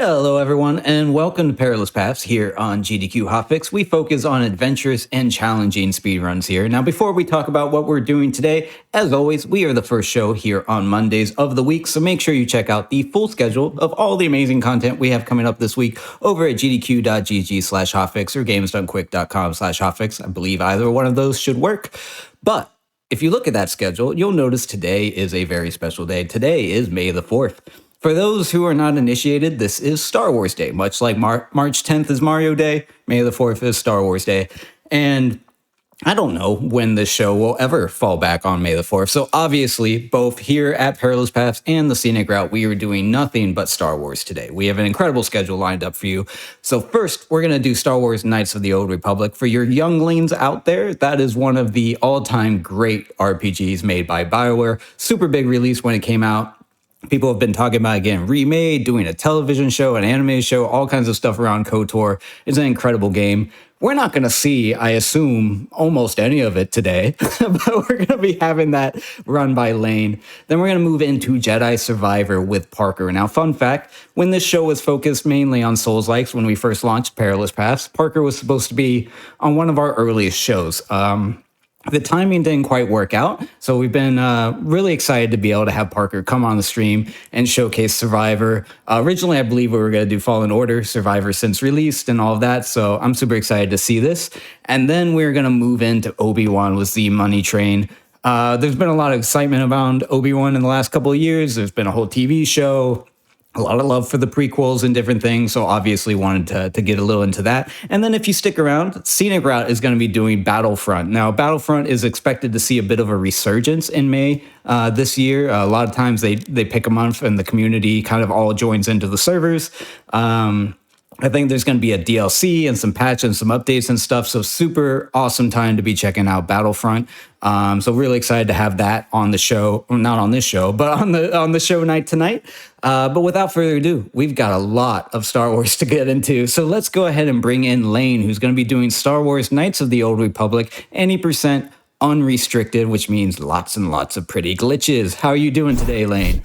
Hello, everyone, and welcome to Perilous Paths here on GDQ Hotfix. We focus on adventurous and challenging speedruns here. Now, before we talk about what we're doing today, as always, we are the first show here on Mondays of the week, so make sure you check out the full schedule of all the amazing content we have coming up this week over at gdq.gg/hotfix or gamesdonequick.com/hotfix. I believe either one of those should work. But if you look at that schedule, you'll notice today is a very special day. Today is May the 4th. For those who are not initiated, this is Star Wars Day. Much like March 10th is Mario Day, May the 4th is Star Wars Day. And I don't know when this show will ever fall back on May the 4th. So obviously, both here at Perilous Paths and the Scenic Route, we are doing nothing but Star Wars today. We have an incredible schedule lined up for you. So first, we're going to do Star Wars Knights of the Old Republic. For your younglings out there, that is one of the all-time great RPGs made by BioWare. Super big release when it came out. People have been talking about it getting remade, doing a television show, an anime show, all kinds of stuff around KotoR. It's an incredible game. We're not going to see, I assume, almost any of it today, but we're going to be having that run by Lane. Then we're going to move into Jedi Survivor with Parker. Now, fun fact, when this show was focused mainly on Soulslikes, when we first launched Perilous Paths, Parker was supposed to be on one of our earliest shows. The timing didn't quite work out, so we've been really excited to be able to have Parker come on the stream and showcase Survivor. Originally, I believe we were going to do Fallen Order, Survivor since released, and all of that, so I'm super excited to see this. And then we're going to move into Obi-Wan with the Money Train. There's been a lot of excitement around Obi-Wan in the last couple of years. There's been a whole TV show, a lot of love for the prequels and different things, so obviously wanted to get a little into that. And then if you stick around, Scenic Route is going to be doing Battlefront. Now, Battlefront is expected to see a bit of a resurgence in May this year. A lot of times they pick a month and the community kind of all joins into the servers. I think there's going to be a DLC and some patch and some updates and stuff. So super awesome time to be checking out Battlefront. So really excited to have that on the show, well, not on this show, but on the show night tonight. But without further ado, we've got a lot of Star Wars to get into. So let's go ahead and bring in Lane, who's going to be doing Star Wars Knights of the Old Republic, any percent unrestricted, which means lots and lots of pretty glitches. How are you doing today, Lane?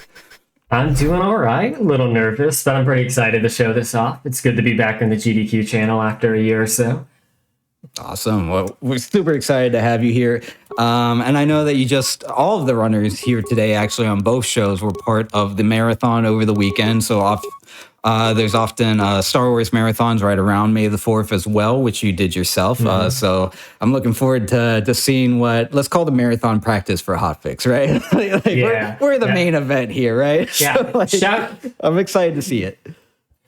I'm doing all right. A little nervous, but I'm pretty excited to show this off. It's good to be back on the GDQ channel after a year or so. Awesome. Well, we're super excited to have you here. And I know that all of the runners here today, actually on both shows, were part of the marathon over the weekend. So there's often Star Wars marathons right around May the 4th as well, which you did yourself. Mm-hmm. So I'm looking forward to seeing what, let's call the marathon practice for Hotfix, right? We're the main event here, right? Yeah. So, I'm excited to see it.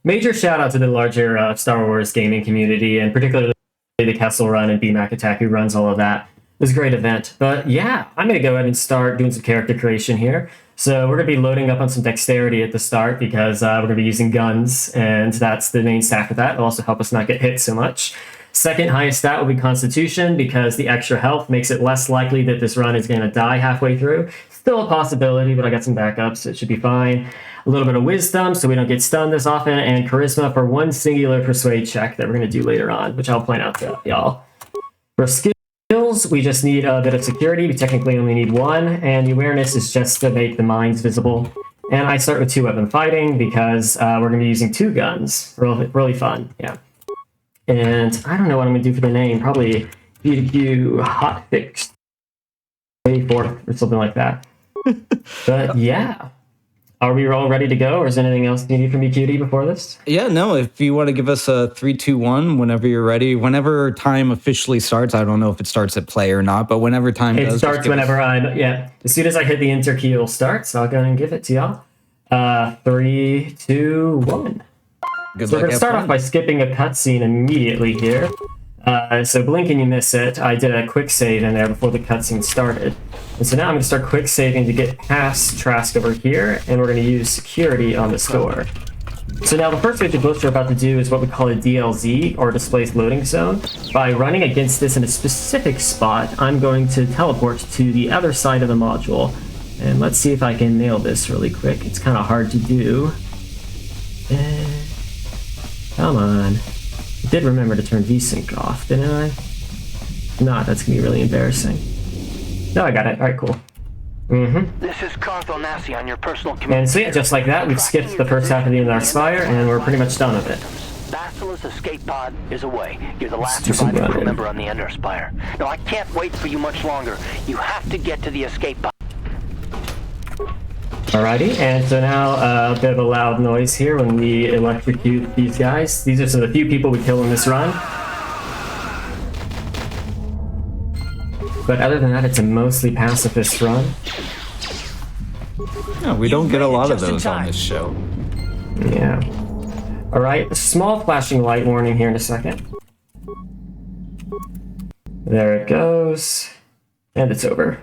Major shout out to the larger Star Wars gaming community, and particularly the Kessel run and BMAC Attack who runs all of that. It was a great event. But yeah, I'm going to go ahead and start doing some character creation here. So we're going to be loading up on some dexterity at the start because we're going to be using guns, and that's the main stat for that. It'll also help us not get hit so much. Second highest stat will be Constitution because the extra health makes it less likely that this run is going to die halfway through. Still a possibility, but I got some backups, so it should be fine. A little bit of Wisdom so we don't get stunned this often, and Charisma for one singular Persuade check that we're going to do later on, which I'll point out to y'all. For skills, we just need a bit of security. We technically only need one, and the awareness is just to make the mines visible. And I start with 2-weapon fighting because we're going to be using 2 guns. Really fun, yeah. And I don't know what I'm going to do for the name. Probably GDQ Hotfix 4th or something like that. But yeah. Are we all ready to go, or is there anything else you need from me, Cutie, before this? Yeah, no, if you want to give us a 3, 2, 1, whenever you're ready, whenever time officially starts. I don't know if it starts at play or not, but whenever time does. It starts whenever as soon as I hit the enter key, it'll start, so I'll go and give it to y'all. 3, 2, 1. So we're going to start off by skipping a cutscene immediately here. So blink and you miss it. I did a quick save in there before the cutscene started. And so now I'm going to start quick saving to get past Trask over here, and we're going to use security on the store. So now the first bit of glitch we're about to do is what we call a DLZ, or Displaced Loading Zone. By running against this in a specific spot, I'm going to teleport to the other side of the module. And let's see if I can nail this really quick. It's kind of hard to do. Come on. I did remember to turn VSync off, didn't I? If not, that's going to be really embarrassing. No, I got it. All right, cool. This is Carthel Nassi on your personal communicator. And so yeah, just like that, we've skipped the first half of the Inner Spire, and we're pretty much done with it. Basila's escape pod is away. You're the last do some surviving crew running. member on the Ender Spire. No, I can't wait for you much longer. You have to get to the escape pod. Alrighty, and so now a bit of a loud noise here when we electrocute these guys. These are some of the few people we kill in this run. But other than that, it's a mostly pacifist run. No, we don't get a lot of those on this show. Yeah. Alright, a small flashing light warning here in a second. There it goes. And it's over.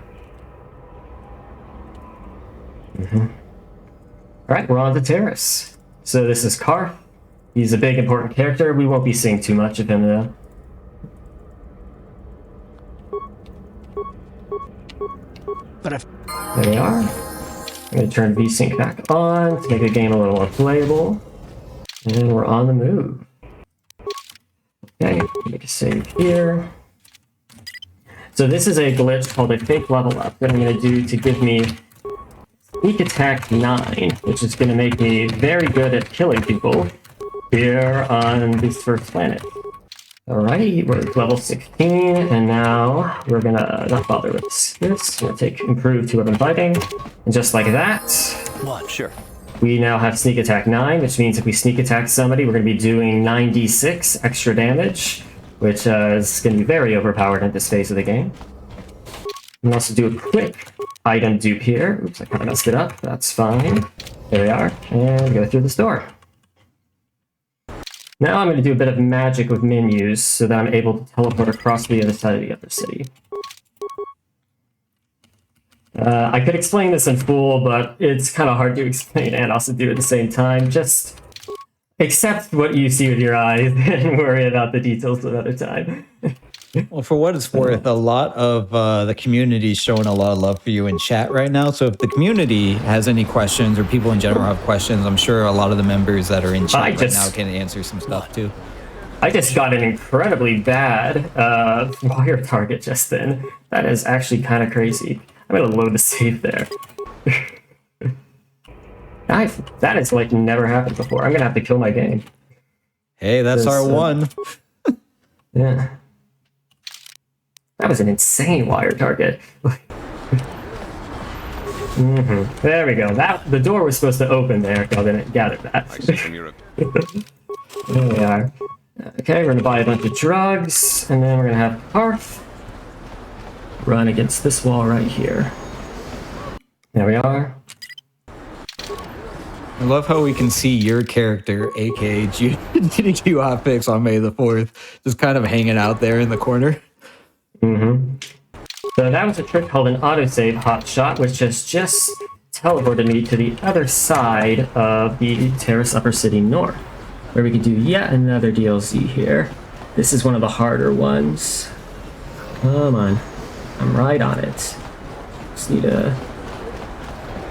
Alright, we're on the terrace. So this is Karth. He's a big important character. We won't be seeing too much of him though. There we are. I'm going to turn VSync back on to make the game a little more playable. And we're on the move. Okay, make a save here. So this is a glitch called a fake level up that I'm going to do to give me Sneak Attack 9, which is going to make me very good at killing people here on this first planet. Alrighty, we're at level 16, and now we're gonna not bother with this. We're gonna take Improve to Weapon Fighting, and just like that, Sure. we now have Sneak Attack 9, which means if we sneak attack somebody, we're gonna be doing 9d6 extra damage, which is gonna be very overpowered at this phase of the game. We'll also do a quick item dupe here. Oops, I kind of messed it up. That's fine. There we are, and go through this door. Now I'm going to do a bit of magic with menus so that I'm able to teleport across the other side of the other city. I could explain this in full, but it's kind of hard to explain and also do at the same time. Just accept what you see with your eyes and worry about the details another time. Well, for what it's worth, a lot of the community is showing a lot of love for you in chat right now. So if the community has any questions or people in general have questions, I'm sure a lot of the members that are in chat right now can answer some stuff too. I just got an incredibly bad wire target just then. That is actually kind of crazy. I'm going to load the save there. That has like never happened before. I'm going to have to kill my game. Hey, that's our one. Yeah. That was an insane wire target. There we go. The door was supposed to open there. I didn't gather that. There we are. Okay, we're gonna buy a bunch of drugs, and then we're gonna have Karth run against this wall right here. There we are. I love how we can see your character, aka GDQ Hotfix on May the 4th, just kind of hanging out there in the corner. So that was a trick called an autosave hotshot, which has just teleported me to the other side of the Terrace Upper City North, where we can do yet another DLC here. This is one of the harder ones. Come on. I'm right on it. Just need to...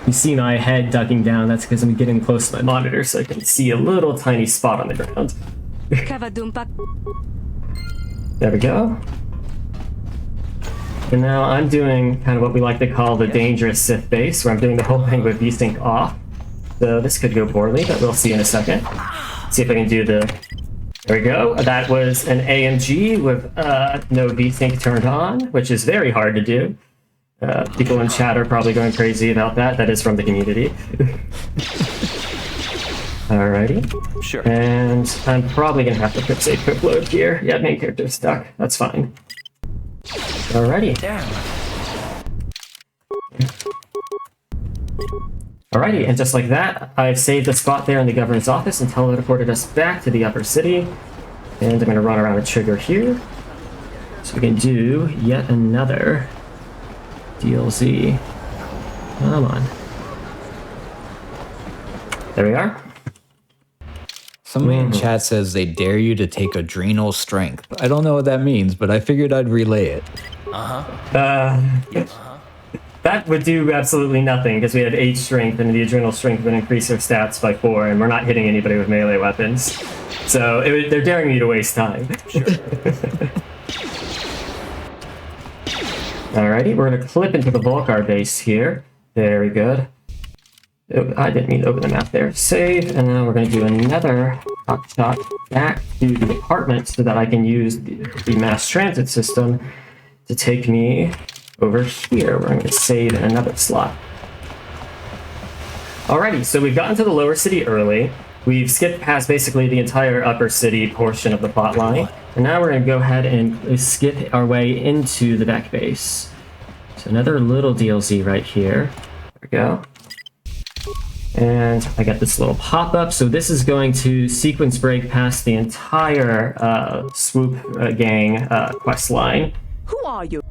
You see my head ducking down, that's because I'm getting close to my monitor so I can see a little tiny spot on the ground. There we go. And now I'm doing kind of what we like to call the dangerous Sith base, where I'm doing the whole thing with VSync off. So this could go poorly, but we'll see in a second. See if I can do the... There we go. That was an AMG with no VSync turned on, which is very hard to do. People in chat are probably going crazy about that. That is from the community. Alrighty. Sure. And I'm probably going to have to quick save quick load here. Yeah, main character's stuck. That's fine. Alrighty. Alrighty, and just like that, I've saved a spot there in the governor's office and teleported us back to the upper city. And I'm going to run around a trigger here. So we can do yet another DLC. Come on. There we are. Somebody in chat says they dare you to take adrenal strength. I don't know what that means, but I figured I'd relay it. That would do absolutely nothing because we have 8 strength and the adrenal strength would increase our stats by 4 and we're not hitting anybody with melee weapons. So they're daring me to waste time. Alrighty, we're gonna clip into the Volcar base here. Very good. Oh, I didn't mean to open the map there. Save, and now we're gonna do another hot shot back to the apartment so that I can use the mass transit system to take me over here. We're gonna save in another slot. Alrighty, so we've gotten to the lower city early. We've skipped past basically the entire upper city portion of the plot line. And now we're going to go ahead and skip our way into the back base. So another little DLC right here. There we go. And I got this little pop-up. So this is going to sequence break past the entire Swoop gang quest line. Who are you?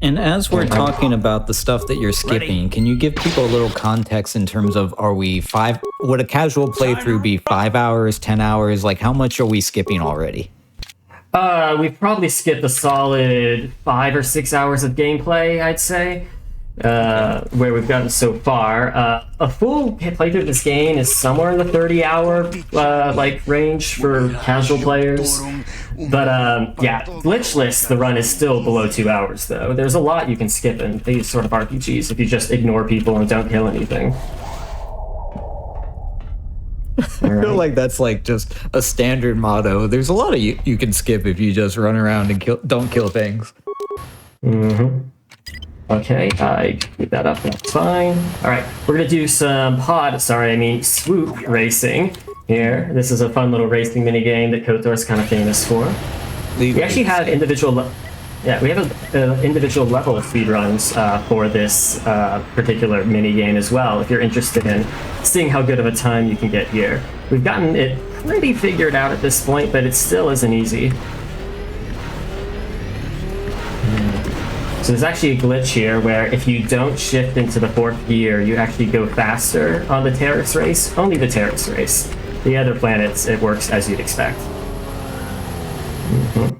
And as we're talking about the stuff that you're skipping, can you give people a little context in terms of would a casual playthrough be 5 hours, 10 hours? Like, how much are we skipping already? We've probably skipped a solid 5 or 6 hours of gameplay, I'd say, where we've gotten so far. A full playthrough of this game is somewhere in the 30-hour range for casual players. But yeah, glitchless, the run is still below 2 hours, though. There's a lot you can skip in these sort of RPGs if you just ignore people and don't kill anything. I feel like that's like just a standard motto. There's a lot of you can skip if you just run around and don't kill things. Mm-hmm. Okay, I keep that up, that's fine. Alright, we're gonna do some swoop racing here. This is a fun little racing minigame that KotoR is kind of famous for. We actually have individual individual level speedruns for this particular minigame as well, if you're interested in seeing how good of a time you can get here. We've gotten it pretty figured out at this point, but it still isn't easy. So there's actually a glitch here where if you don't shift into the 4th gear, you actually go faster on the terrace race. Only the terrace race. The other planets, it works as you'd expect. Mm-hmm.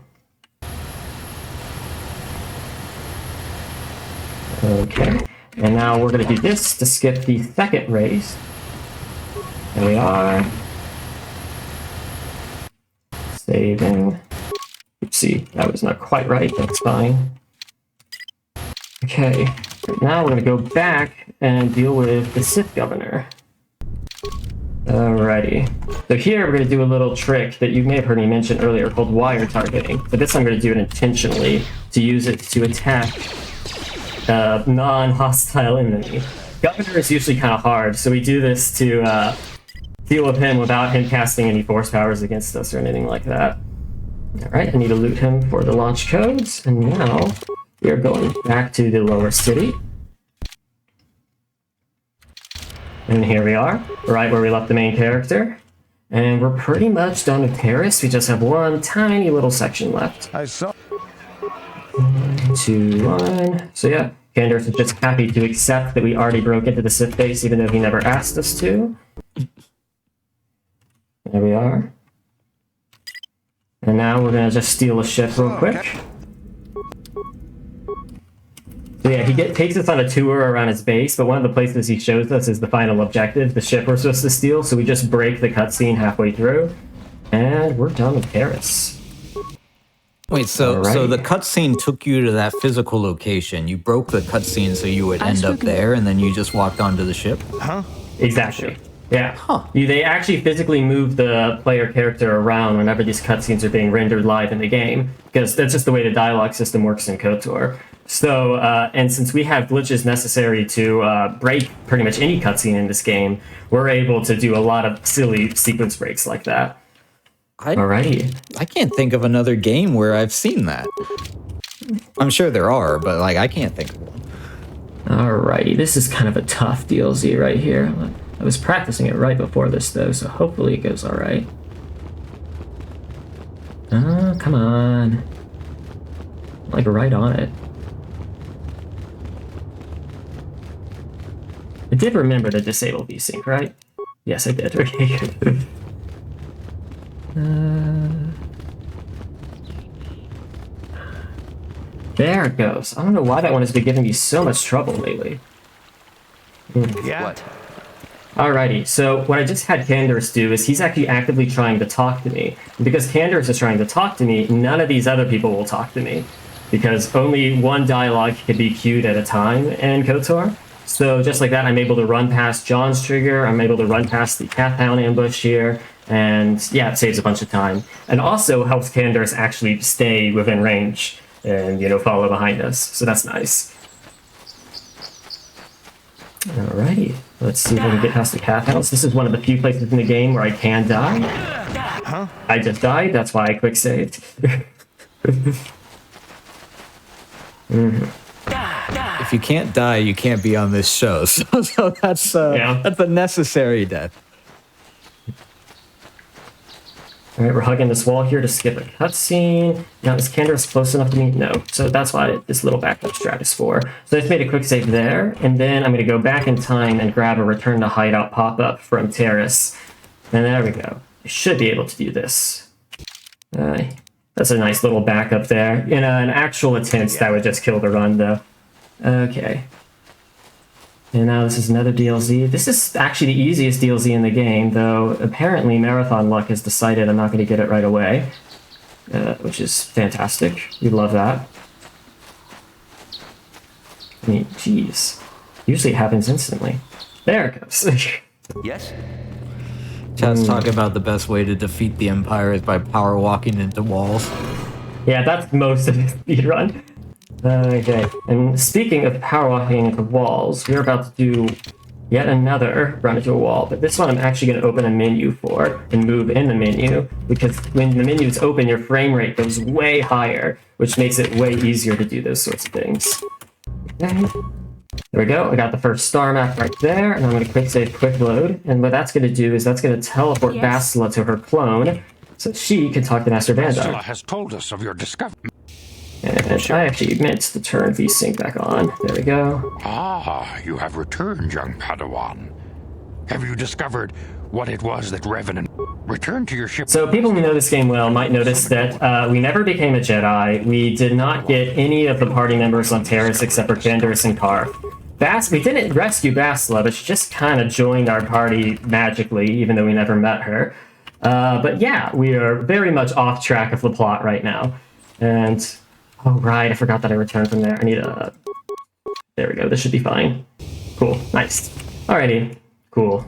Okay, and now we're going to do this to skip the 2nd race. There we are. Saving. Oopsie, that was not quite right, that's fine. Okay, now we're going to go back and deal with the Sith Governor. Alrighty. So here we're going to do a little trick that you may have heard me mention earlier called wire targeting. But this I'm going to do it intentionally to use it to attack non-hostile enemy. Governor is usually kind of hard, so we do this to deal with him without him casting any force powers against us or anything like that. Alright, I need to loot him for the launch codes, and now we are going back to the lower city. And here we are, right where we left the main character. And we're pretty much done with Paris. We just have one tiny little section left. I saw. 2, 1. So yeah, Candace is just happy to accept that we already broke into the Sith base, even though he never asked us to. There we are. And now we're gonna just steal a ship real quick. So yeah, he takes us on a tour around his base, but one of the places he shows us is the final objective, the ship we're supposed to steal, so we just break the cutscene halfway through, and we're done with Paris. Wait, so the cutscene took you to that physical location. You broke the cutscene so you would end up there, and then you just walked onto the ship? Huh? Exactly. Yeah. Huh. They actually physically move the player character around whenever these cutscenes are being rendered live in the game, because that's just the way the dialogue system works in KotoR. So, and since we have glitches necessary to break pretty much any cutscene in this game, we're able to do a lot of silly sequence breaks like that. Alrighty. I can't think of another game where I've seen that. I'm sure there are, but like I can't think of one. Alrighty, this is kind of a tough DLC right here. I was practicing it right before this though, so hopefully it goes alright. Oh, come on. Like right on it. I did remember to disable VSync, right? Yes, I did. Okay, good. There it goes. I don't know why that one has been giving me so much trouble lately. Yeah. What? Alrighty, so what I just had Candace do is he's actually actively trying to talk to me. And because Candace is trying to talk to me, none of these other people will talk to me. because only one dialogue can be queued at a time in KotoR. So just like that, I'm able to run past John's trigger, I'm able to run past the Cathound ambush here, and yeah, it saves a bunch of time. And also helps Candace actually stay within range and, you know, follow behind us. So that's nice. Alrighty, let's see if I can get past the Cathounds. This is one of the few places in the game where I can die. Huh? I just died, that's why I quick saved. If you can't die, you can't be on this show. So that's a necessary death. All right, we're hugging this wall here to skip a cutscene. Now, is Candace close enough to me? No. So that's why this little backup strat is for. So I just made a quick save there, and then I'm going to go back in time and grab a return to hideout pop-up from Terrace. And there we go. I should be able to do this. That's a nice little backup there. In an actual attempt, that would just kill the run, though. Okay. And now this is another DLZ. This is actually the easiest DLZ in the game, though apparently Marathon Luck has decided I'm not going to get it right away, which is fantastic. We love that. I mean, geez. Usually it happens instantly. There it goes. Yes? Chad's talking about the best way to defeat the Empire is by power walking into walls. Yeah, that's most of the speedrun. Okay, and speaking of power walking into walls, we're about to do yet another run into a wall, but this one I'm actually going to open a menu for and move in the menu, because when the menu is open, your frame rate goes way higher, which makes it way easier to do those sorts of things. Okay, there we go. I got the first star map right there, and I'm going to quick save, quick load, and what that's going to do is that's going to teleport Bastila to her clone, so she can talk to Master Vandar. Bastila has told us of your discovery. And I actually meant to turn VSync back on. There we go. Ah, you have returned, young Padawan. Have you discovered what it was that Revenant returned to your ship? So people who know this game well might notice that we never became a Jedi. We did not get any of the party members on Terrace except for Candace and Karth. We didn't rescue Bastila, but she just kind of joined our party magically, even though we never met her. But yeah, we are very much off track of the plot right now. And... oh, right, I forgot that I returned from there. I need a... there we go, this should be fine. Cool, nice. Alrighty, cool.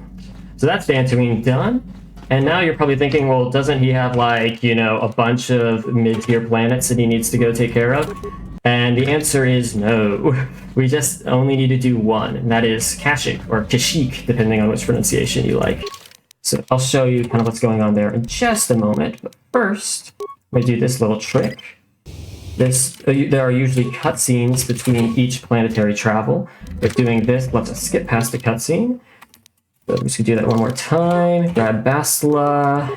So that's Dantooine done. And now you're probably thinking, well, doesn't he have, like, you know, a bunch of mid-tier planets that he needs to go take care of? And the answer is no. We just only need to do one, and that is Kashyyyk, or Kashyyyk, depending on which pronunciation you like. So I'll show you kind of what's going on there in just a moment. But first, I'm going to do this little trick. There are usually cutscenes between each planetary travel. If doing this lets us skip past the cutscene. So I'm just gonna do that one more time. Grab Bastila,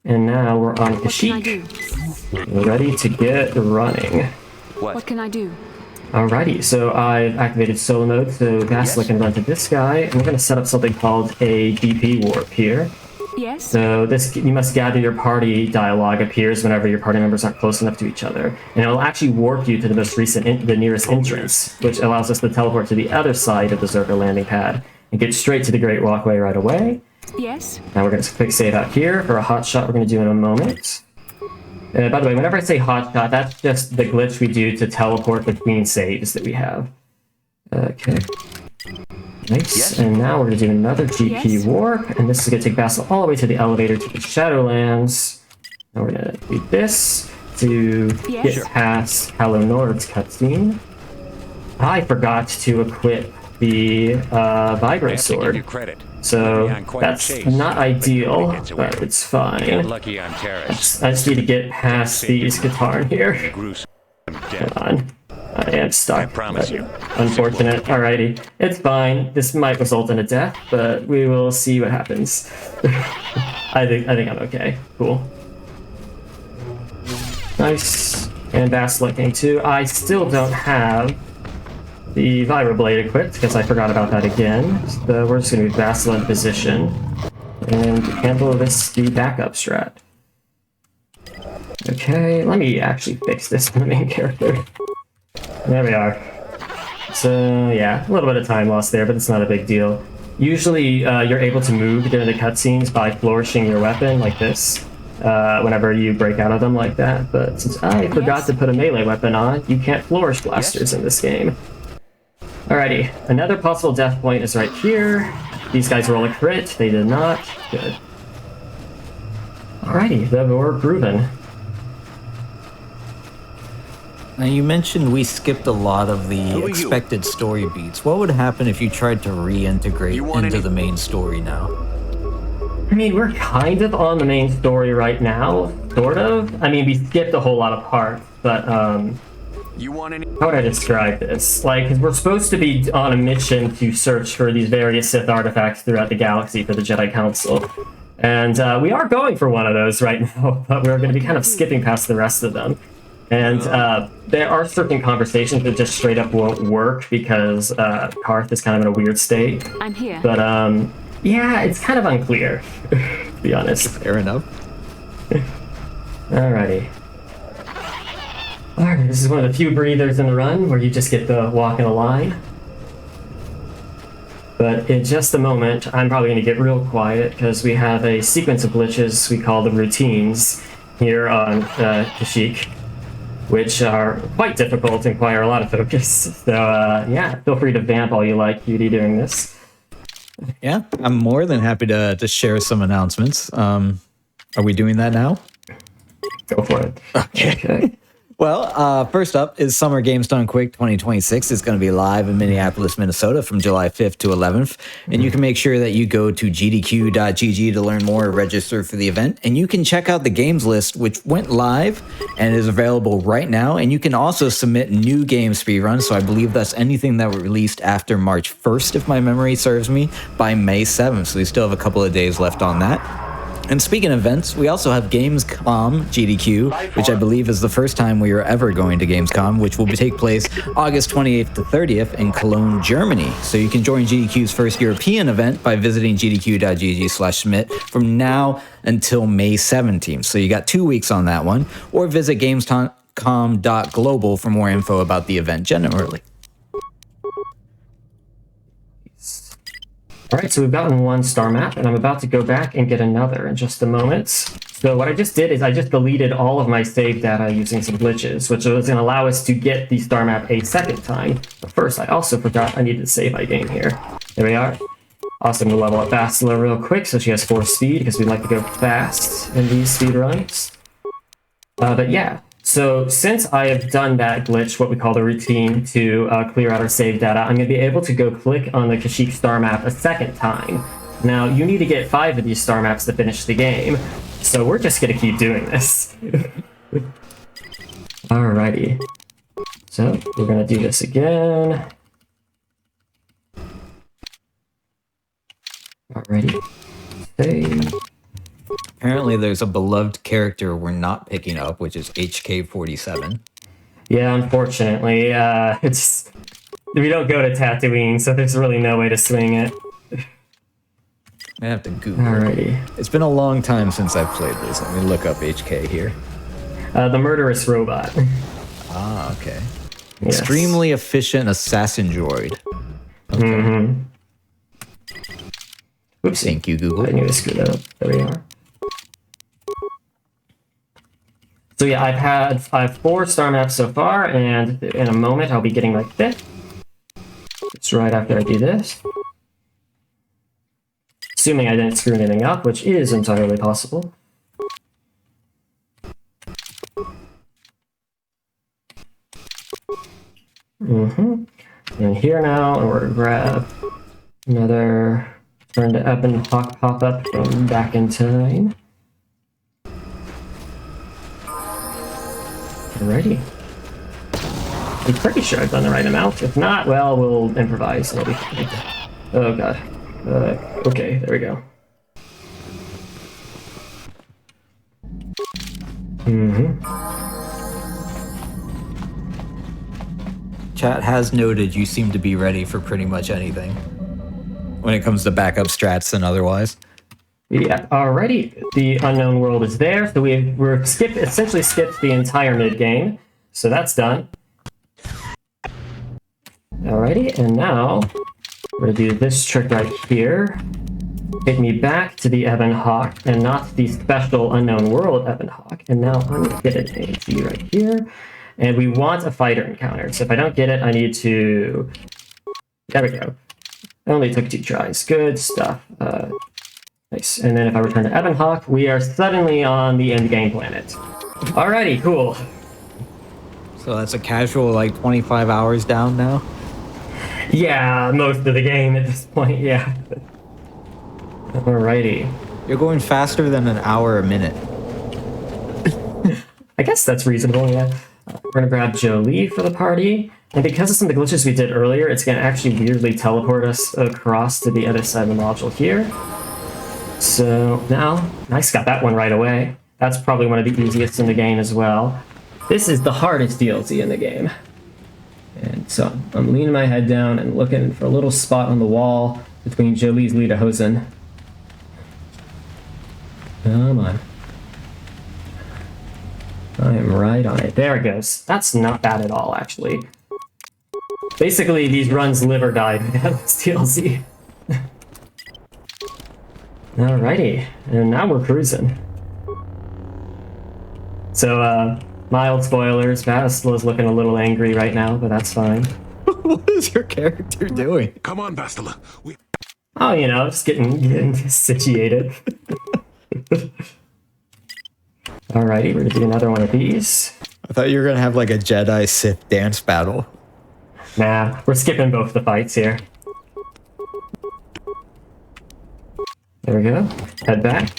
and now we're on Kashyyyk. We're ready to get running. What can I do? Alrighty, so I've activated solo mode, so Bastila can run to this guy, and we're gonna set up something called a DP warp here. Yes? So this, you must gather your party dialogue appears whenever your party members aren't close enough to each other. And it will actually warp you to the most recent, the nearest entrance, which allows us to teleport to the other side of the Zerka landing pad and get straight to the Great Walkway right away. Yes? Now we're going to quick save out here for a hot shot we're going to do in a moment. By the way, whenever I say hot shot, that's just the glitch we do to teleport between saves that we have. Okay. Nice, Yes. And now we're going to do another GP warp, and this is going to take Bastila all the way to the elevator to the Shadowlands. Now we're going to do this to get past Hello Nord's cutscene. I forgot to equip the Vibro Sword, credit. so on quite a that's chase, not ideal, gets away. but it's fine. Get lucky on Terrace. I just need to get past these Katarn here. Gruesome Hold death. on. I am stuck. I promise you. Unfortunate. Alrighty. It's fine. This might result in a death, but we will see what happens. I think I'm okay. Cool. Nice. And Bastila came too. I still don't have the Vibroblade equipped because I forgot about that again. So we're just gonna move Bastila in position and handle this the backup strat. Okay, let me actually fix this in the main character. There we are. So yeah, a little bit of time lost there, but it's not a big deal. Usually you're able to move during the cutscenes by flourishing your weapon like this. whenever you break out of them like that. But since I forgot to put a melee weapon on, you can't flourish blasters in this game. Alrighty, another possible death point is right here. These guys roll a crit. They did not. Good. Alrighty, then we're grooving. Now, you mentioned we skipped a lot of the expected story beats. What would happen if you tried to reintegrate into the main story now? I mean, we're kind of on the main story right now, sort of. I mean, we skipped a whole lot of parts, but, how would I describe this? Like, 'cause we're supposed to be on a mission to search for these various Sith artifacts throughout the galaxy for the Jedi Council. And, we are going for one of those right now, but we're going to be kind of skipping past the rest of them. And there are certain conversations that just straight up won't work because Karth is kind of in a weird state. I'm here. But yeah, it's kind of unclear, to be honest. Fair enough. Alrighty. Alright, this is one of the few breathers in the run where you just get to walk in a line. But in just a moment, I'm probably going to get real quiet because we have a sequence of glitches we call the routines here on Kashyyyk, which are quite difficult and require a lot of focus. So, yeah, feel free to vamp all you like, Beauty, doing this. Yeah, I'm more than happy to share some announcements. Are we doing that now? Go for it. Okay. Well, first up is Summer Games Done Quick 2026. It's going to be live in Minneapolis, Minnesota from July 5th to 11th. And you can make sure that you go to gdq.gg to learn more or register for the event. And you can check out the games list, which went live and is available right now. And you can also submit new game speedruns. So I believe that's anything that were released after March 1st, if my memory serves me, by May 7th. So we still have a couple of days left on that. And speaking of events, we also have Gamescom GDQ, which I believe is the first time we are ever going to Gamescom, which will take place August 28th to 30th in Cologne, Germany. So you can join GDQ's first European event by visiting gdq.gg/submit from now until May 17th. So you got 2 weeks on that one, or visit gamescom.global for more info about the event generally. Alright, so we've gotten one star map, and I'm about to go back and get another in just a moment. So what I just did is I just deleted all of my save data using some glitches, which was going to allow us to get the star map a second time. But first, I also forgot I needed to save my game here. There we are. Awesome, we'll level up Bastila real quick, so she has 4 speed, because we like to go fast in these speed runs. But yeah. So since I have done that glitch, what we call the routine, to clear out our save data, I'm going to be able to go click on the Kashyyyk star map a second time. Now, you need to get 5 of these star maps to finish the game, so we're just going to keep doing this. Alrighty. So, we're going to do this again. Alrighty. Save. Apparently there's a beloved character we're not picking up, which is HK47. Yeah, unfortunately, it's we don't go to Tatooine, so there's really no way to swing it. I have to Google. Alrighty. It's been a long time since I've played this. Let me look up HK here. The murderous robot. Ah, okay. Yes. Extremely efficient assassin droid. Okay. Mm-hmm. Oops. Thank you, Google. I knew I screwed that up. There we are. So yeah, I have 4 star maps so far, and in a moment I'll be getting my 5th. It's right after I do this. Assuming I didn't screw anything up, which is entirely possible. And here now, and we're gonna grab another turn to Ebb and Hawk pop-up from back in time. Alrighty. I'm pretty sure I've done the right amount. If not, well, we'll improvise. It'll be fine. Oh god. Okay, there we go. Chat has noted you seem to be ready for pretty much anything when it comes to backup strats and otherwise. Yeah, alrighty. The unknown world is there, so we're essentially skipped the entire mid game, so that's done. Alrighty, and now we're gonna do this trick right here. take me back to the Ebon Hawk and not the special unknown world Ebon Hawk. And now I'm going to get an AG right here. And we want a fighter encounter. So if I don't get it, I need to... There we go. It only took 2 tries. Good stuff. Nice. And then if I return to Ebon Hawk, we are suddenly on the end game planet. Alrighty, cool. So that's a casual, like, 25 hours down now? Yeah, most of the game at this point, yeah. Alrighty. You're going faster than an hour a minute. I guess that's reasonable, yeah. We're gonna grab Jolie for the party. And because of some of the glitches we did earlier, it's gonna actually weirdly teleport us across to the other side of the module here. So now, nice, got that one right away. That's probably one of the easiest in the game as well. This is the hardest DLC in the game. And so I'm leaning my head down and looking for a little spot on the wall between Jolie's Lederhosen. Come on. I am right on it. There it goes. That's not bad at all, actually. Basically, these runs live or die without this DLC. Alrighty, and now we're cruising. So, mild spoilers, Bastila's looking a little angry right now, but that's fine. What is your character doing? Come on, Bastila. Oh, you know, just getting situated. Alrighty, we're gonna do another one of these. I thought you were going to have, like, a Jedi Sith dance battle. Nah, we're skipping both the fights here. There we go. Head back.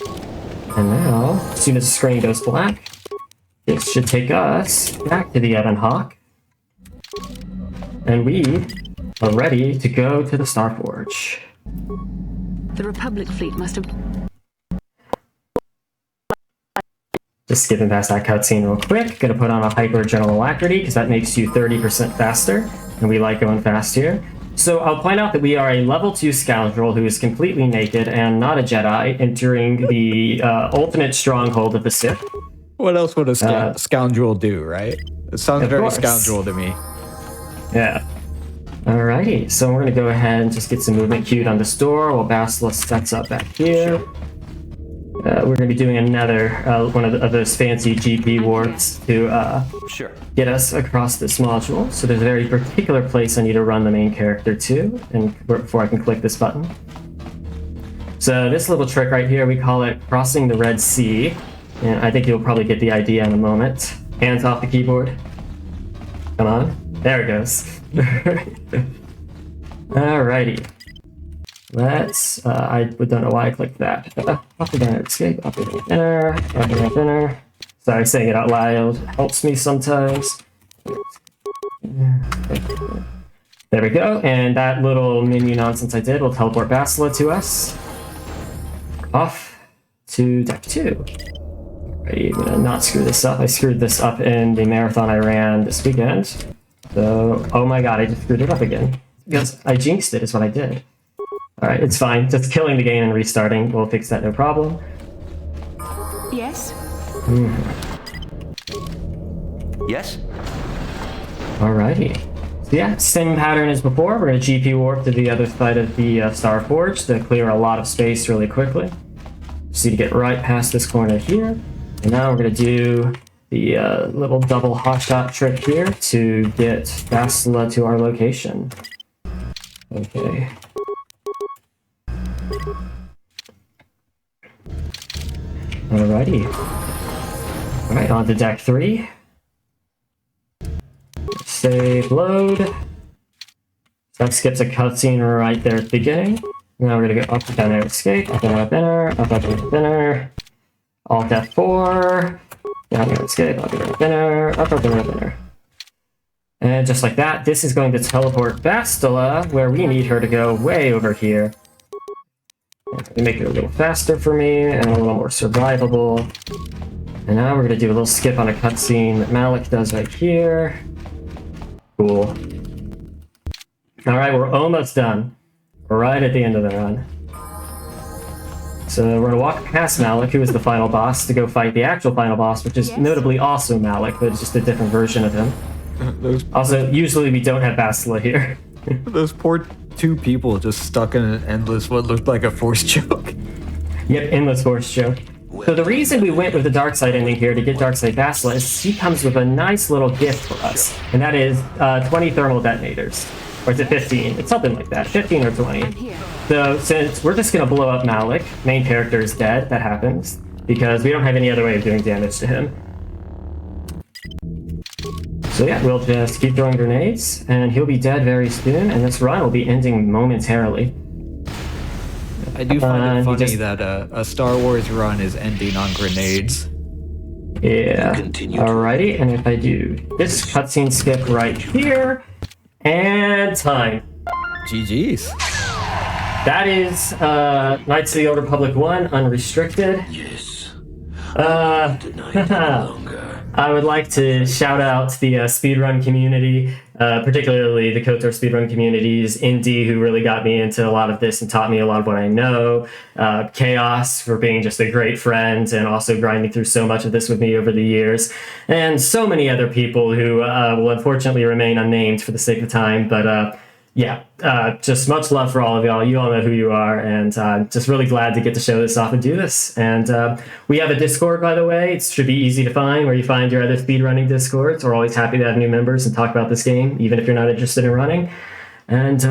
And now, as soon as the screen goes black, this should take us back to the Ebon Hawk. And we are ready to go to the Starforge. The Republic fleet must have... Just skipping past that cutscene real quick. Gonna put on a hyper general alacrity because that makes you 30% faster. And we like going fast here. So I'll point out that we are a level 2 scoundrel who is completely naked and not a Jedi entering the ultimate stronghold of the Sith. What else would a scoundrel do, right? It sounds very course. scoundrel to me. Yeah. Alrighty, so we're gonna go ahead and just get some movement queued on this door while Bastila sets up back here. We're gonna be doing another one of those fancy GP warps to Sure. get us across this module. So there's a very particular place I need to run the main character to, and before I can click this button. So this little trick right here, we call it crossing the Red Sea. And I think you'll probably get the idea in a moment. Hands off the keyboard. Come on. There it goes. Alrighty. Let's, I don't know why I clicked that. Up and down, escape, up and down, up and down. Sorry, saying it out loud helps me sometimes. There we go, and that little menu nonsense I did will teleport Bastila to us. Off to deck 2. I'm gonna not screw this up. I screwed this up in the marathon I ran this weekend. So, oh my god, I just screwed it up again. Because I jinxed it is what I did. Alright, it's fine. Just killing the game and restarting. We'll fix that, no problem. Yes? Yes? Alrighty. So yeah, same pattern as before. We're going to GP warp to the other side of the Starforge to clear a lot of space really quickly. Just need to get right past this corner here. And now we're going to do the little double hotshot trick here to get Bastila to our location. Okay. Alrighty. Alright, on to deck 3. Save, load. That skips a cutscene right there at the beginning. Now we're gonna go up, down, air, escape, up, down, up, enter, up, enter. Alt F4. Down, air, escape, up, down, up, enter, up, enter. And just like that, this is going to teleport Bastila where we need her to go way over here. Make it a little faster for me and a little more survivable. And now we're gonna do a little skip on a cutscene that Malik does right here. Cool. Alright, we're almost done. We're right at the end of the run. So we're gonna walk past Malik, who is the final boss, to go fight the actual final boss, which is notably also Malik, but it's just a different version of him. Also, usually we don't have Bastila here. Those poor two people just stuck in an endless, what looked like a force choke. Yep, endless force choke. So the reason we went with the dark side ending here to get dark side Vassal is he comes with a nice little gift for us, and that is 20 thermal detonators. Or is it 15? It's something like that, 15 or 20. So since we're just gonna blow up Malik, main character is dead, that happens, because we don't have any other way of doing damage to him. So yeah, we'll just keep throwing grenades, and he'll be dead very soon, and this run will be ending momentarily. I do find it funny that a Star Wars run is ending on grenades. Yeah. Alrighty, and if I do this cutscene skip right here, and time. GG's. That is Knights of the Old Republic 1 unrestricted. Yes. I would like to shout out the speedrun community, particularly the KotoR speedrun communities, Indy, who really got me into a lot of this and taught me a lot of what I know, Chaos for being just a great friend and also grinding through so much of this with me over the years, and so many other people who will unfortunately remain unnamed for the sake of time, but just much love for all of y'all. You all know who you are, and just really glad to get to show this off and do this. And we have a Discord, by the way. It should be easy to find, where you find your other speedrunning Discords. We're always happy to have new members and talk about this game, even if you're not interested in running. And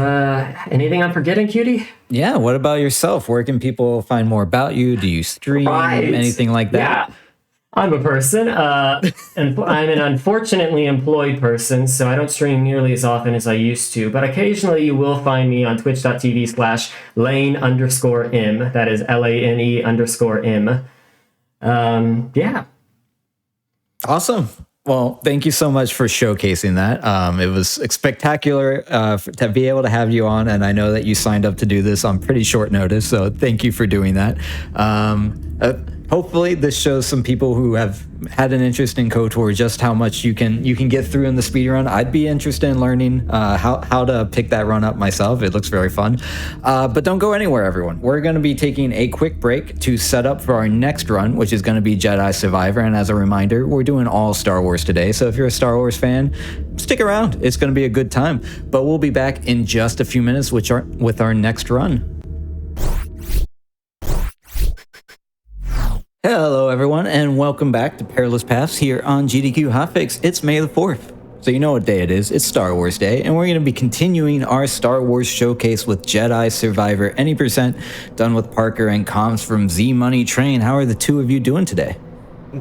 anything I'm forgetting, Cutie? Yeah, what about yourself? Where can people find more about you? Do you stream? Anything like that? Yeah. I'm a person, and I'm an unfortunately employed person, so I don't stream nearly as often as I used to, but occasionally you will find me on twitch.tv/lane_m, that is LANE_M. Yeah. Awesome. Well, thank you so much for showcasing that. It was spectacular to be able to have you on, and I know that you signed up to do this on pretty short notice, so thank you for doing that. Hopefully this shows some people who have had an interest in KotoR just how much you can get through in the speedrun. I'd be interested in learning how to pick that run up myself. It looks very fun. But don't go anywhere, everyone. We're going to be taking a quick break to set up for our next run, which is going to be Jedi Survivor. And as a reminder, we're doing all Star Wars today. So if you're a Star Wars fan, stick around. It's going to be a good time. But we'll be back in just a few minutes with our next run. Hello, everyone, and welcome back to Perilous Paths here on GDQ Hotfix. It's May the 4th, so you know what day it is. It's Star Wars Day, and we're going to be continuing our Star Wars showcase with Jedi Survivor Any Percent, done with Parker and comms from Z Money Train. How are the two of you doing today?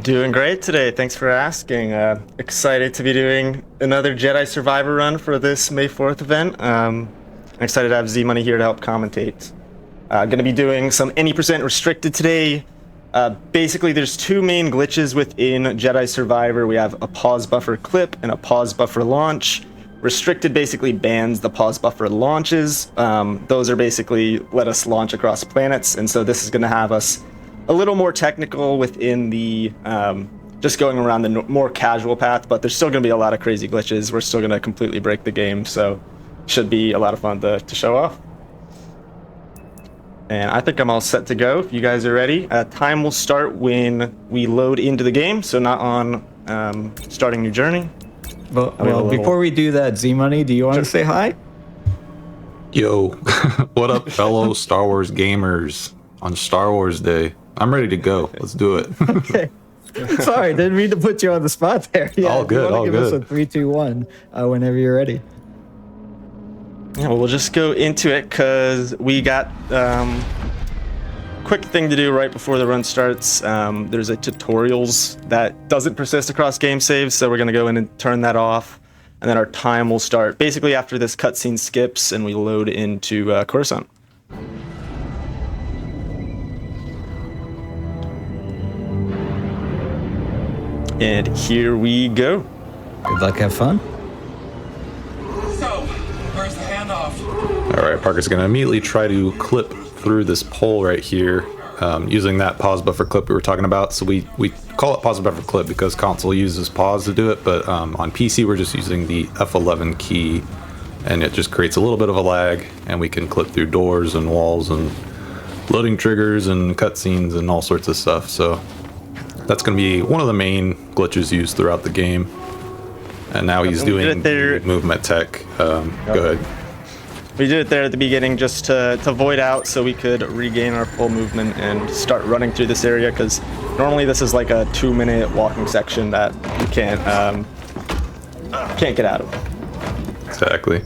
Doing great today. Thanks for asking. Excited to be doing another Jedi Survivor run for this May 4th event. I'm excited to have Z Money here to help commentate. Going to be doing some Any Percent restricted today. Basically, there's two main glitches within Jedi Survivor. We have a pause buffer clip and a pause buffer launch. Restricted basically bans the pause buffer launches. Those are basically let us launch across planets, and so this is going to have us a little more technical within the just going around the more casual path, but there's still going to be a lot of crazy glitches. We're still going to completely break the game, so should be a lot of fun to show off. And I think I'm all set to go if you guys are ready. Time will start when we load into the game, so not on starting new journey. Well, before we do that, Z-Money, do you want to say hi? Yo, what up, fellow Star Wars gamers on Star Wars Day? I'm ready to go. Let's do it. Okay. Sorry, didn't mean to put you on the spot there. Yeah, all good, all give good. Us a 3, 2, 1 whenever you're ready. Yeah, well, we'll just go into it because we got quick thing to do right before the run starts. There's a tutorials that doesn't persist across game saves, so we're going to go in and turn that off, and then our time will start basically after this cutscene skips and we load into Coruscant. And here we go. Good luck, have fun. So, where's the handoff? All right, Parker's going to immediately try to clip through this pole right here using that pause buffer clip we were talking about. So we call it pause buffer clip because console uses pause to do it, but on PC we're just using the F11 key, and it just creates a little bit of a lag, and we can clip through doors and walls and loading triggers and cutscenes and all sorts of stuff. So that's going to be one of the main glitches used throughout the game. And now he's doing the movement tech. Go ahead. We did it there at the beginning just to void out so we could regain our full movement and start running through this area, because normally this is like a 2-minute walking section that you can't get out of. Exactly.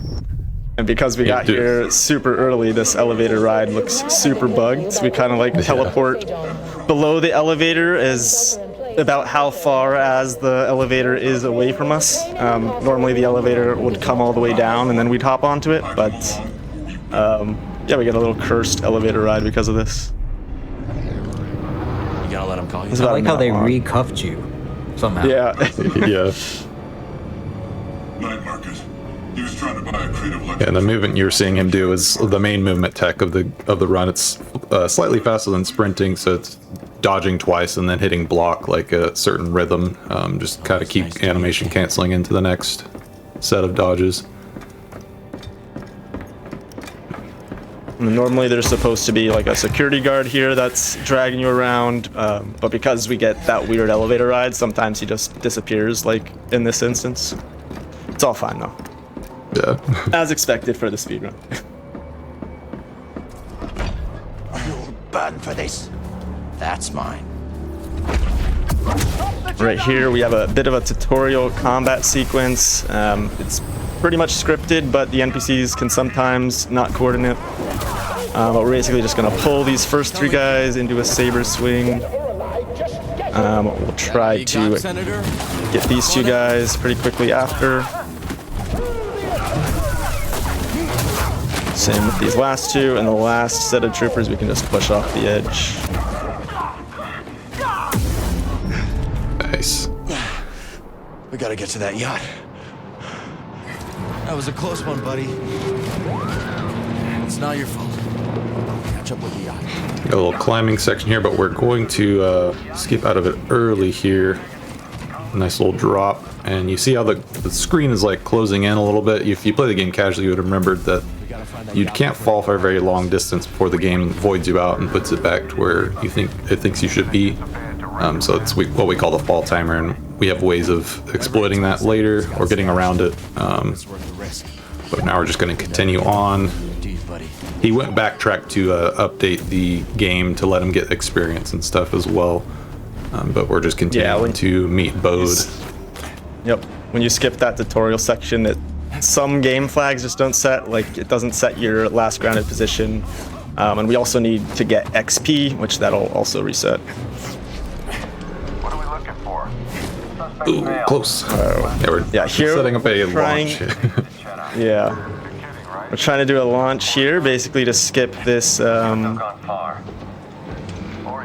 And because we got here super early, this elevator ride looks super bugged. So we kind of like teleport below the elevator as about how far as the elevator is away from us. Normally the elevator would come all the way down and then we'd hop onto it, but yeah, we get a little cursed elevator ride because of this. You gotta let him call you. I like how they recuffed you somehow. Yeah. Yeah. Night Market. He was trying to buy a creative Yeah, and the movement you're seeing him do is the main movement tech of the run. It's slightly faster than sprinting, so it's dodging twice and then hitting block like a certain rhythm. Just kind of keep animation canceling into the next set of dodges. And normally there's supposed to be like a security guard here that's dragging you around, but because we get that weird elevator ride, sometimes he just disappears, like in this instance. It's all fine though. Yeah. As expected for the speedrun. You'll burn for this. That's mine. Right here we have a bit of a tutorial combat sequence. It's pretty much scripted, but the NPCs can sometimes not coordinate. But we're basically just gonna pull these first 3 guys into a saber swing. We'll try to get these 2 guys pretty quickly after. Same with these last 2, and the last set of troopers we can just push off the edge. Nice. We gotta get to that yacht. That was a close one, buddy. It's not your fault. Catch up with the yacht. Got a little climbing section here, but we're going to skip out of it early here. Nice little drop, and you see how the screen is like closing in a little bit. If you play the game casually, you would have remembered that you can't fall for a very long distance before the game voids you out and puts it back to where you think it thinks you should be. So it's what we call the fall timer, and we have ways of exploiting that later or getting around it. But now we're just going to continue on. He went backtrack to update the game to let him get experience and stuff as well. But we're just continuing to meet Bode. Yep. When you skip that tutorial section, some game flags just don't set. Like, it doesn't set your last grounded position. And we also need to get XP, which that'll also reset. What are we looking for? Ooh, close. Yeah, here setting up a launch. Yeah. We're trying to do a launch here, basically to skip this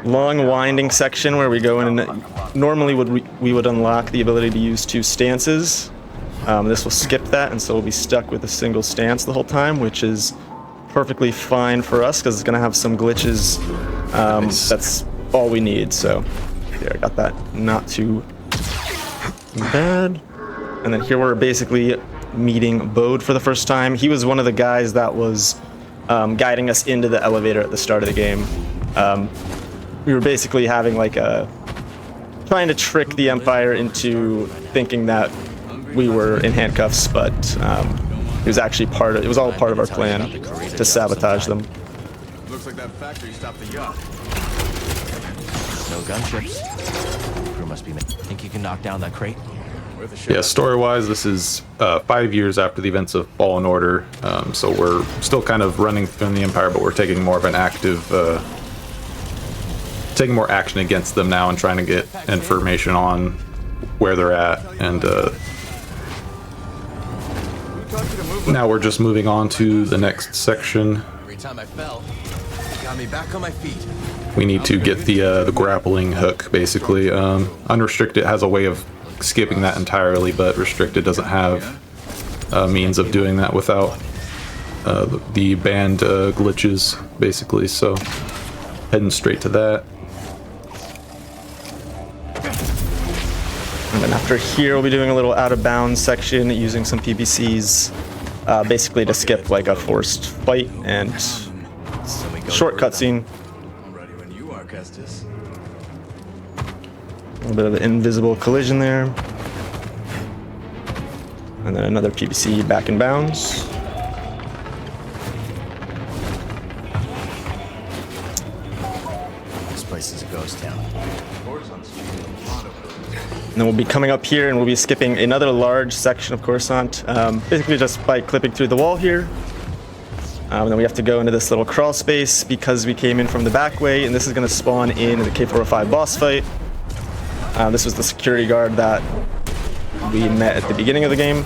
long winding section where we go in and normally we would unlock the ability to use 2 stances. This will skip that, and so we'll be stuck with a single stance the whole time, which is perfectly fine for us because it's going to have some glitches. That's all we need, so here, I got that not too bad. And then here we're basically meeting Bode for the first time. He was one of the guys that was guiding us into the elevator at the start of the game. We were basically having like trying to trick the Empire into thinking that we were in handcuffs, but it was actually it was all part of our plan to sabotage them. Looks like that factory stopped the yacht. No gunships. Crew must be. Think you can knock down that crate? Yeah, story-wise, this is 5 years after the events of Fallen Order, so we're still kind of running from the Empire, but we're taking more of an active, taking more action against them now and trying to get information on where they're at, and now we're just moving on to the next section. Every time I fell, it got me back on my feet. We need to get the grappling hook, basically. Unrestricted has a way of skipping that entirely, but Restricted doesn't have a means of doing that without the banned glitches, basically. So heading straight to that. And then after here, we'll be doing a little out of bounds section using some PPCs, basically to skip like a forced fight and short cutscene. I'm ready when you are, Kestis. A little bit of an invisible collision there. And then another PPC back in bounds. ghost town. And then we'll be coming up here and we'll be skipping another large section of Coruscant, basically just by clipping through the wall here. And then we have to go into this little crawl space because we came in from the back way, and this is going to spawn in the KotoR boss fight. This was the security guard that we met at the beginning of the game.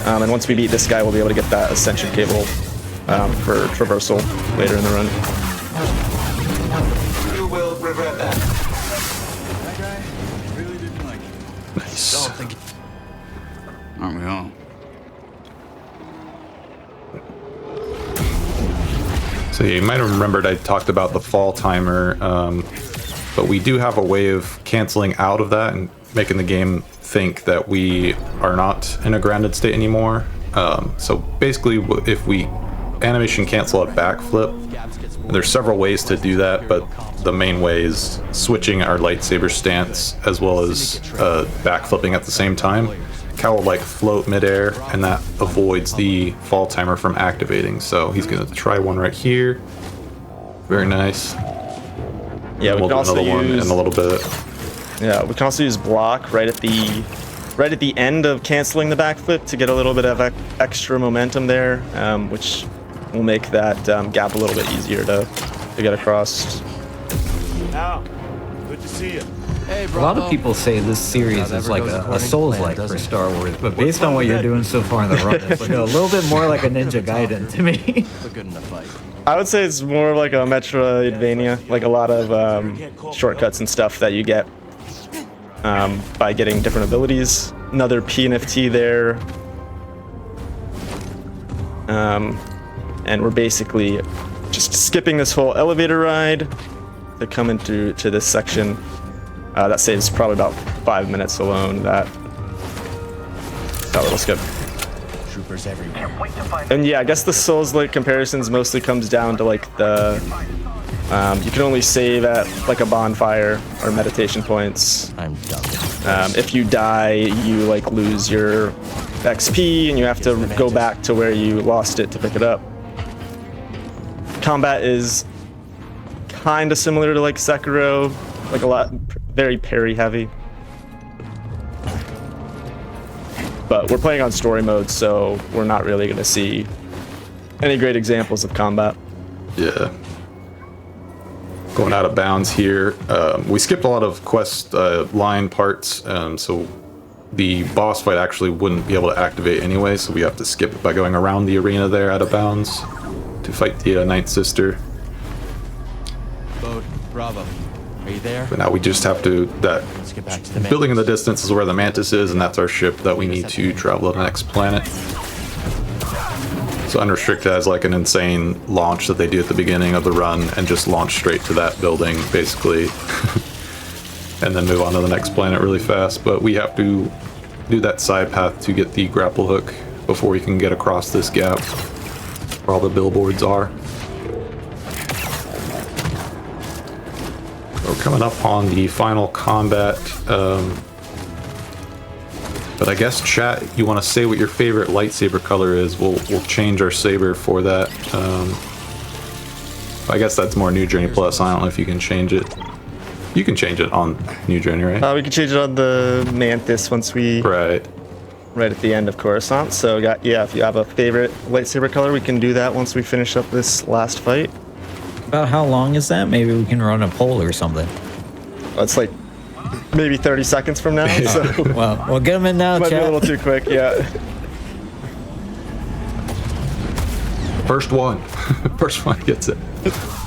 And once we beat this guy, we'll be able to get that ascension cable for traversal later in the run. You will regret that. That guy really didn't like it. Nice. Aren't we all? So you might have remembered I talked about the fall timer, but we do have a way of canceling out of that and making the game think that we are not in a grounded state anymore. So basically, if we animation cancel a backflip, there's several ways to do that, but the main way is switching our lightsaber stance as well as backflipping at the same time. Cal will like float midair, and that avoids the fall timer from activating. So he's gonna try one right here. Very nice. Yeah, we we'll can also do another one in a little bit. Yeah, we can also use block right at the end of canceling the backflip to get a little bit of extra momentum there, which will make that gap a little bit easier to get across. Now, good to see you. Hey, A lot of people say this series is like a Souls-like for Star Wars, but based on what you're doing so far in the run, it's like a little bit more like a Ninja Gaiden to me. Look good in the fight. I would say it's more like a Metroidvania, like a lot of shortcuts and stuff that you get by getting different abilities. Another PNFT there. And we're basically just skipping this whole elevator ride to come into this section. That saves probably about 5 minutes alone, that little skip. Troopers everywhere. And yeah, I guess the Souls-like comparisons mostly comes down to like the you can only save at like a bonfire or meditation points. I'm done. If you die, you like lose your XP and you have to go back to where you lost it to pick it up. Combat is kind of similar to like Sekiro, like a lot, very parry heavy. But we're playing on story mode, so we're not really going to see any great examples of combat. Yeah. Going out of bounds here. We skipped a lot of quest line parts, so the boss fight actually wouldn't be able to activate anyway, so we have to skip it by going around the arena there out of bounds to fight the Ninth Sister. Bode, Bravo. Are you there? But now we just have to, Let's get back to the building in the distance is where the Mantis is, and that's our ship that we need to travel to the next planet. So Unrestricted has like an insane launch that they do at the beginning of the run and just launch straight to that building, basically. And then move on to the next planet really fast. But we have to do that side path to get the grapple hook before we can get across this gap where all the billboards are. We're coming up on the final combat, but I guess chat, you want to say what your favorite lightsaber color is? We'll change our saber for that. I guess that's more New Journey Plus. I don't know if you can change it. You can change it on New Journey, right? We can change it on the Mantis once we right at the end of Coruscant. So yeah, if you have a favorite lightsaber color, we can do that once we finish up this last fight. About how long is that? Maybe we can run a poll or something. It's like maybe 30 seconds from now. So Well, we'll get them in now, might be a chat. little too quick, yeah. First one. First one gets it.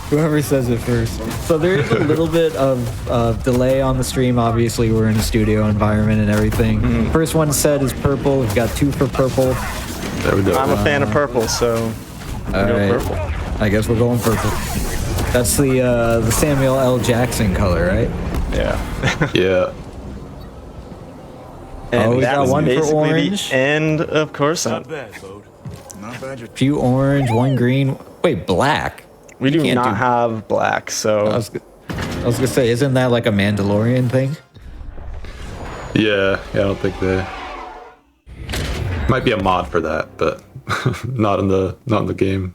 Whoever says it first. So there is a little bit of delay on the stream. Obviously, we're in a studio environment and everything. First one said is purple. We've got 2 for purple. There we go. I'm a fan of purple, so All right. purple. I guess we're going purple. That's the Samuel L. Jackson color, right? Yeah. Yeah. And we that got was one for basically orange. the end of Coruscant. Not bad, Bode. Not bad. Few orange, 1 green. Wait, black. We do can't not do- have black, so I was gonna say, isn't that like a Mandalorian thing? Yeah, I don't think they might be a mod for that, but not in the game.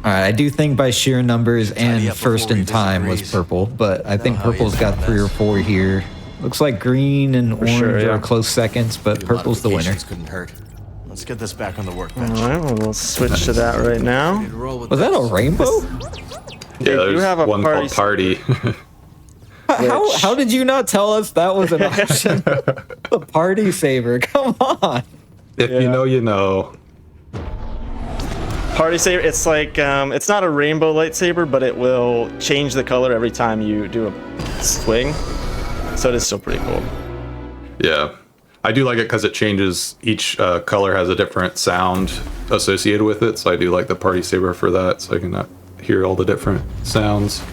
All right, I do think by sheer numbers Tidy and up first before in we time was disagree. purple, but I think how he purple's is got about 3 or this. 4 here. Looks like green and orange sure, yeah. are close seconds, but purple's the winner. Modifications couldn't hurt. Let's get this back on the workbench. Alright, well, we'll switch to that right now. Was that a rainbow? Yeah, do there's have a one called Party. How did you not tell us that was an option? The party saver, come on. If you know, you know. Party saber, it's like, it's not a rainbow lightsaber, but it will change the color every time you do a swing. So it is still pretty cool. Yeah. I do like it because it changes, each color has a different sound associated with it, so I do like the Party Saber for that, so I can hear all the different sounds.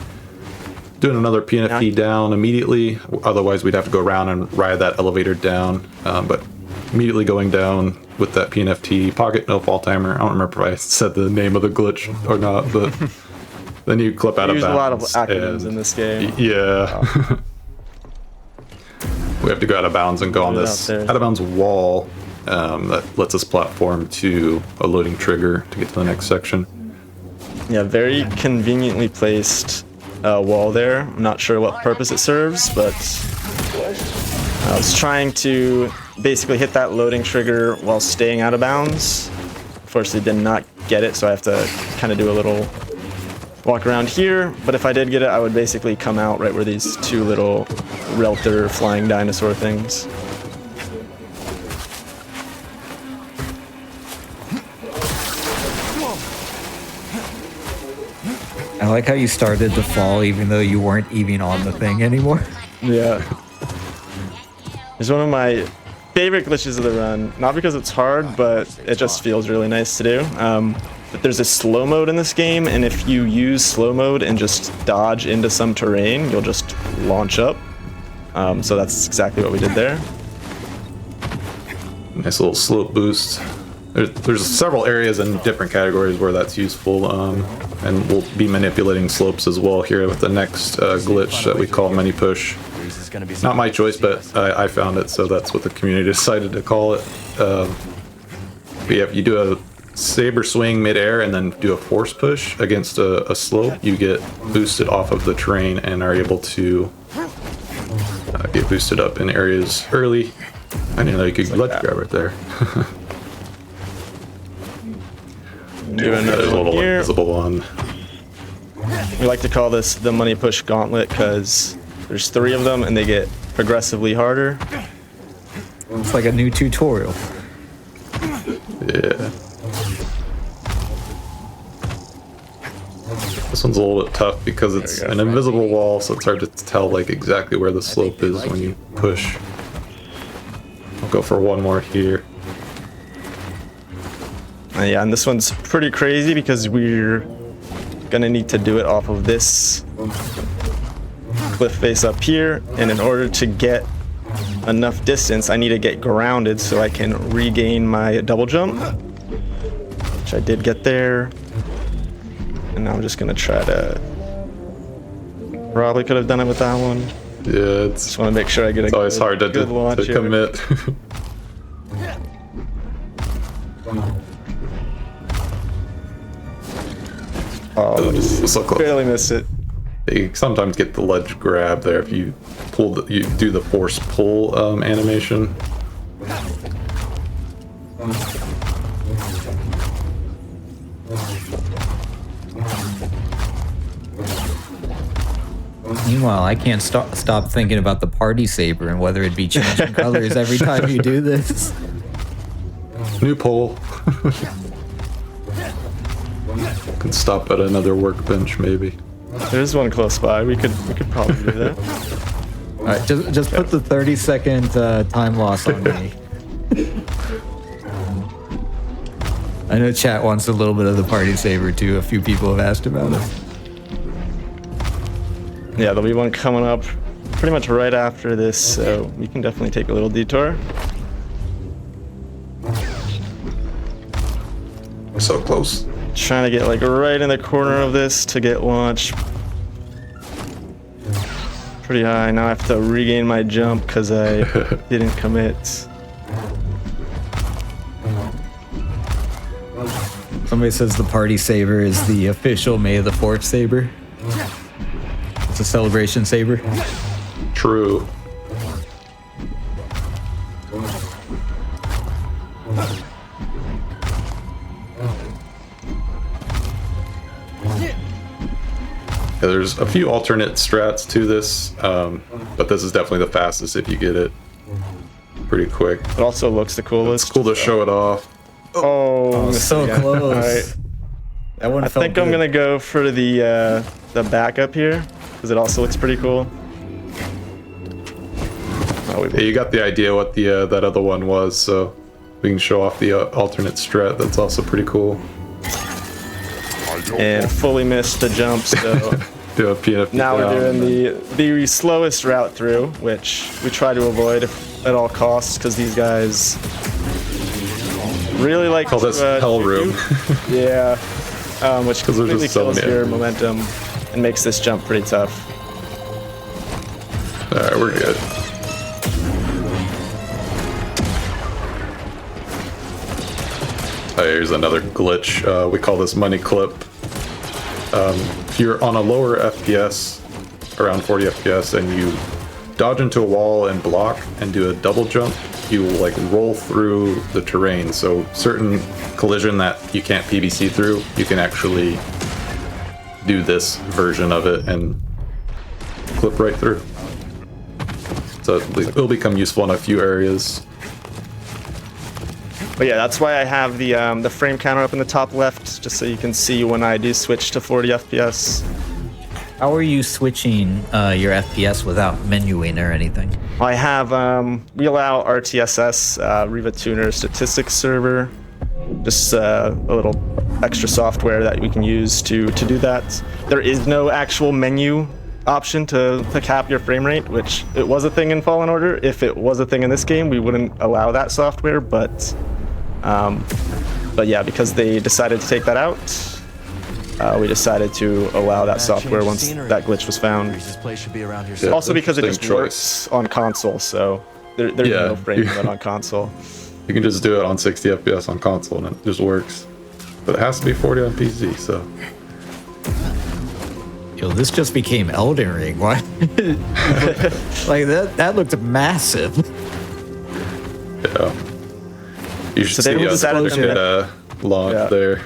Doing another PNFT down immediately, otherwise we'd have to go around and ride that elevator down, but immediately going down with that PNFT, pocket no fall timer. I don't remember if I said the name of the glitch or not, but then you clip out of bounds. Use a lot of acronyms in this game. Yeah. We have to go out of bounds and go on this out of bounds wall that lets us platform to a loading trigger to get to the next section. Yeah, very conveniently placed wall there. I'm not sure what purpose it serves, but I was trying to basically hit that loading trigger while staying out of bounds. Unfortunately, did not get it, so I have to kind of do a little walk around here. But if I did get it, I would basically come out right where these two little Relter flying dinosaur things. I like how you started to fall even though you weren't even on the thing anymore. Yeah. It's one of my favorite glitches of the run. Not because it's hard, but it just feels really nice to do. But there's a slow mode in this game, and if you use slow mode and just dodge into some terrain, you'll just launch up. So that's exactly what we did there. Nice little slope boost. There's several areas in different categories where that's useful, and we'll be manipulating slopes as well here with the next glitch that we call mini push. Not my choice, but I found it, so that's what the community decided to call it. You do a saber swing midair and then do a force push against a slope. You get boosted off of the terrain and are able to get boosted up in areas early. I didn't know you could ledge grab right there. Do another There's a one little here. invisible one. We like to call this the money push gauntlet because there's 3 of them and they get progressively harder. It's like a new tutorial. Yeah. This one's a little bit tough because it's an invisible wall, so it's hard to tell like exactly where the slope is when you push. I'll go for one more here. Yeah, and this one's pretty crazy because we're gonna need to do it off of this cliff face up here, and in order to get enough distance, I need to get grounded so I can regain my double jump, which I did get there. And now I'm just gonna try to. Probably could have done it with that one. Yeah, Just want to make sure I get a always hard to good launch here. commit. Oh, just so close. barely missed it. You sometimes get the ledge grab there if you you do the force pull animation. Meanwhile, I can't stop thinking about the party saber and whether it'd be changing colors every time you do this. New pole. Can stop at another workbench maybe. There's one close by. We could probably do that. All right, just put the 30-second time loss on me. I know chat wants a little bit of the party saber too. A few people have asked about it. Yeah, there'll be one coming up pretty much right after this, so we can definitely take a little detour. So close. Trying to get like right in the corner of this to get launched. Pretty high. Now I have to regain my jump because I didn't commit. Somebody says the party saber is the official May the 4th saber. It's a celebration saber. True. Yeah, there's a few alternate strats to this, but this is definitely the fastest if you get it pretty quick. It also looks the coolest. It's cool to show it off. Oh, So yeah. close. All right. That one I felt think I'm good. gonna go for the backup here because it also looks pretty cool. Oh, Yeah, you got the idea what the that other one was, so we can show off the alternate strat. That's also pretty cool. and fully missed the jump. So Do a PNFP now down. we're doing the slowest route through, which we try to avoid at all costs because these guys really like Call this hell room. Yeah, which 'Cause there's completely just so kills many your enemies. momentum and makes this jump pretty tough. Alright, we're good. Oh, here's another glitch. We call this money clip. If you're on a lower FPS, around 40 FPS, and you dodge into a wall and block and do a double jump, you will like roll through the terrain. So certain collision that you can't PVC through, you can actually do this version of it and clip right through. So it'll become useful in a few areas. But yeah, that's why I have the frame counter up in the top left, just so you can see when I do switch to 40 FPS. How are you switching your FPS without menuing or anything? I have, we allow RTSS, Riva Tuner Statistics Server, just a little extra software that we can use to do that. There is no actual menu option to cap your frame rate, which it was a thing in Fallen Order. If it was a thing in this game, we wouldn't allow that software, but yeah, because they decided to take that out, we decided to allow that software once that glitch was found. This place should be around here. Yeah. Also because it just Interesting works on console, so there's Yeah. no frame limit on console. You can just do it on 60 FPS on console and it just works. But it has to be 40 on PC, so. Yo, this just became Elden Ring. Why? Like that looked massive. Yeah. You should So they see us decided to- get launch Yeah. there.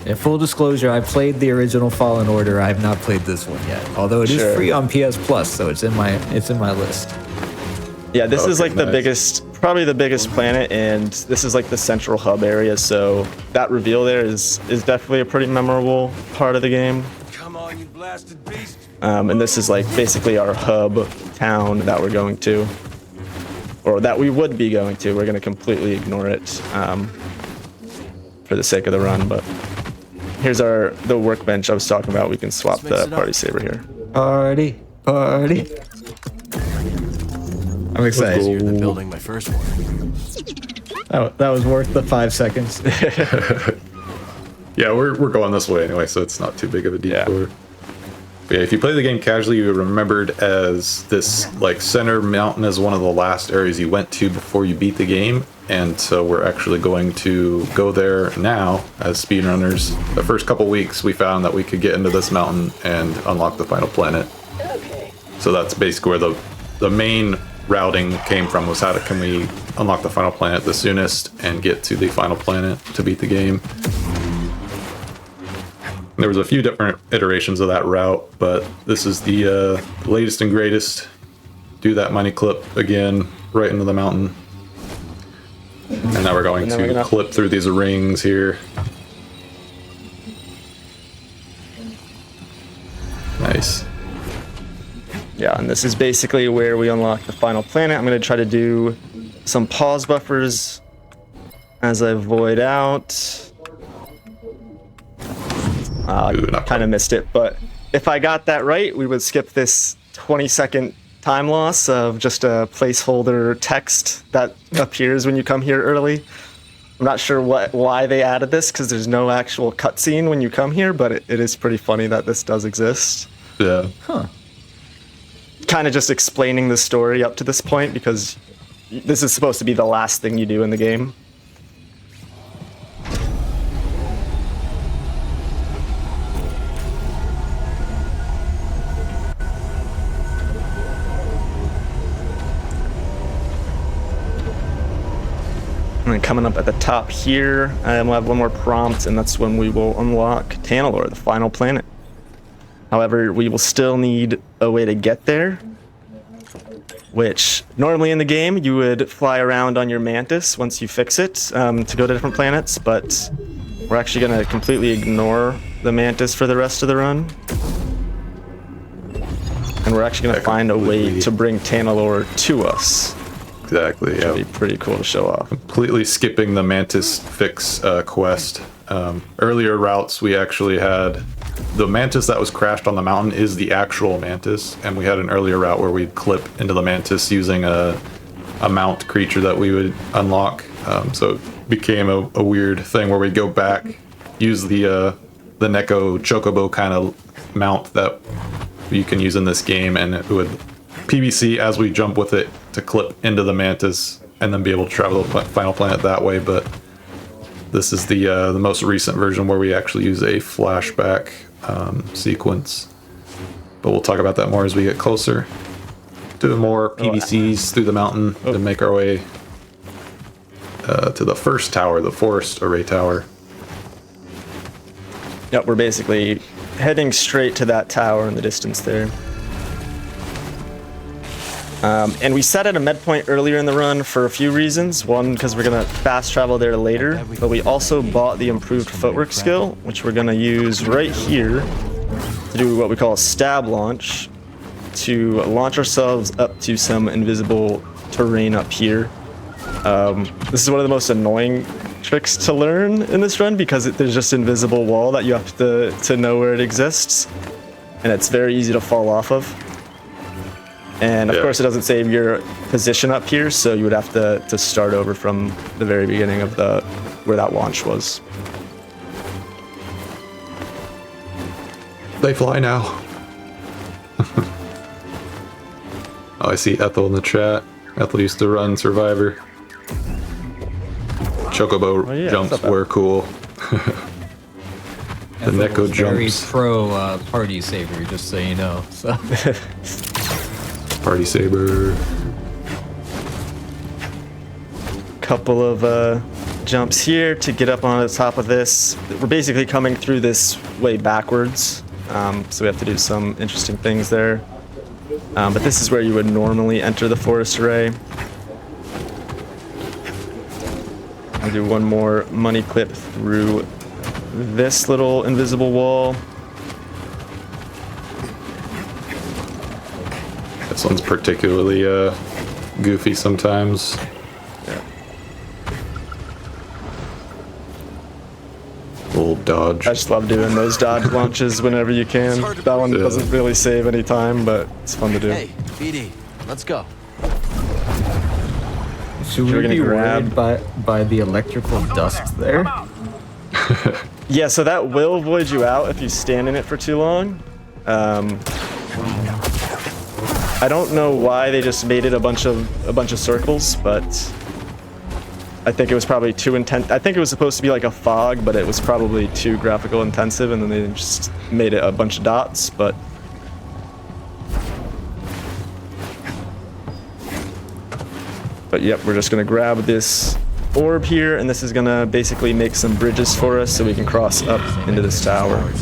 In full disclosure, I played the original Fallen Order. I have not played this one yet. Although it is Sure. free on PS Plus, so it's in my list. Yeah, this is Okay, like the nice. biggest, probably the biggest planet, and this is like the central hub area. So that reveal there is definitely a pretty memorable part of the game. Come on, you blasted beast. And this is like basically our hub town that we're going to, or that we would be going to. We're going to completely ignore it for the sake of the run. But here's the workbench I was talking about. We can swap Let's mix the it up. party saber here. Party. I'm excited. You're the building my first one. That was worth the 5 seconds. Yeah, we're going this way anyway, so it's not too big of a detour. But yeah, if you play the game casually, you remembered as this like center mountain as one of the last areas you went to before you beat the game, and so we're actually going to go there now as speedrunners. The first couple weeks, we found that we could get into this mountain and unlock the final planet. So that's basically where the main routing came from, was how can we unlock the final planet the soonest and get to the final planet to beat the game. There was a few different iterations of that route, but this is the latest and greatest. Do that money clip again, right into the mountain. And now we're going And then we're to gonna- clip through these rings here. Nice. Yeah, and this is basically where we unlock the final planet. I'm going to try to do some pause buffers as I void out. Ooh, not Kind of missed it, but if I got that right, we would skip this 20-second time loss of just a placeholder text that appears when you come here early. I'm not sure why they added this, because there's no actual cutscene when you come here, but it is pretty funny that this does exist. Yeah. Kind of just explaining the story up to this point, because this is supposed to be the last thing you do in the game. And then coming up at the top here, we'll have one more prompt, and that's when we will unlock Tanalorr, the final planet. However, we will still need a way to get there, which normally in the game you would fly around on your Mantis once you fix it to go to different planets, but we're actually going to completely ignore the Mantis for the rest of the run. And we're actually going to find a way to bring Tanalorr to us. Exactly, yeah. It'd be pretty cool to show off. Completely skipping the Mantis fix quest. Earlier routes, we actually had the Mantis that was crashed on the mountain is the actual Mantis, and we had an earlier route where we'd clip into the Mantis using a mount creature that we would unlock. So it became a weird thing where we'd go back, use the Neko Chocobo kind of mount that you can use in this game, and it would PVC as we jump with it to clip into the Mantis and then be able to travel to the final planet that way. But this is the most recent version where we actually use a flashback sequence. But we'll talk about that more as we get closer. Doing more PVCs through the mountain to make our way to the first tower, the Forest Array Tower. Yep, we're basically heading straight to that tower in the distance there. And we set at a med point earlier in the run for a few reasons. One, because we're going to fast travel there later, but we also bought the improved footwork skill, which we're going to use right here to do what we call a stab launch, to launch ourselves up to some invisible terrain up here. This is one of the most annoying tricks to learn in this run because there's just an invisible wall that you have to know where it exists, and it's very easy to fall off of. And of course, it doesn't save your position up here, so you would have to start over from the very beginning of where that launch was. They fly now. Oh, I see Ethel in the chat. Ethel used to run Survivor. Chocobo jumps were cool. The Neko jumps. Very pro party saver, just so you know. So. Party saber. Couple of jumps here to get up on the top of this. We're basically coming through this way backwards, so we have to do some interesting things there. But this is where you would normally enter the forest array. I'll do one more money clip through this little invisible wall. This one's particularly goofy sometimes. Yeah. Little dodge. I just love doing those dodge launches whenever you can. That one doesn't really save any time, but it's fun to do. Hey, BD, let's go. Should we be worried by the electrical dust there? Yeah, so that will void you out if you stand in it for too long. I don't know why they just made it a bunch of circles, but I think it was probably too intense. I think it was supposed to be like a fog, but it was probably too graphical intensive, and then they just made it a bunch of dots. But yep, we're just gonna grab this orb here, and this is gonna basically make some bridges for us so we can cross up into this tower.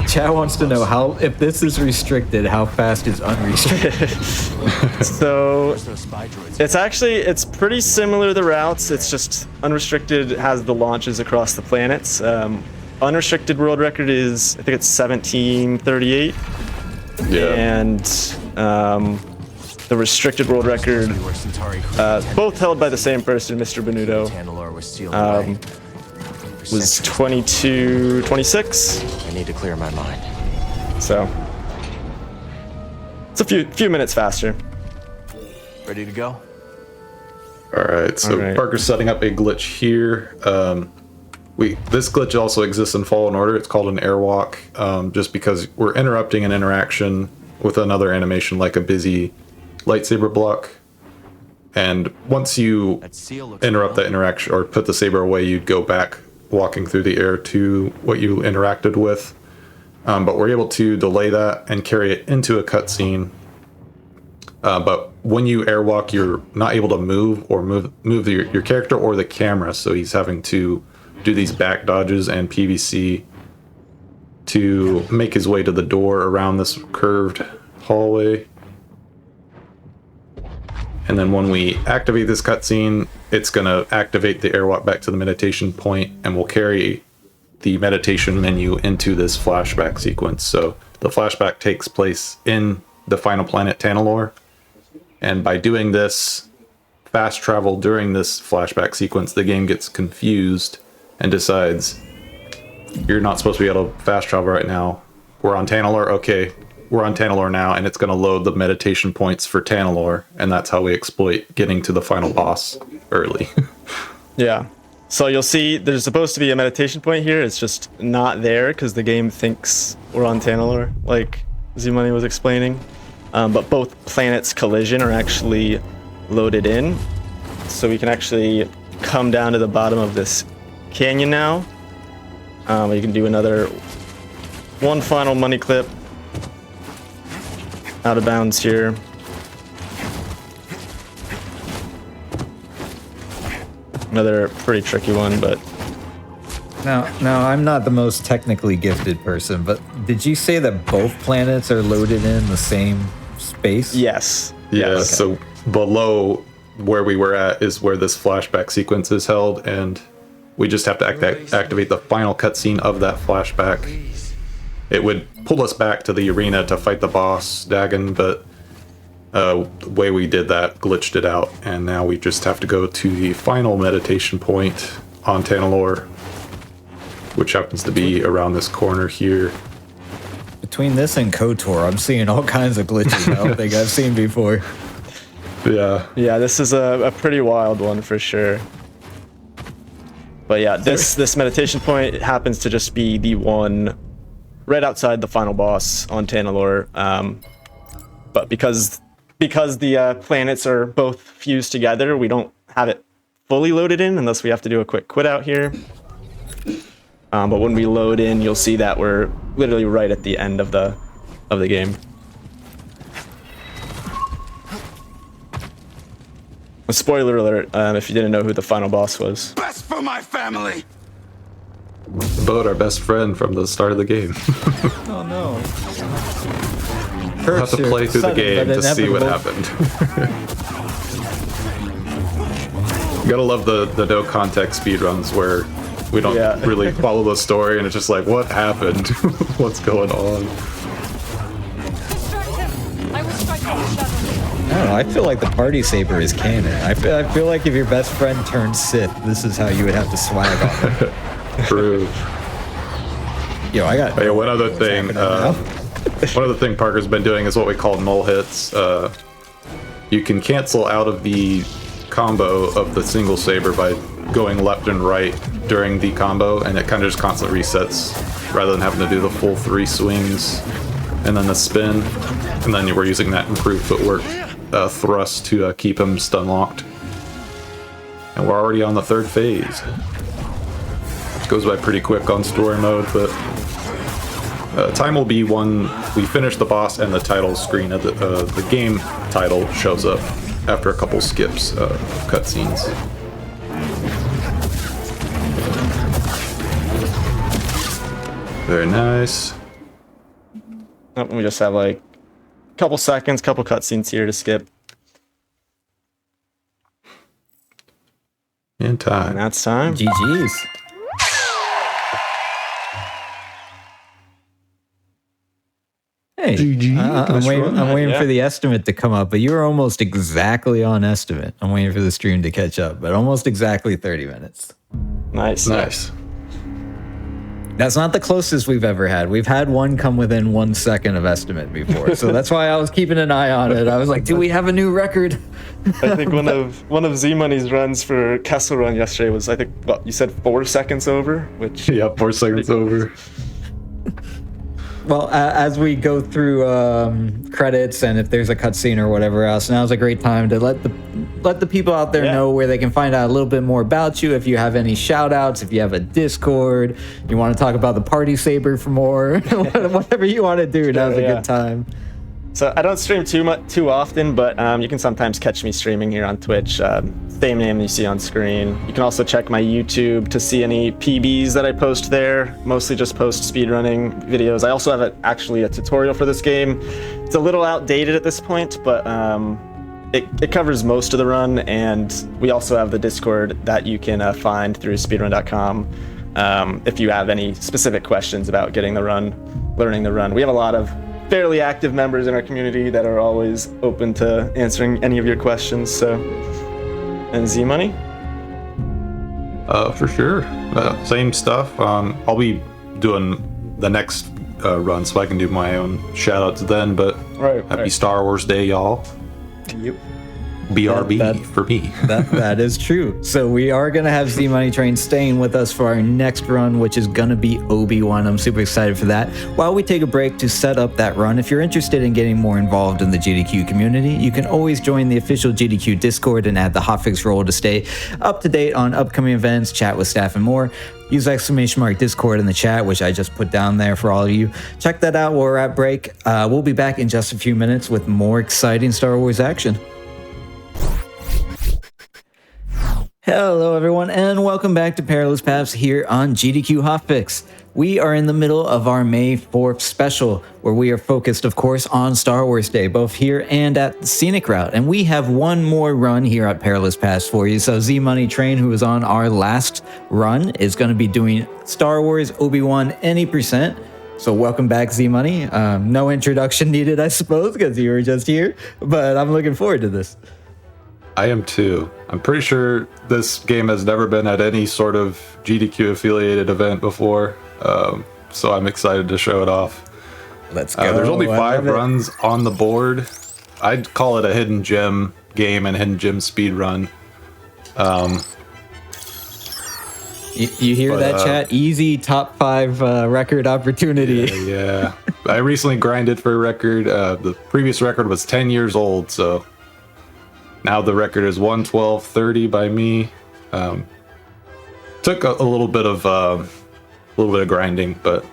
Chad wants to know how, if this is restricted, how fast is unrestricted? So it's pretty similar to the routes. It's just unrestricted has the launches across the planets. Unrestricted world record is, I think it's 1738. Yeah. And the restricted world record, both held by the same person, Mr. Benuto, was 2226. I need to clear my mind. So it's a few minutes faster. Ready to go? Alright, so Parker's setting up a glitch here. This glitch also exists in Fallen Order. It's called an airwalk, just because we're interrupting an interaction with another animation like a busy lightsaber block. And once you interrupt that interaction or put the saber away, you'd go back walking through the air to what you interacted with. But we're able to delay that and carry it into a cutscene. But when you airwalk, you're not able to move your character or the camera. So he's having to do these back dodges and PVC to make his way to the door around this curved hallway. And then when we activate this cutscene, it's going to activate the airwalk back to the meditation point, and we'll carry the meditation menu into this flashback sequence. So the flashback takes place in the final planet Tanalorr, and by doing this fast travel during this flashback sequence, the game gets confused and decides, you're not supposed to be able to fast travel right now. We're on Tanalorr. Okay, we're on Tanalorr now, and it's going to load the meditation points for Tanalorr, and that's how we exploit getting to the final boss early. Yeah. So you'll see there's supposed to be a meditation point here. It's just not there because the game thinks we're on Tanalorr, like Z-Money was explaining. But both planets' collision are actually loaded in. So we can actually come down to the bottom of this canyon now. You can do one final money clip. Out of bounds here. Another pretty tricky one, but... Now, I'm not the most technically gifted person, but did you say that both planets are loaded in the same space? Yes. Yeah, Okay. So below where we were at is where this flashback sequence is held, and we just have to activate the final cutscene of that flashback. It would pull us back to the arena to fight the boss, Dagon, but the way we did that glitched it out, and now we just have to go to the final meditation point on Tanalorr, which happens to be around this corner here. Between this and KotoR, I'm seeing all kinds of glitches I don't think I've seen before. Yeah. Yeah, this is a pretty wild one for sure. But yeah, this meditation point happens to just be the one right outside the final boss on Tanalorr. But because the planets are both fused together, we don't have it fully loaded in unless we have to do a quick quit out here. But when we load in, you'll see that we're literally right at the end of the game. A spoiler alert, if you didn't know who the final boss was. Best for my family. Boat, our best friend from the start of the game. Oh no. We'll have to play through the game to see what happened. You gotta love the no context speedruns where we don't really follow the story and it's just like, what happened? What's going on? I don't know, I feel like the party saber is canon. I feel like if your best friend turned Sith, this is how you would have to swag on him. True. Yo, I got... Hey, one other thing. One other thing Parker's been doing is what we call null hits. You can cancel out of the combo of the single saber by going left and right during the combo, and it kind of just constantly resets rather than having to do the full 3 swings and then the spin. And then we're using that improved footwork thrust to keep him stun locked. And we're already on the 3rd phase. It goes by pretty quick on story mode, but time will be when we finish the boss and the title screen of the game title shows up after a couple skips of cutscenes. Very nice. Oh, we just have like a couple seconds, couple cutscenes here to skip. In time. And that's time. GG's. Hey, I'm waiting for the estimate to come up, but you were almost exactly on estimate. I'm waiting for the stream to catch up, but almost exactly 30 minutes. Nice. Nice. That's not the closest we've ever had. We've had one come within 1 second of estimate before, so that's why I was keeping an eye on it. I was like, do we have a new record? I think one of Z-Money's runs for Kessel Run yesterday was, I think, what, you said 4 seconds over? Which Yeah, 4 seconds over. Well, as we go through credits and if there's a cutscene or whatever else, now's a great time to let the people out there know where they can find out a little bit more about you. If you have any shout outs, if you have a Discord, you want to talk about the party saber for more, whatever you want to do, now's a good time. So I don't stream too often, but you can sometimes catch me streaming here on Twitch. Same name you see on screen. You can also check my YouTube to see any PBs that I post there. Mostly just post speedrunning videos. I also have actually a tutorial for this game. It's a little outdated at this point, but it covers most of the run, and we also have the Discord that you can find through speedrun.com if you have any specific questions about getting the run, learning the run. We have a lot of fairly active members in our community that are always open to answering any of your questions. So, and Z-Money? For sure. Same stuff. I'll be doing the next run, so I can do my own shout-outs then, but happy Star Wars Day, y'all. Yep. BRB for me. That is true. So we are going to have Z Money Train staying with us for our next run, which is going to be Obi-Wan. I'm super excited for that. While we take a break to set up that run, if you're interested in getting more involved in the GDQ community, you can always join the official GDQ Discord and add the Hotfix role to stay up to date on upcoming events, chat with staff, and more. Use !Discord in the chat, which I just put down there for all of you. Check that out while we're at break. We'll be back in just a few minutes with more exciting Star Wars action. Hello, everyone, and welcome back to Perilous Paths here on GDQ Hotfix. We are in the middle of our May 4th special, where we are focused, of course, on Star Wars Day, both here and at the Scenic Route. And we have one more run here at Perilous Paths for you. So Z-Money Train, who was on our last run, is going to be doing Star Wars Obi-Wan any percent. So welcome back, Z-Money. No introduction needed, I suppose, because you were just here, but I'm looking forward to this. I am too. I'm pretty sure this game has never been at any sort of GDQ affiliated event before, so I'm excited to show it off. Let's go. There's only 5 runs on the board. I'd call it a hidden gem game and hidden gem speed run. You hear that, chat? Easy top 5 record opportunity. Yeah. I recently grinded for a record. The previous record was 10 years old, so now the record is 1:12:30 by me. Took a little bit of grinding, but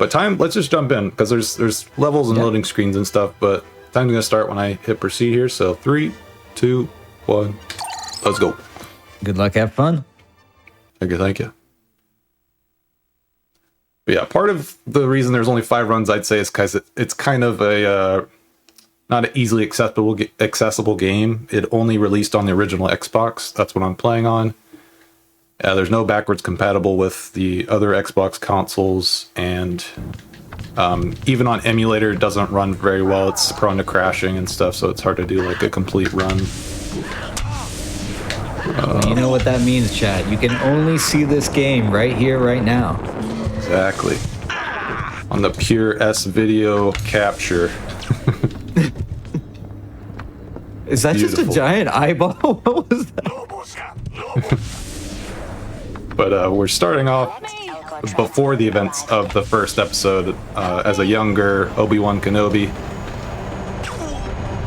time. Let's just jump in because there's levels and loading screens and stuff. But time's gonna start when I hit proceed here. So 3, 2, 1, let's go. Good luck. Have fun. Thank you. But yeah, part of the reason there's only 5 runs, I'd say, is because it's kind of a not an easily accessible game. It only released on the original Xbox. That's what I'm playing on. There's no backwards compatible with the other Xbox consoles, and even on emulator, it doesn't run very well. It's prone to crashing and stuff, so it's hard to do like a complete run. You know what that means, chat. You can only see this game right here, right now. Exactly. On the pure S video capture. Is that Beautiful. just a giant eyeball? What was that? But we're starting off before the events of the first episode as a younger Obi-Wan Kenobi.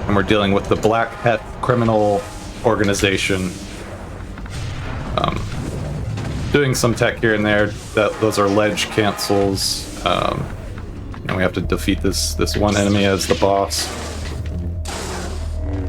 And we're dealing with the Black Hat criminal organization. Doing some tech here and there. Those are ledge cancels. And we have to defeat this one enemy as the boss.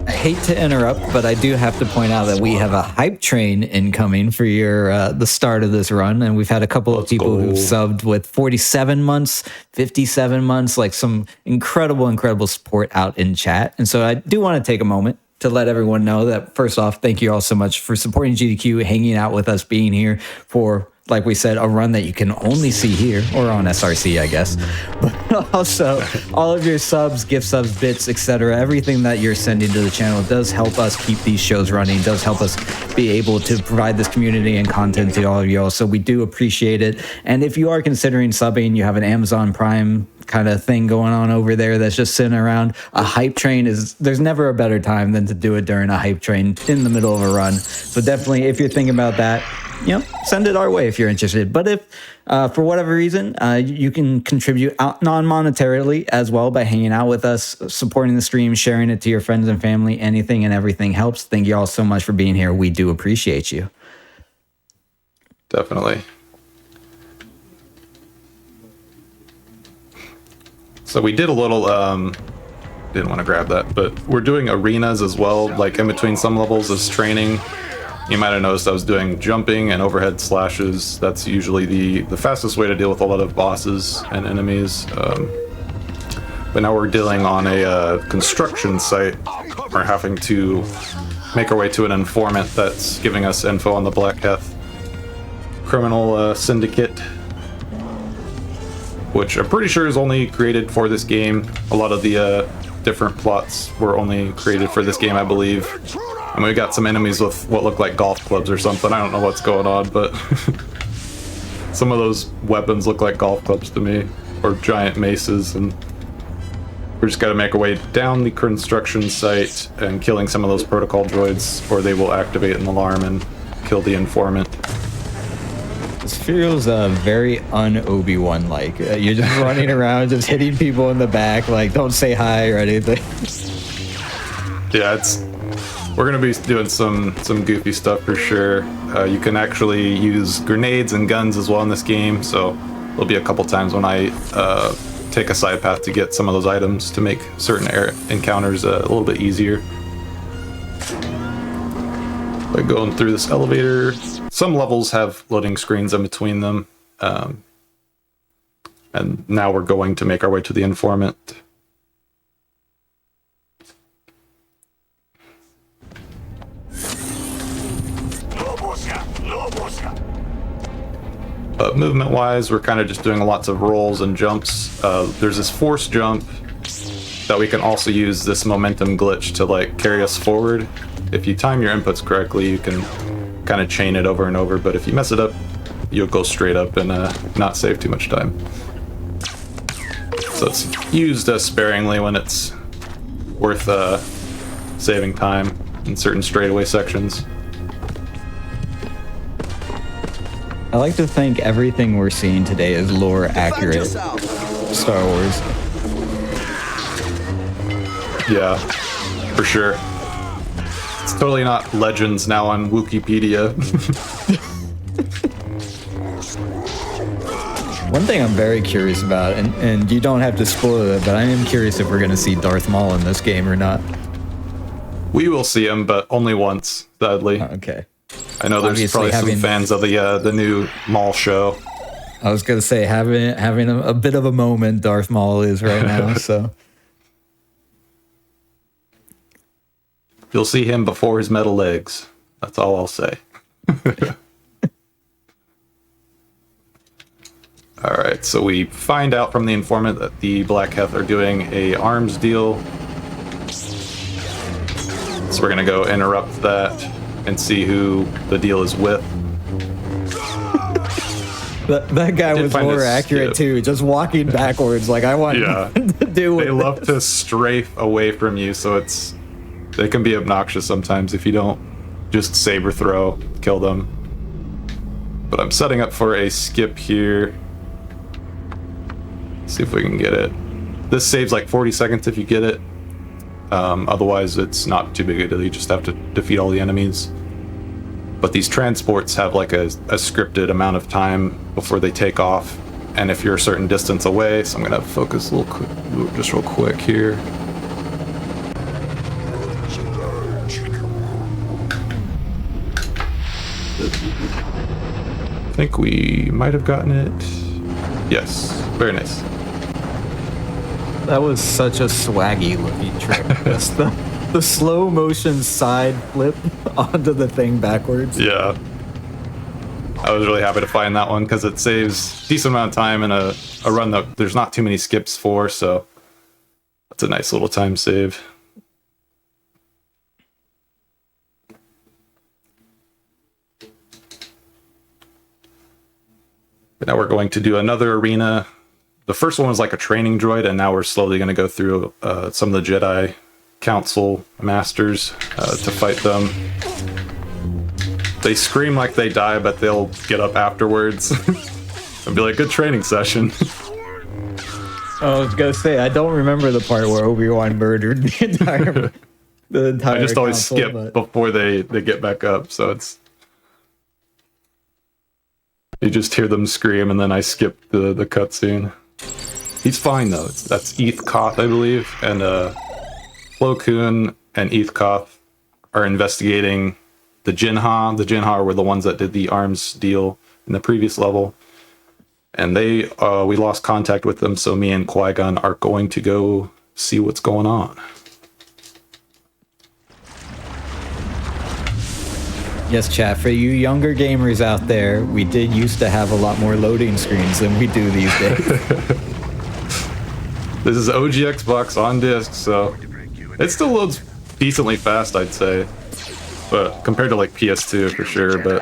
I hate to interrupt, but I do have to point out that we have a hype train incoming for the start of this run, and we've had a couple of people who've subbed with 47 months, 57 months, like some incredible support out in chat. And so I do want to take a moment to let everyone know that, first off, thank you all so much for supporting GDQ, hanging out with us, being here for, like we said, a run that you can only see here, or on SRC, I guess. But also, all of your subs, gift subs, bits, etc., everything that you're sending to the channel does help us keep these shows running, does help us be able to provide this community and content to all of y'all. So we do appreciate it. And if you are considering subbing, you have an Amazon Prime kind of thing going on over there that's just sitting around, a hype train there's never a better time than to do it during a hype train in the middle of a run. So definitely, if you're thinking about that, send it our way if you're interested. But if for whatever reason, you can contribute non-monetarily as well by hanging out with us, supporting the stream, sharing it to your friends and family. Anything and everything helps. Thank you all so much for being here. We do appreciate you. Definitely. So we did a little didn't want to grab that. But we're doing arenas as well, like in between some levels as training. You might have noticed I was doing jumping and overhead slashes. That's usually the fastest way to deal with a lot of bosses and enemies. But now we're dealing on a construction site. We're having to make our way to an informant that's giving us info on the Black Heth criminal syndicate, which I'm pretty sure is only created for this game. A lot of the different plots were only created for this game, I believe. And we got some enemies with what look like golf clubs or something. I don't know what's going on, but some of those weapons look like golf clubs to me, or giant maces, and we're just gotta make our way down the construction site and killing some of those protocol droids, or they will activate an alarm and kill the informant. This feels very un-Obi-Wan like. You're just running around, just hitting people in the back, like, don't say hi or anything. Yeah, we're gonna be doing some goofy stuff for sure. You can actually use grenades and guns as well in this game, so there'll be a couple times when I take a side path to get some of those items to make certain encounters a little bit easier. By going through this elevator, some levels have loading screens in between them, and now we're going to make our way to the informant. Movement-wise, we're kind of just doing lots of rolls and jumps. There's this force jump that we can also use this momentum glitch to like carry us forward. If you time your inputs correctly, you can kind of chain it over and over, but if you mess it up, you'll go straight up and not save too much time. So it's used sparingly when it's worth saving time in certain straightaway sections. I like to think everything we're seeing today is lore accurate Star Wars. Yeah, for sure. It's totally not legends now on Wikipedia. One thing I'm very curious about, and you don't have to spoil it, but I am curious if we're going to see Darth Maul in this game or not. We will see him, but only once, sadly. Okay. I know there's Obviously probably some fans of the new Maul show. I was gonna say having a bit of a moment Darth Maul is right now, so you'll see him before his metal legs. That's all I'll say. All right, so we find out from the informant that the Black Heth are doing a arms deal. So we're gonna go interrupt that and see who the deal is with. that guy was more accurate too, just walking backwards like I want to do with They love to strafe away from you, so they can be obnoxious sometimes if you don't just saber throw, kill them. But I'm setting up for a skip here. See if we can get it. This saves like 40 seconds if you get it. Otherwise, it's not too big a deal. You just have to defeat all the enemies. But these transports have like a scripted amount of time before they take off. And if you're a certain distance away, so I'm going to focus just real quick here. I think we might have gotten it. Yes, very nice. That was such a swaggy looking trick. Just the slow motion side flip onto the thing backwards. Yeah. I was really happy to find that one because it saves a decent amount of time in a run that there's not too many skips for, so that's a nice little time save. Now we're going to do another arena. The first one was like a training droid, and now we're slowly going to go through some of the Jedi Council Masters to fight them. They scream like they die, but they'll get up afterwards and be like, good training session. I was going to say, I don't remember the part where Obi-Wan murdered the entire I just always council, skip before they get back up, so it's... You just hear them scream, and then I skip the cutscene. He's fine though. That's Eth Koth, I believe, and Plo Koon and Ethkoth are investigating the Jinha. The Jinha were the ones that did the arms deal in the previous level. And we lost contact with them, so me and Qui-Gon are going to go see what's going on. Yes, chat. For you younger gamers out there, we did used to have a lot more loading screens than we do these days. This is OG Xbox on disc, so it still loads decently fast, I'd say. But compared to like PS2 for sure, but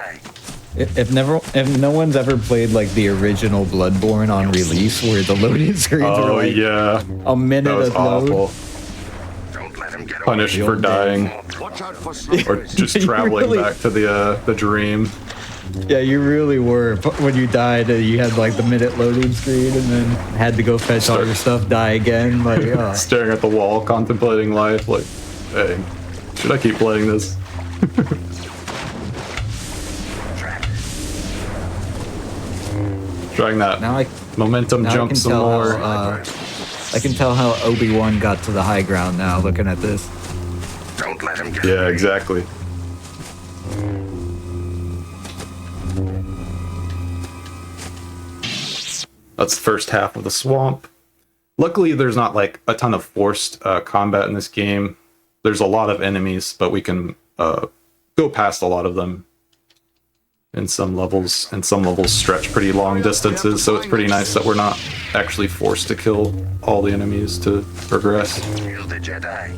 if no one's ever played like the original Bloodborne on release, where the loading screens were like a minute that was of load. awful. Punished for dying, or just traveling really, back to the dream. Yeah, you really were. When you died, you had like the minute loading screen, and then had to go fetch all your stuff, die again. Like staring at the wall, contemplating life. Like, hey, should I keep playing this? Trying that momentum jump some more. I can tell how Obi-Wan got to the high ground now, looking at this. Don't let him get Yeah, exactly. That's the first half of the swamp. Luckily, there's not like a ton of forced combat in this game. There's a lot of enemies, but we can go past a lot of them in some levels, and some levels stretch pretty long distances, so it's pretty nice that we're not actually forced to kill all the enemies to progress. the Jedi.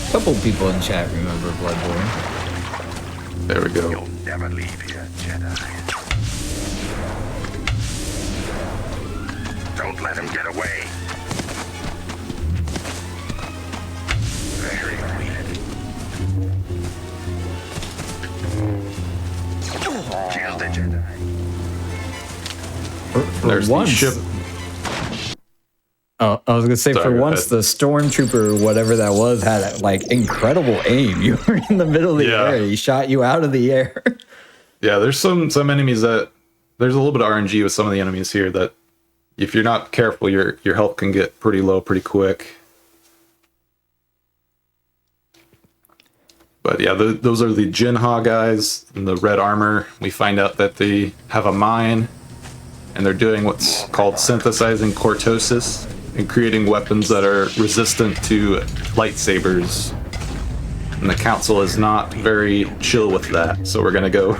A couple people in chat remember Bloodborne. There we go. You'll never leave here, Jedi. Don't let him get away. Very weak. Kill the Jedi. For There's once, the ship. Oh, I was gonna say, Sorry, for go once, ahead. the stormtrooper, whatever that was, had like incredible aim. You were in the middle of the air. He shot you out of the air. Yeah, there's some enemies that there's a little bit of RNG with some of the enemies here that if you're not careful, your health can get pretty low pretty quick. But yeah, those are the Jinha guys in the red armor. We find out that they have a mine, and they're doing what's called synthesizing cortosis and creating weapons that are resistant to lightsabers. And the council is not very chill with that, so we're gonna go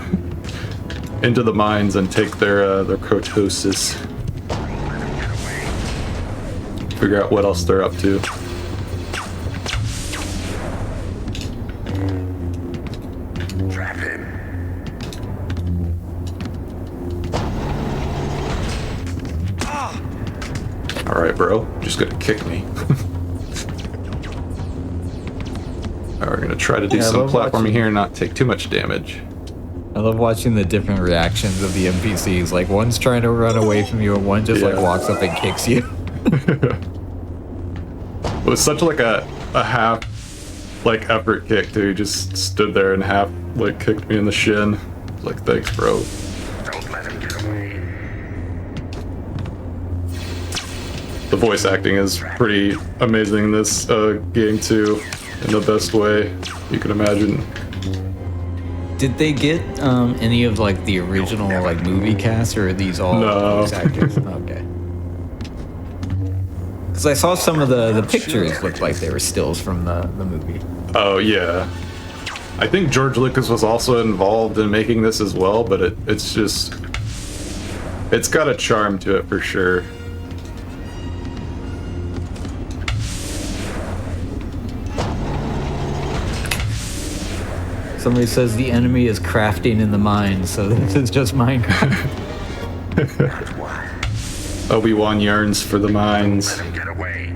into the mines and take their cortosis. Figure out what else they're up to. Trap him. Alright, bro. Just gonna kick me. Alright, we're gonna try to do some platforming here and not take too much damage. I love watching the different reactions of the NPCs. Like, one's trying to run away from you, and one just like walks up and kicks you. It was such like a half like effort kick too. He just stood there and half like kicked me in the shin. Like, thanks, bro. Don't let him get away. The voice acting is pretty amazing in this game too, in the best way you can imagine. Did they get any of like the original like movie cast, or are these all voice actors? Okay. Because I saw some of the pictures looked like they were stills from the movie. Oh yeah, I think George Lucas was also involved in making this as well, but it's got a charm to it for sure. Somebody says the enemy is crafting in the mine, so this is just Minecraft. Obi-Wan yearns for the mines. Get away.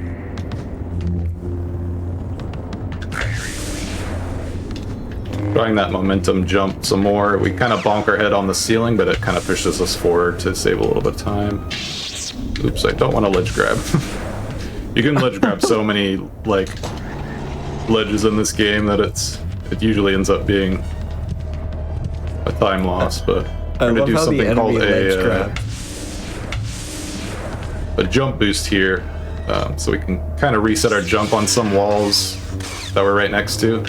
Trying that momentum jump some more. We kind of bonk our head on the ceiling, but it kind of pushes us forward to save a little bit of time. Oops, I don't want to ledge grab. You can ledge grab so many like ledges in this game that it usually ends up being a time loss, but we're gonna do something called a jump boost here. so we can kind of reset our jump on some walls that we're right next to.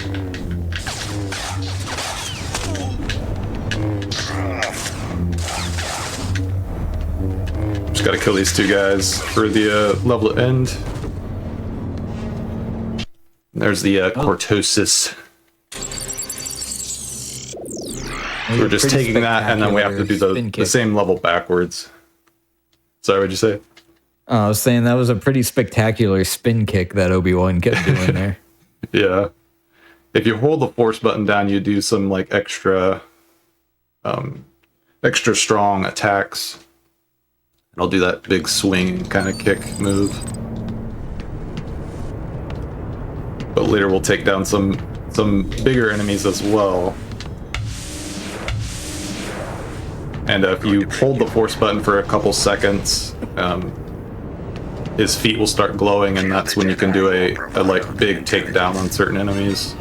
Just gotta kill these two guys for the level end. There's the cortosis. We're just taking that, and then we have to do the same level backwards. Sorry, what'd you say? I was saying that was a pretty spectacular spin kick that Obi-Wan kept doing there. Yeah. If you hold the force button down, you do some like extra strong attacks. And I'll do that big swing kind of kick move. But later we'll take down some bigger enemies as well. And if you hold the force button for a couple seconds, his feet will start glowing, and that's when you can do a like big takedown on certain enemies.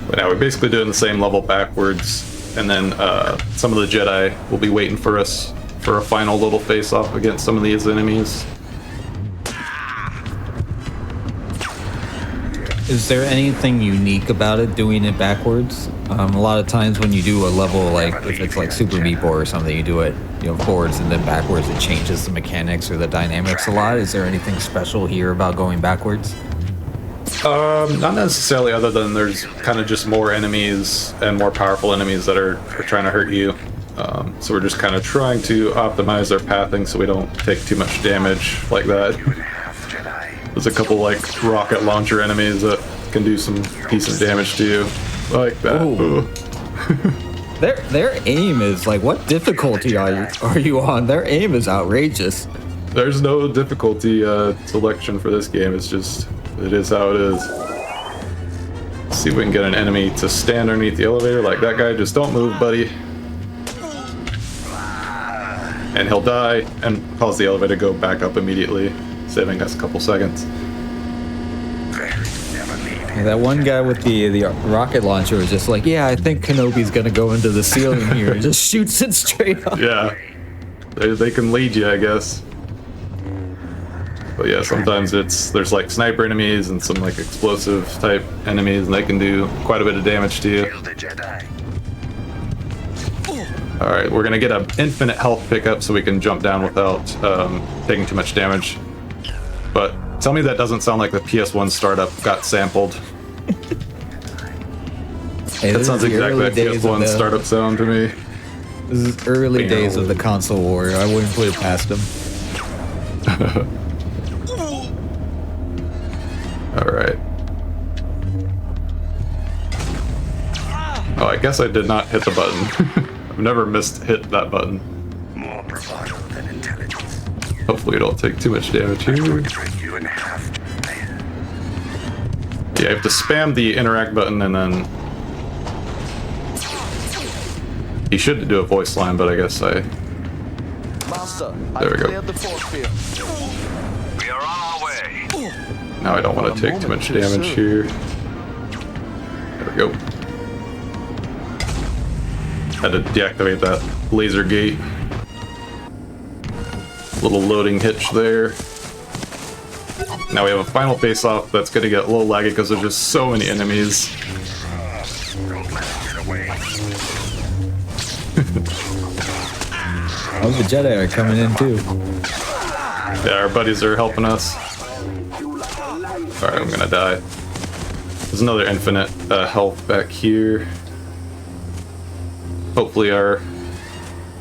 But now we're basically doing the same level backwards. And then some of the Jedi will be waiting for us for a final little face-off against some of these enemies. Is there anything unique about it doing it backwards? A lot of times when you do a level, like if it's like Super Meat Boy or something, you do it forwards and then backwards. It changes the mechanics or the dynamics a lot. Is there anything special here about going backwards? Not necessarily, other than there's kind of just more enemies and more powerful enemies that are trying to hurt you. So we're just kind of trying to optimize our pathing so we don't take too much damage like that. There's a couple like rocket launcher enemies that can do some decent damage to you, like that. Their aim is like, what difficulty are you on? Their aim is outrageous. There's no difficulty selection for this game. It's just, it is how it is. Let's see if we can get an enemy to stand underneath the elevator like that guy. Just don't move, buddy. And he'll die and cause the elevator to go back up immediately, saving us a couple seconds. That one guy with the rocket launcher was just like, yeah, I think Kenobi's gonna go into the ceiling here and just shoots it straight up. Yeah, they can lead you, I guess. But yeah, sometimes there's like sniper enemies and some like explosive type enemies, and they can do quite a bit of damage to you. Alright, we're gonna get an infinite health pickup so we can jump down without taking too much damage. But tell me that doesn't sound like the PS1 startup got sampled. Hey, that sounds exactly like PS1 startup sound to me. This is early days of the console war. I wouldn't put it past them. Alright. Oh, I guess I did not hit the button. I've never hit that button. More bravado than intelligence. Hopefully we don't take too much damage here. Yeah, you have to spam the interact button and then... He should do a voice line, but I guess Master, there we go. The force field. We are on our way. Now I don't want to take too much damage here. There we go. Had to deactivate that laser gate. Little loading hitch there. Now we have a final face-off that's going to get a little laggy because there's just so many enemies. Oh, the Jedi are coming in too. Yeah, our buddies are helping us. Alright, I'm gonna die. There's another infinite health back here. Hopefully our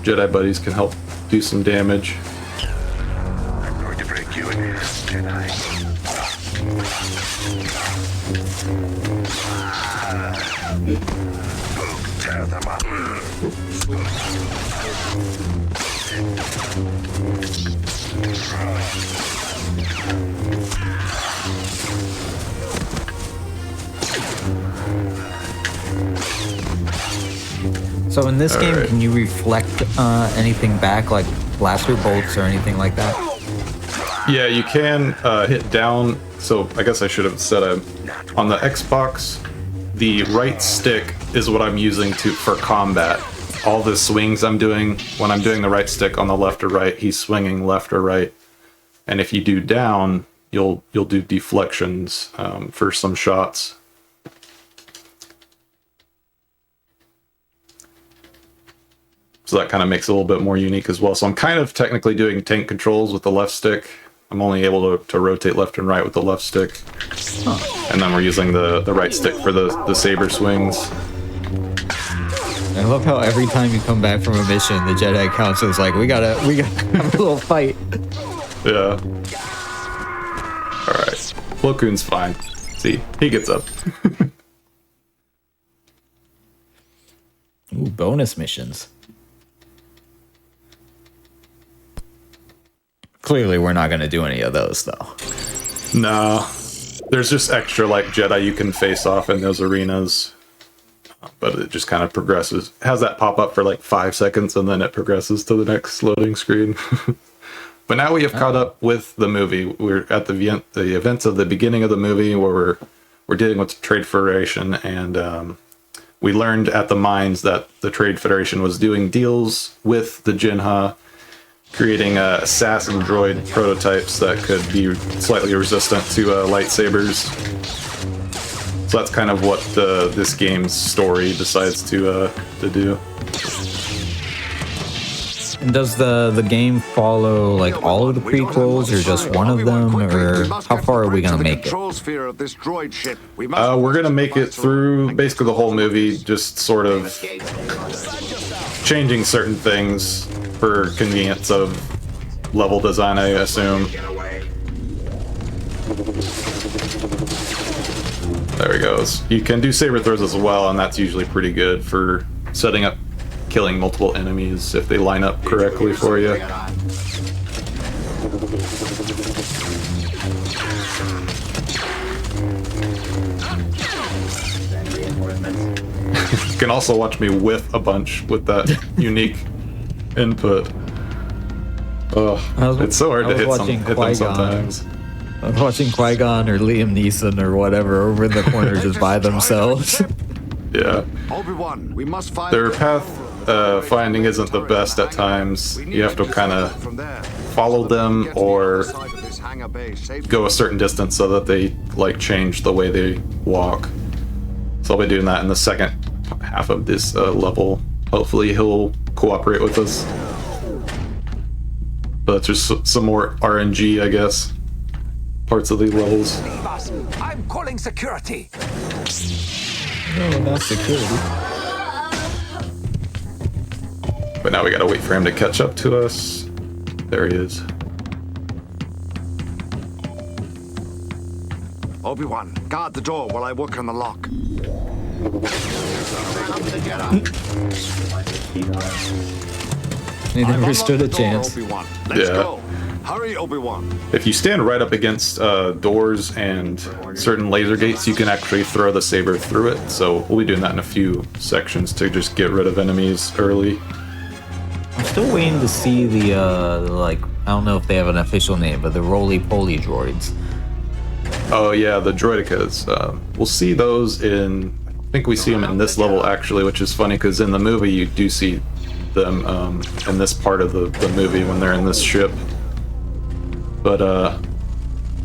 Jedi buddies can help do some damage. I'm going to break you in half, Jedi. Tear them up. So in this game, can you reflect anything back, like blaster bolts or anything like that? Yeah, you can hit down. So I guess I should have said on the Xbox, the right stick is what I'm using for combat. All the swings I'm doing, when I'm doing the right stick on the left or right, he's swinging left or right. And if you do down, you'll do deflections for some shots. So that kind of makes it a little bit more unique as well. So I'm kind of technically doing tank controls with the left stick. I'm only able to rotate left and right with the left stick. And then we're using the right stick for the saber swings. I love how every time you come back from a mission, the Jedi Council is like, we gotta have a little fight. Yeah. Alright. Plo Koon's fine. See, he gets up. Ooh, bonus missions. Clearly, we're not going to do any of those, though. No. There's just extra, like, Jedi you can face off in those arenas. But it just kind of progresses. It has that pop up for like 5 seconds, and then it progresses to the next loading screen. But now we have caught up with the movie. We're at the events of the beginning of the movie where we're dealing with the Trade Federation, and we learned at the mines that the Trade Federation was doing deals with the Jinha, creating assassin droid prototypes that could be slightly resistant to lightsabers. So that's kind of what this game's story decides to do. And does the game follow like all of the prequels, or just one of them, or how far are we gonna make it? We're gonna make it through basically the whole movie, just sort of changing certain things for convenience of level design, I assume. There he goes. You can do saber throws as well, and that's usually pretty good for setting up killing multiple enemies if they line up correctly for you. You can also watch me whiff a bunch with that unique input. Oh, it's so hard to hit them sometimes. I was watching Qui-Gon or Liam Neeson or whatever over in the corner just by themselves. Yeah. Obi-Wan, we must find their path finding isn't the best at times. You have to kind of follow them or go a certain distance so that they like change the way they walk. So I'll be doing that in the second half of this level. Hopefully he'll cooperate with us. But it's just some more RNG, I guess. Parts of these levels. I'm calling security. No, not security. But now we gotta wait for him to catch up to us. There he is. Obi-Wan, guard the door while I work on the lock. They never stood a chance. Let's go. Hurry, Obi-Wan. If you stand right up against doors and certain laser gates, you can actually throw the saber through it. So we'll be doing that in a few sections to just get rid of enemies early. I'm still waiting to see the, like, I don't know if they have an official name, but the roly-poly droids. Oh yeah, the droidicas. We'll see those in, I think we see them in this level actually, which is funny because in the movie you do see them in this part of the movie when they're in this ship. But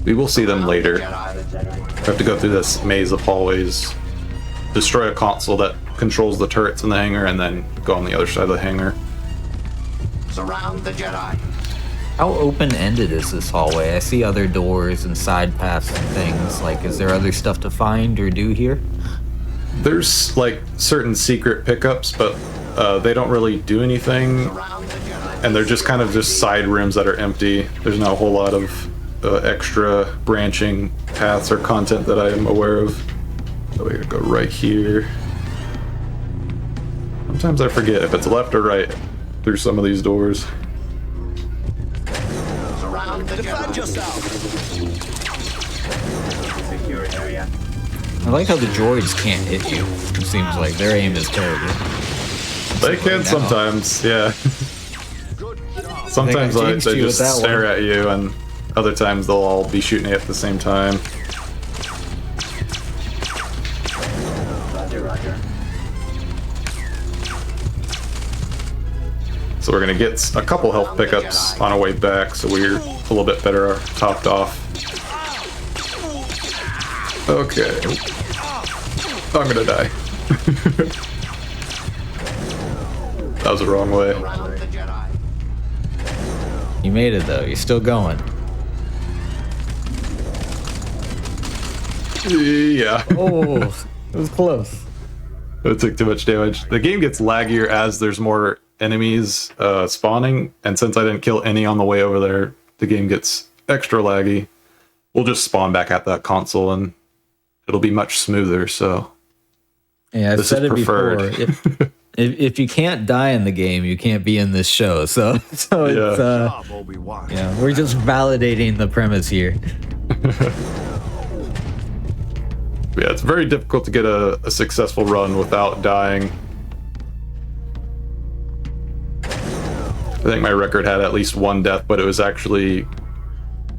we will see them later. We have to go through this maze of hallways, destroy a console that controls the turrets in the hangar, and then go on the other side of the hangar. Surround the Jedi. How open-ended is this hallway? I see other doors and side paths and things. Like, is there other stuff to find or do here? There's like certain secret pickups, but they don't really do anything. And they're just kind of just side rooms that are empty. There's not a whole lot of extra branching paths or content that I am aware of. So we're gonna go right here. Sometimes I forget if it's left or right through some of these doors. Defend yourself. I like how the droids can't hit you. It seems like their aim is terrible. They can sometimes, yeah. Sometimes they just stare at you, and other times they'll all be shooting at the same time. So we're gonna get a couple health pickups on our way back, so we're a little bit better topped off. Okay. I'm gonna die. That was the wrong way. You made it though, you're still going. Yeah. Oh, it was close. It took too much damage. The game gets laggier as there's more enemies spawning, and since I didn't kill any on the way over there, the game gets extra laggy. We'll just spawn back at that console and it'll be much smoother, so yeah, I've said it before. If you can't die in the game, you can't be in this show. So it's Obi-Wan. yeah, we're just validating the premise here. Yeah, it's very difficult to get a successful run without dying. I think my record had at least one death, but it was actually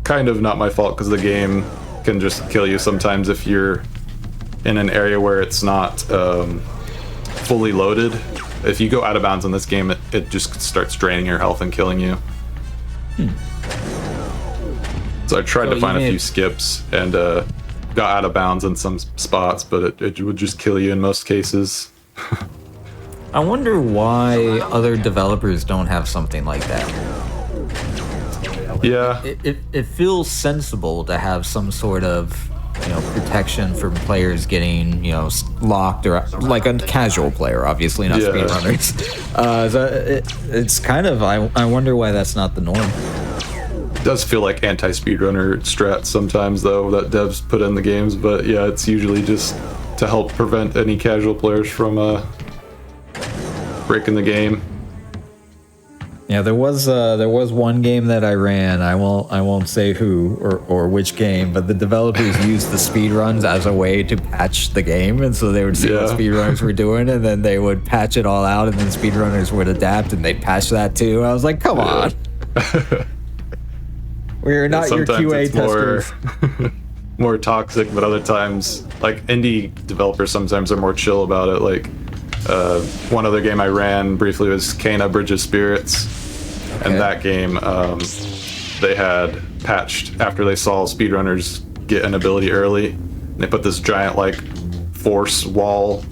kind of not my fault because the game can just kill you sometimes if you're in an area where it's not fully loaded. If you go out of bounds in this game, it just starts draining your health and killing you. So I tried to find a few skips and got out of bounds in some spots, but it would just kill you in most cases. I wonder why other developers don't have something like that. Yeah. It feels sensible to have some sort of, protection from players getting, locked, or like a casual player, obviously, not speedrunners. It's kind of, I wonder why that's not the norm. It does feel like anti-speedrunner strats sometimes, though, that devs put in the games, but yeah, it's usually just to help prevent any casual players from breaking the game. Yeah, there was one game that I ran. I won't say who or which game, but the developers used the speedruns as a way to patch the game, and so they would see what speedrunners were doing, and then they would patch it all out, and then speedrunners would adapt, and they'd patch that too. I was like, come on. We're not your QA testers. More toxic, but other times, like indie developers sometimes are more chill about it. Like one other game I ran briefly was Kena Bridge of Spirits, and that game they had patched after they saw speedrunners get an ability early. And they put this giant like force wall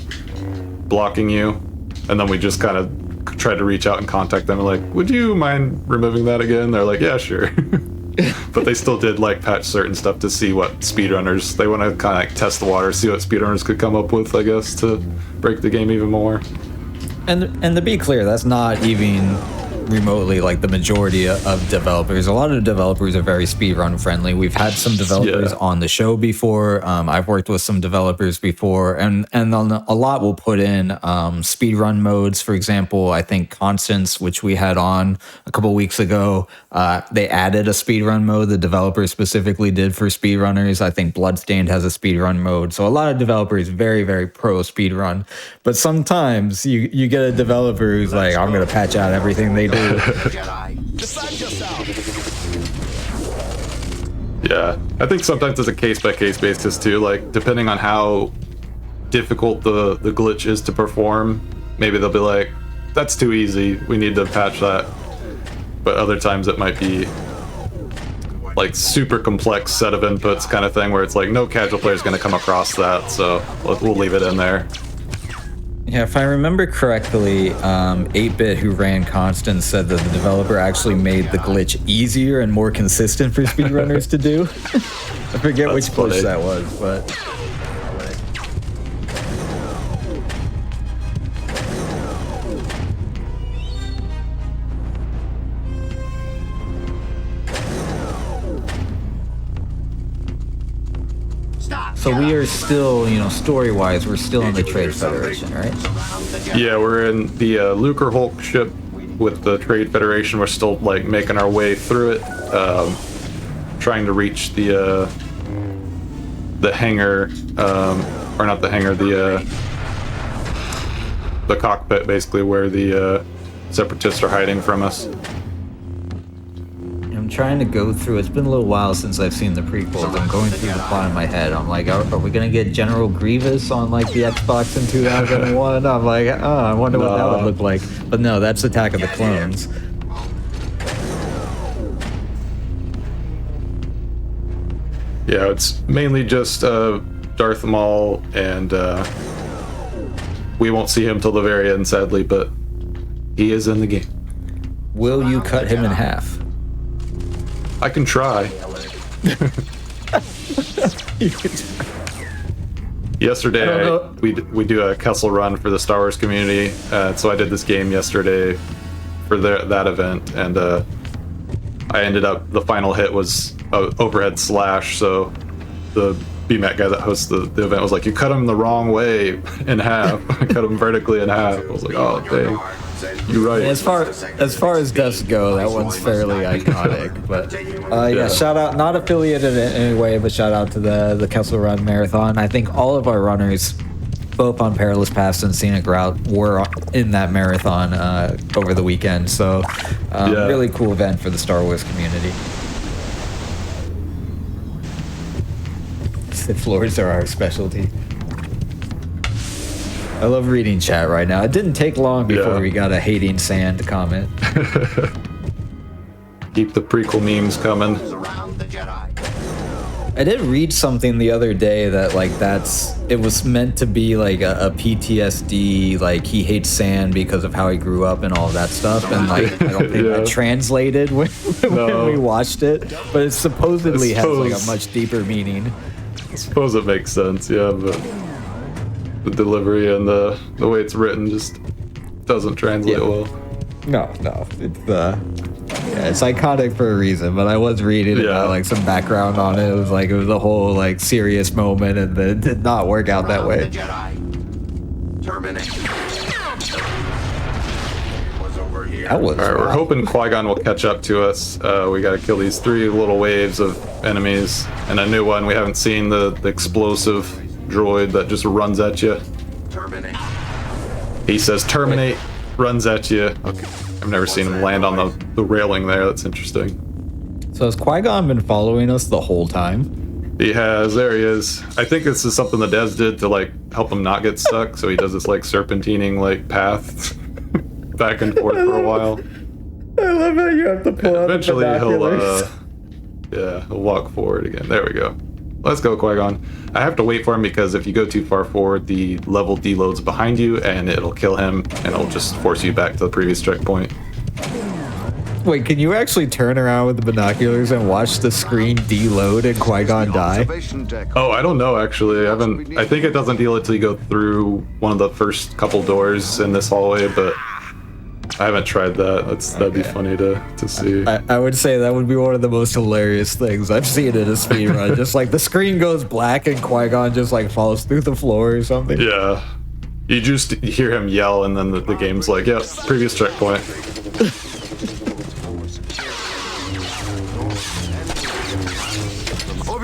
blocking you, and then we just kind of tried to reach out and contact them and like, would you mind removing that again? They're like, yeah, sure. But they still did like patch certain stuff to see what speedrunners, they want to kind of like test the water, see what speedrunners could come up with, I guess, to break the game even more. And to be clear, that's not even remotely like the majority of developers. A lot of developers are very speedrun friendly. We've had some developers on the show before. I've worked with some developers before, and a lot will put in speedrun modes. For example, I think Constance, which we had on a couple weeks ago, they added a speedrun mode. The developer specifically did for speedrunners. I think Bloodstained has a speedrun mode. So a lot of developers very, very pro speedrun. But sometimes you get a developer who's like, I'm going to patch out everything they do. Yeah, I think sometimes it's a case-by-case basis too, like depending on how difficult the glitch is to perform, maybe they'll be like, that's too easy, we need to patch that. But other times it might be like super complex set of inputs kind of thing where it's like no casual player is going to come across that, so we'll leave it in there. Yeah, if I remember correctly, 8-Bit, who ran Constance, said that the developer actually made the glitch easier and more consistent for speedrunners to do. I forget which glitch that was, but... So we are still, story-wise, we're still in the Trade Federation, right? Yeah, we're in the Lucre Hulk ship with the Trade Federation. We're still, like, making our way through it, trying to reach the hangar, or not the hangar, the cockpit, basically, where the Separatists are hiding from us. I'm trying to go through. It's been a little while since I've seen the prequels. I'm going through the plot in my head. I'm like, are we gonna get General Grievous on like the Xbox in 2001? I'm like, oh, I wonder what that would look like. But no, that's Attack of the Clones. Yeah, it's mainly just Darth Maul, and we won't see him till the very end, sadly, but he is in the game. Will you cut him in half? I can try. Yesterday, we do a Kessel run for the Star Wars community, so I did this game yesterday for that event, and I ended up, the final hit was a overhead slash, so the BMAC guy that hosts the event was like, you cut him the wrong way in half. I cut him vertically in half. I was like, oh dang, you're right. As far as deaths go, that one's fairly iconic. But yeah, shout out, not affiliated in any way, but shout out to the Kessel Run Marathon. I think all of our runners, both on Perilous Paths and Scenic Route, were in that marathon over the weekend. So really cool event for the Star Wars community. Sith Lords are our specialty. I love reading chat right now. It didn't take long before we got a hating sand comment. Keep the prequel memes coming. I did read something the other day that like it was meant to be like a PTSD, like he hates sand because of how he grew up and all of that stuff, and like I don't think that translated when we watched it, but it supposedly has like a much deeper meaning. I suppose it makes sense, yeah, but the delivery and the way it's written just doesn't translate well. No, it's iconic for a reason, but I was reading about like some background on it. It was a whole like serious moment, and it did not work out that way. All right, we're hoping Qui-Gon will catch up to us. We got to kill these 3 little waves of enemies, and a new one we haven't seen, the explosive droid that just runs at you. He says terminate, runs at you. Okay. I've never seen him land on the railing there. That's interesting. So has Qui-Gon been following us the whole time? He has. There he is. I think this is something the devs did to like help him not get stuck. So he does this like serpentining like path back and forth for a while. I love how you have to pull out eventually he'll walk forward again. There we go. Let's go, Qui-Gon. I have to wait for him because if you go too far forward, the level deloads behind you and it'll kill him and it'll just force you back to the previous checkpoint. Wait, can you actually turn around with the binoculars and watch the screen deload and Qui-Gon die? Oh, I don't know actually. I think it doesn't deload until you go through one of the first couple doors in this hallway, but I haven't tried that. That'd be funny to see. I would say that would be one of the most hilarious things I've seen in a speedrun. Just like the screen goes black and Qui-Gon just like falls through the floor or something. Yeah. You just hear him yell and then the game's like, yep, previous checkpoint.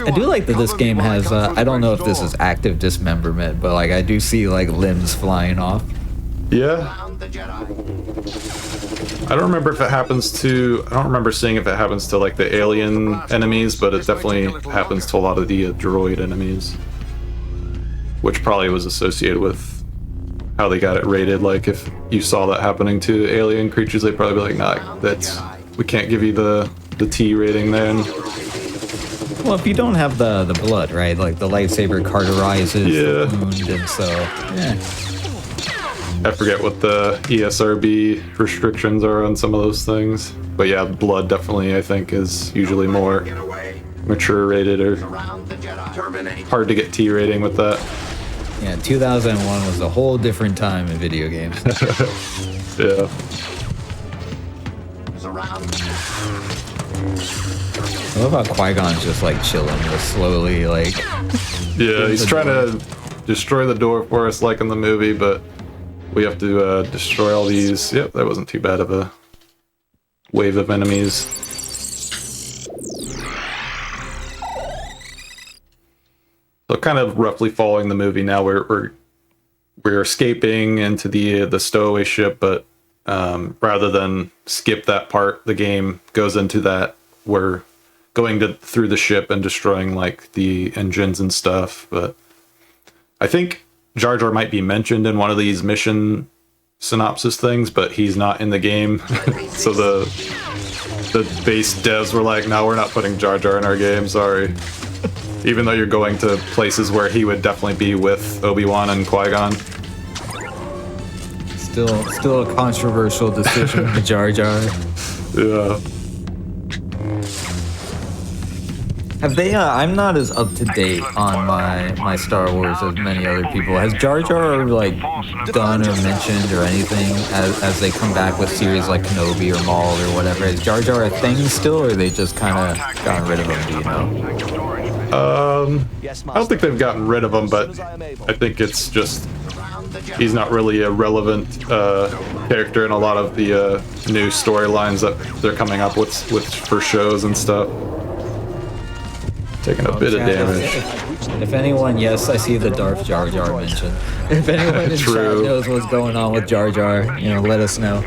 I do like that this game has, I don't know if this is active dismemberment, but like I do see like limbs flying off. Yeah. I don't remember seeing if it happens to like the alien enemies, but it definitely happens to a lot of the droid enemies, which probably was associated with how they got it rated. Like if you saw that happening to alien creatures, they'd probably be like, nah, we can't give you the T rating then. Well, if you don't have the blood, right? Like the lightsaber cauterizes the wound, and so I forget what the ESRB restrictions are on some of those things. But yeah, blood definitely, I think, is usually more mature rated or hard to get T rating with that. Yeah, 2001 was a whole different time in video games. Yeah. I love how Qui-Gon's just like chilling, just slowly like... Yeah, he's trying to destroy the door for us like in the movie, but we have to destroy all these. Yep, that wasn't too bad of a wave of enemies. So kind of roughly following the movie now, we're escaping into the stowaway ship, but rather than skip that part, the game goes into that we're going through the ship and destroying like the engines and stuff. But I think Jar Jar might be mentioned in one of these mission synopsis things, but he's not in the game. So the base devs were like, no, we're not putting Jar Jar in our game, sorry. Even though you're going to places where he would definitely be with Obi-Wan and Qui-Gon. Still a controversial decision for Jar Jar. Yeah. Have they? I'm not as up to date on my Star Wars as many other people. Has Jar Jar like done or mentioned or anything as they come back with series like Kenobi or Maul or whatever? Is Jar Jar a thing still, or they just kind of gotten rid of him? Do you know? I don't think they've gotten rid of him, but I think it's just he's not really a relevant character in a lot of the new storylines that they're coming up with for shows and stuff. Taking a bit of damage. If anyone, yes, I see the Darth Jar Jar mention. If anyone in chat knows what's going on with Jar Jar, let us know.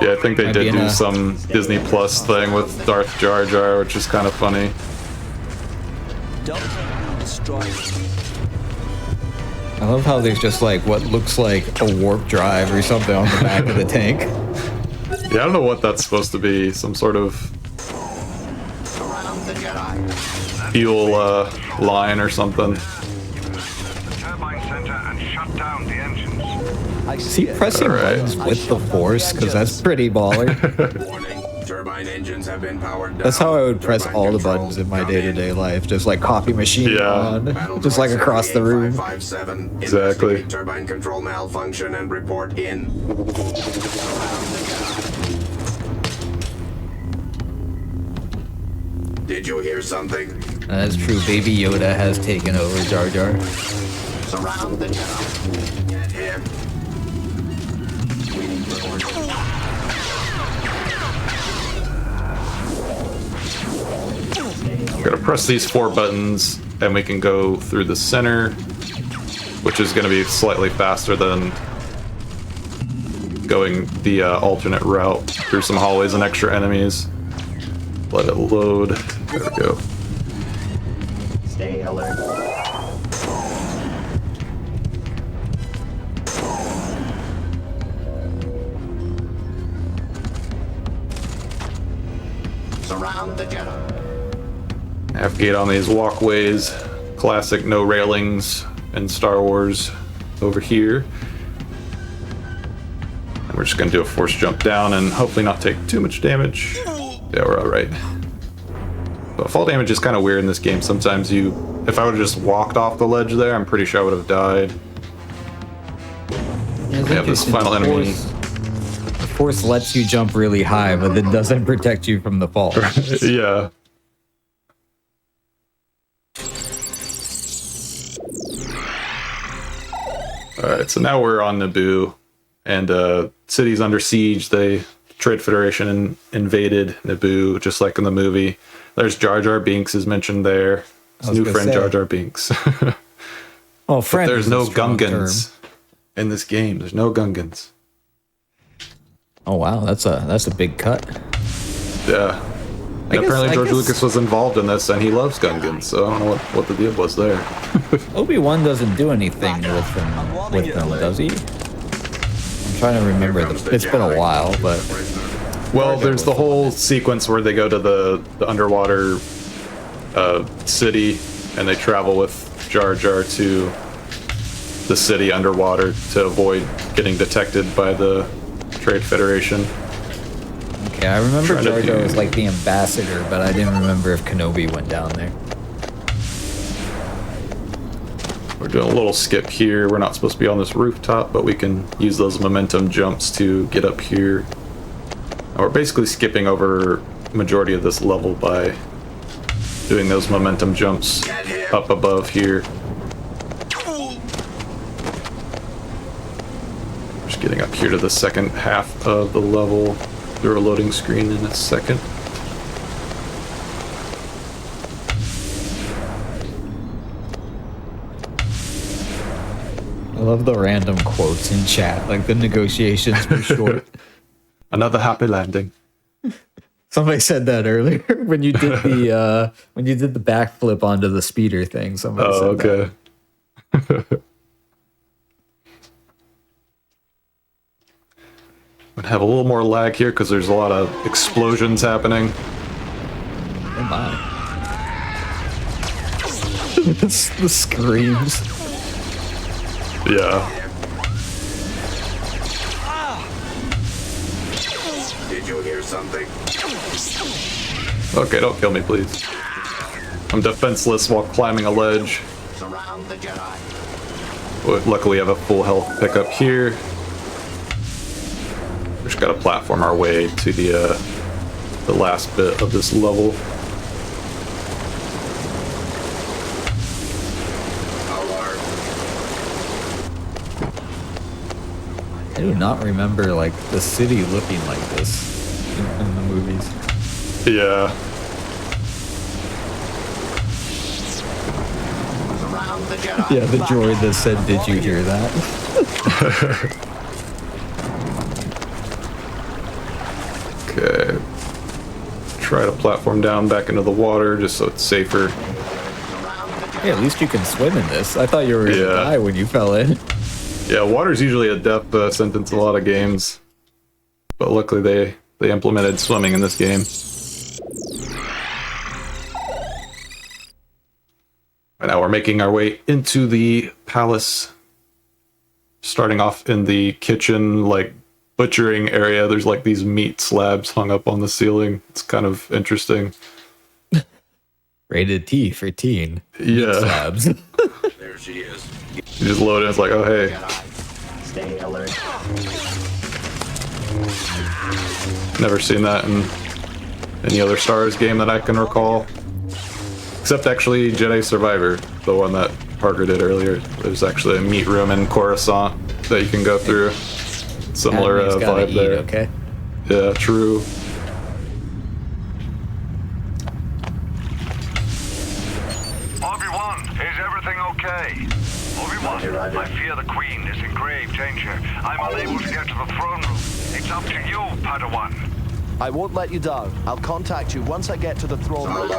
Yeah, I think they did do some Disney Plus thing with Darth Jar Jar, which is kind of funny. I love how there's just like what looks like a warp drive or something on the back of the tank. Yeah, I don't know what that's supposed to be. Some sort of fuel line or something. Is he pressing buttons with the Force? Because that's pretty baller. That's how I would press all the buttons in my day-to-day life. Just like coffee machine on. Just like across the room. Exactly. Turbine control malfunction and report in. Did you hear something? That's true. Baby Yoda has taken over Jar Jar. Surround the Jedi. Get him. We're gonna press these 4 buttons and we can go through the center, which is gonna be slightly faster than going the alternate route through some hallways and extra enemies. Let it load. There we go. Stay alert. Surround the Jedi. Navigate on these walkways. Classic no railings in Star Wars over here. And we're just gonna do a force jump down and hopefully not take too much damage. Yeah, we're alright. But fall damage is kind of weird in this game. Sometimes if I would have just walked off the ledge there, I'm pretty sure I would have died. Yeah, we have this final enemy. The Force lets you jump really high, but it doesn't protect you from the fall. Yeah. Alright, so now we're on Naboo, and city's under siege. The Trade Federation invaded Naboo, just like in the movie. There's Jar Jar Binks is mentioned there. His new friend Jar Jar Binks. Oh, friend. But there's no Gungans in this game. There's no Gungans. Oh wow, that's a big cut. Yeah. Apparently George Lucas was involved in this, and he loves Gungans, so I don't know what the deal was there. Obi-Wan doesn't do anything with them, does he? I'm trying to remember. It's been a while, but... Well, there's the whole sequence where they go to the underwater city, and they travel with Jar Jar to the city underwater to avoid getting detected by the Trade Federation. Okay, I remember Jar Jar was like the ambassador, but I didn't remember if Kenobi went down there. We're doing a little skip here. We're not supposed to be on this rooftop, but we can use those momentum jumps to get up here. And we're basically skipping over majority of this level by doing those momentum jumps up above here. Just getting up here to the second half of the level. Through a loading screen in a second. I love the random quotes in chat, like the negotiations were short. Another happy landing. Somebody said that earlier when you did the backflip onto the speeder thing. Somebody said that. Okay. Would have a little more lag here because there's a lot of explosions happening. Oh my. The screams. Yeah. Did you hear something? Okay, don't kill me, please. I'm defenseless while climbing a ledge. Surround the Jedi. But luckily, I have a full health pickup here. We just gotta platform our way to the last bit of this level. I do not remember like the city looking like this in the movies. Yeah. Yeah, the droid that said, "Did you hear that?" Okay. Try to platform down back into the water just so it's safer. Yeah, at least you can swim in this. I thought you were gonna die when you fell in. Yeah, water's usually a death sentence in a lot of games, but luckily they implemented swimming in this game. And now we're making our way into the palace. Starting off in the kitchen, like butchering area. There's like these meat slabs hung up on the ceiling. It's kind of interesting. Rated T for teen. Yeah. Meat slabs. There she is. You just load in, it's like, oh hey. Stay alert. Never seen that in any other Star Wars game that I can recall. Except actually Jedi Survivor, the one that Parker did earlier. There's actually a meat room in Coruscant that you can go through. Similar vibe there. Okay. Yeah, true. Obi-Wan, is everything okay? Obi-Wan, I fear the Queen is in grave danger. I'm unable to get to the throne room. It's up to you, Padawan. I won't let you down. I'll contact you once I get to the throne room.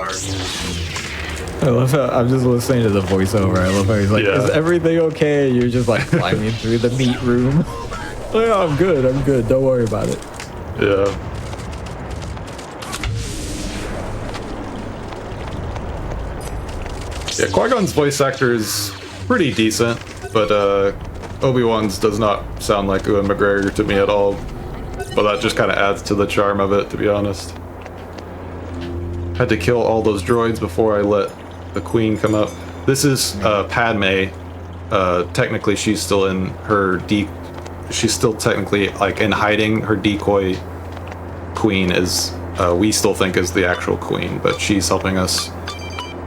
I love how I'm just listening to the voiceover. I love how he's like, "Is everything okay?" You're just like climbing through the meat room. Oh, yeah, I'm good. Don't worry about it. Yeah. Yeah, Qui-Gon's voice actor is pretty decent, but Obi-Wan's does not sound like Ewan McGregor to me at all. But that just kind of adds to the charm of it, to be honest. Had to kill all those droids before I let the Queen come up. This is Padme. Technically, she's still in her she's still technically like in hiding. Her decoy Queen is we still think is the actual Queen, but she's helping us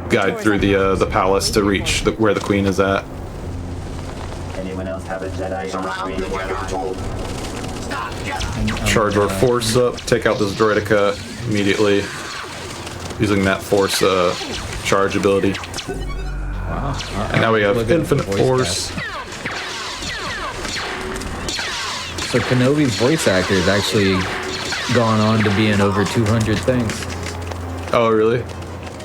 guide through the palace to reach where the Queen is at. Anyone else have a Jedi on the Jedi? Charge our force up, take out this droidica immediately using that force charge ability. Wow. And now we have infinite force. So Kenobi's voice actor has actually gone on to be in over 200 things. Oh, really?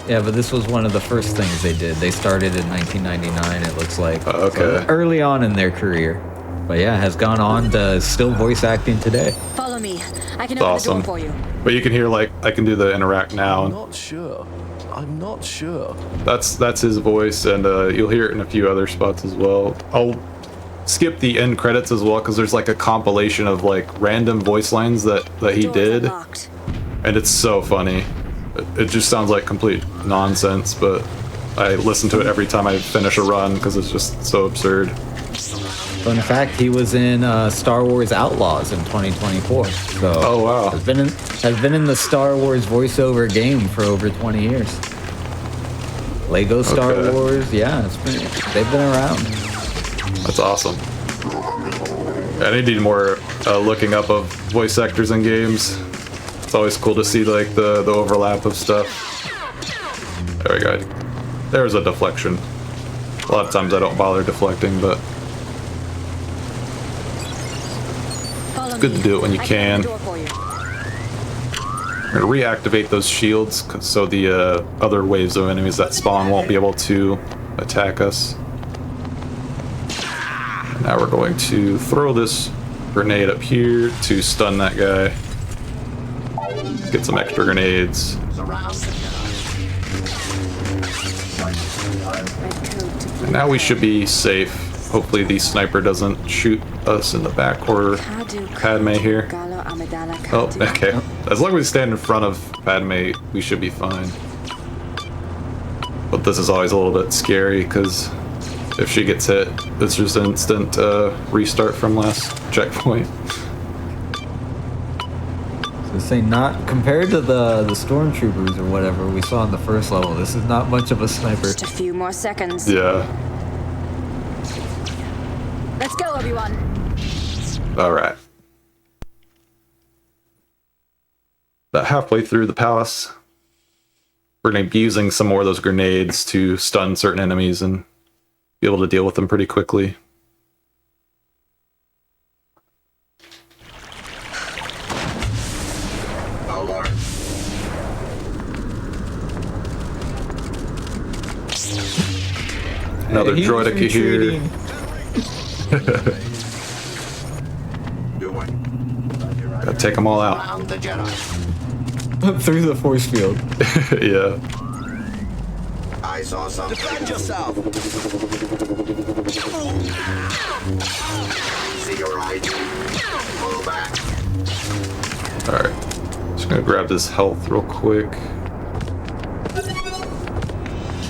Yeah, but this was one of the first things they did. They started in 1999, it looks like. Okay. So early on in their career. But yeah, has gone on to still voice acting today. Follow me. I can It's open awesome. the door for you. But you can hear like I can do the interact now. I'm not sure. That's his voice, and you'll hear it in a few other spots as well. I'll skip the end credits as well because there's like a compilation of like random voice lines that he did, and it's so funny. It just sounds like complete nonsense, but I listen to it every time I finish a run because it's just so absurd. Fun fact, he was in Star Wars Outlaws in 2024. So oh wow, has been in the Star Wars voiceover game for over 20 years. Lego Star Wars, yeah, they've been around. That's awesome. I need more looking up of voice actors in games. It's always cool to see like the overlap of stuff. There we go. There's a deflection. A lot of times I don't bother deflecting, but it's good to do it when you can. We're going to reactivate those shields so the other waves of enemies that spawn won't be able to attack us. And now we're going to throw this grenade up here to stun that guy. Get some extra grenades. And now we should be safe. Hopefully the sniper doesn't shoot us in the back or Padme here. Oh, okay. As long as we stand in front of Padme, we should be fine. But this is always a little bit scary because if she gets hit, it's just an instant restart from last checkpoint. So say not compared to the stormtroopers or whatever we saw in the first level. This is not much of a sniper. Just a few more seconds. Yeah. Let's go, Obi-Wan. All right. About halfway through the palace, we're going to be using some more of those grenades to stun certain enemies and be able to deal with them pretty quickly. Another droideka here. Gotta take them all out. Through the force field. Yeah. I saw something. Defend yourself. See your right. Pull back. Alright. Just gonna grab this health real quick.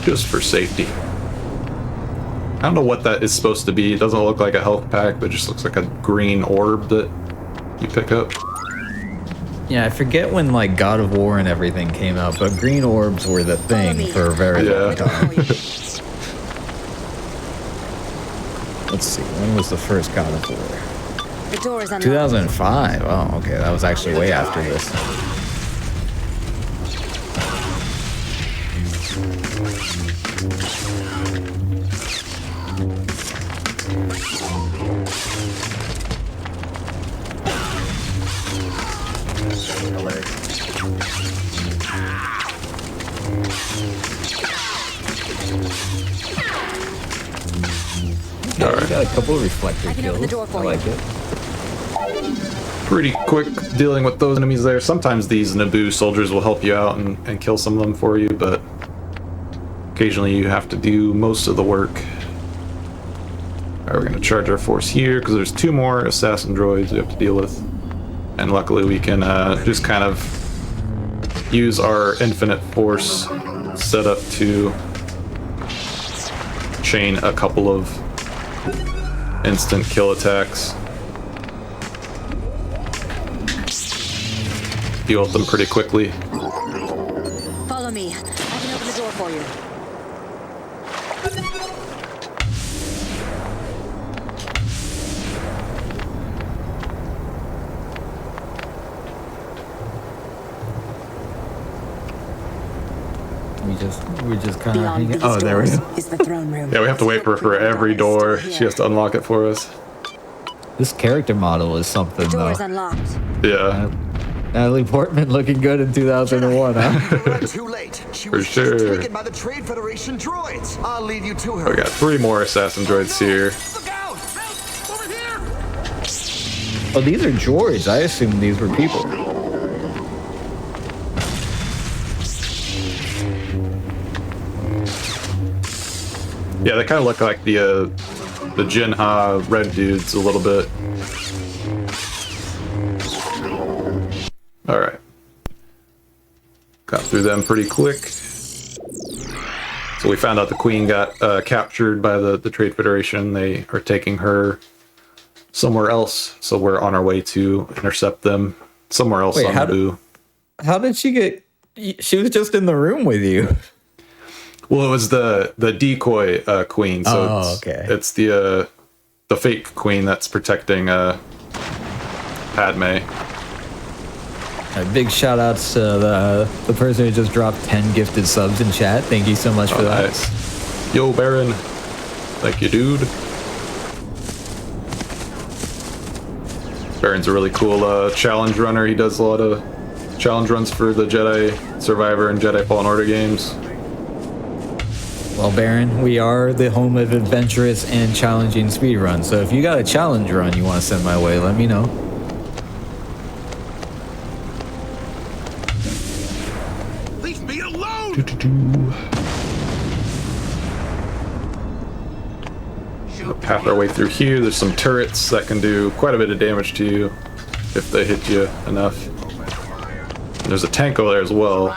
Just for safety. I don't know what that is supposed to be. It doesn't look like a health pack, but it just looks like a green orb that you pick up. Yeah, I forget when like God of War and everything came out, but green orbs were the thing for a very long time. Let's see, when was the first God of War? The door is unlocked. 2005. Oh, okay, that was actually way after this. Yeah, we got a couple of reflector kills. I like it. Pretty quick dealing with those enemies there. Sometimes these Naboo soldiers will help you out and kill some of them for you, but occasionally you have to do most of the work. Alright, we're going to charge our force here because there's 2 more assassin droids we have to deal with. And luckily we can just kind of use our infinite force setup to chain a couple of instant kill attacks. Deal with them pretty quickly. Follow me. I can open the door for you. We just kind of hang it. Oh, there we go. Is the throne room. Yeah, we have to wait for every door. She has to unlock it for us. This character model is something, The door though. is unlocked. Yeah. Natalie Portman looking good in 2001, huh? Too late. She For was sure. just taken by the Trade Federation droids. I'll lead you to her. We got 3 more assassin droids here. Oh, these are droids. I assume these were people. Yeah, they kind of look like the Jinha red dudes a little bit. All right. Got through them pretty quick. So we found out the queen got captured by the Trade Federation. They are taking her somewhere else. So we're on our way to intercept them somewhere else on Naboo. How did she get... She was just in the room with you. Well, it was the decoy queen. So it's the fake queen that's protecting Padme. Big shout outs to the person who just dropped 10 gifted subs in chat. Thank you so much for that. Nice. Yo, Baron. Thank you, dude. Baron's a really cool challenge runner. He does a lot of challenge runs for the Jedi Survivor and Jedi Fallen Order games. Well, Baron, we are the home of adventurous and challenging speedruns. So if you got a challenge run you want to send my way, let me know. Leave me alone! Path our way through here. There's some turrets that can do quite a bit of damage to you if they hit you enough. And there's a tank over there as well,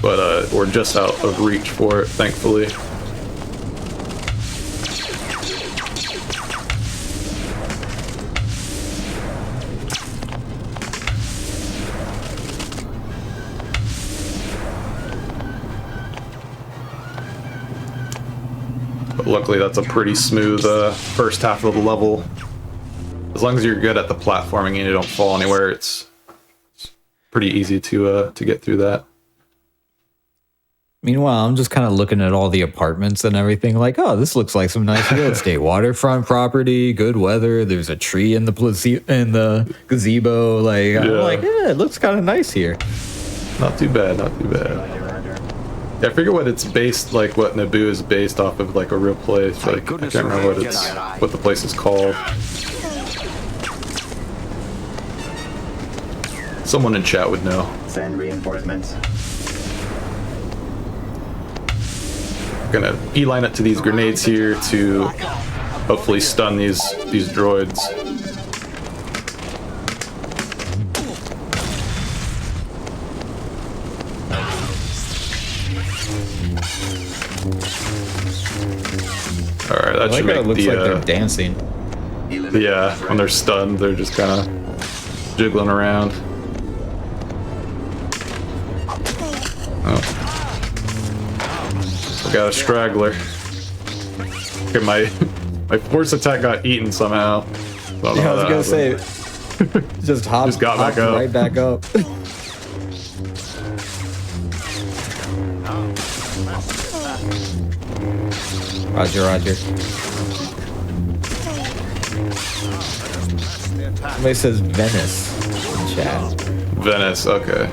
but we're just out of reach for it, thankfully. But luckily that's a pretty smooth first half of the level. As long as you're good at the platforming and you don't fall anywhere, it's pretty easy to get through that. Meanwhile, I'm just kind of looking at all the apartments and everything like, oh, this looks like some nice real estate. Waterfront property, good weather. There's a tree in the gazebo. Like, yeah. I'm like, yeah, it looks kind of nice here. Not too bad, not too bad. Yeah, I figure what it's based, like what Naboo is based off of, like a real place. Like, I can't remember what the place is called. Someone in chat would know. Send reinforcements. Gonna beeline it to these grenades here to hopefully stun these droids. Alright, that should make looks like they're dancing. Yeah, when they're stunned, they're just kind of jiggling around. Oh. We got a straggler. Okay, my force attack got eaten somehow. Yeah, I was gonna say, just hopped back up. Right back up. Roger, roger. Somebody says Venice in chat. Venice, okay.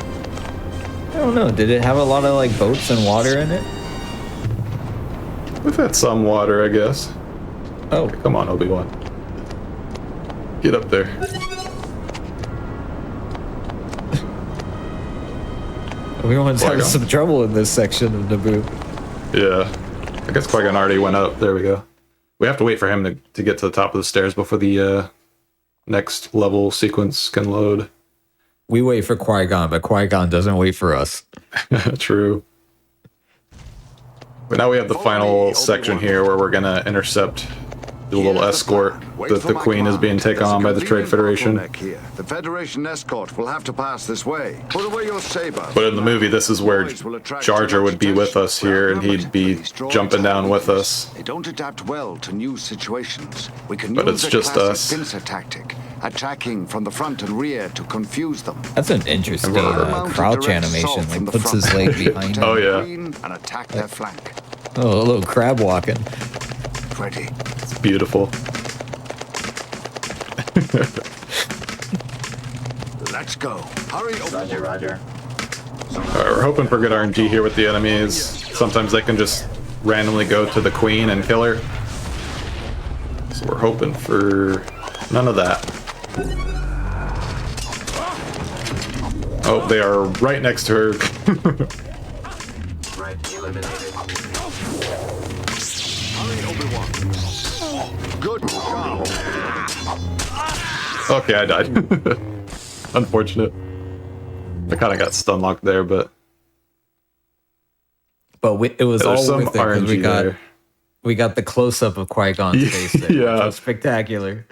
I don't know. Did it have a lot of like boats and water in it? We've had some water, I guess. Oh, okay, come on, Obi-Wan. Get up there. Obi-Wan's having some trouble in this section of Naboo. Yeah. I guess Qui-Gon already went up. There we go. We have to wait for him to get to the top of the stairs before the next level sequence can load. We wait for Qui-Gon, but Qui-Gon doesn't wait for us. True. But now we have the final section here where we're gonna intercept the little escort that the Queen is being taken on by the Trade Federation. The Federation escort will have to pass this way. Put away your saber. But in the movie, this is where Jar Jar would be with us here, and he'd be jumping down with us. They don't adapt well to new situations. We can but use it's just us. pincer tactic, attacking from the front and rear to confuse them. That's an interesting crouch animation. Like puts his leg behind him. Oh yeah. And attack their flank. Oh, a little crab walking. Ready. It's beautiful. Let's go. Hurry. Roger, roger. Alright, we're hoping for good RNG here with the enemies. Sometimes they can just randomly go to the Queen and kill her. So we're hoping for none of that. Oh, they are right next to her. Right, eliminated. Good job. Okay, I died. Unfortunate. I kind of got stun locked there, but it was all some worth it because we got the close up of Qui-Gon's face there. Yeah, which was spectacular.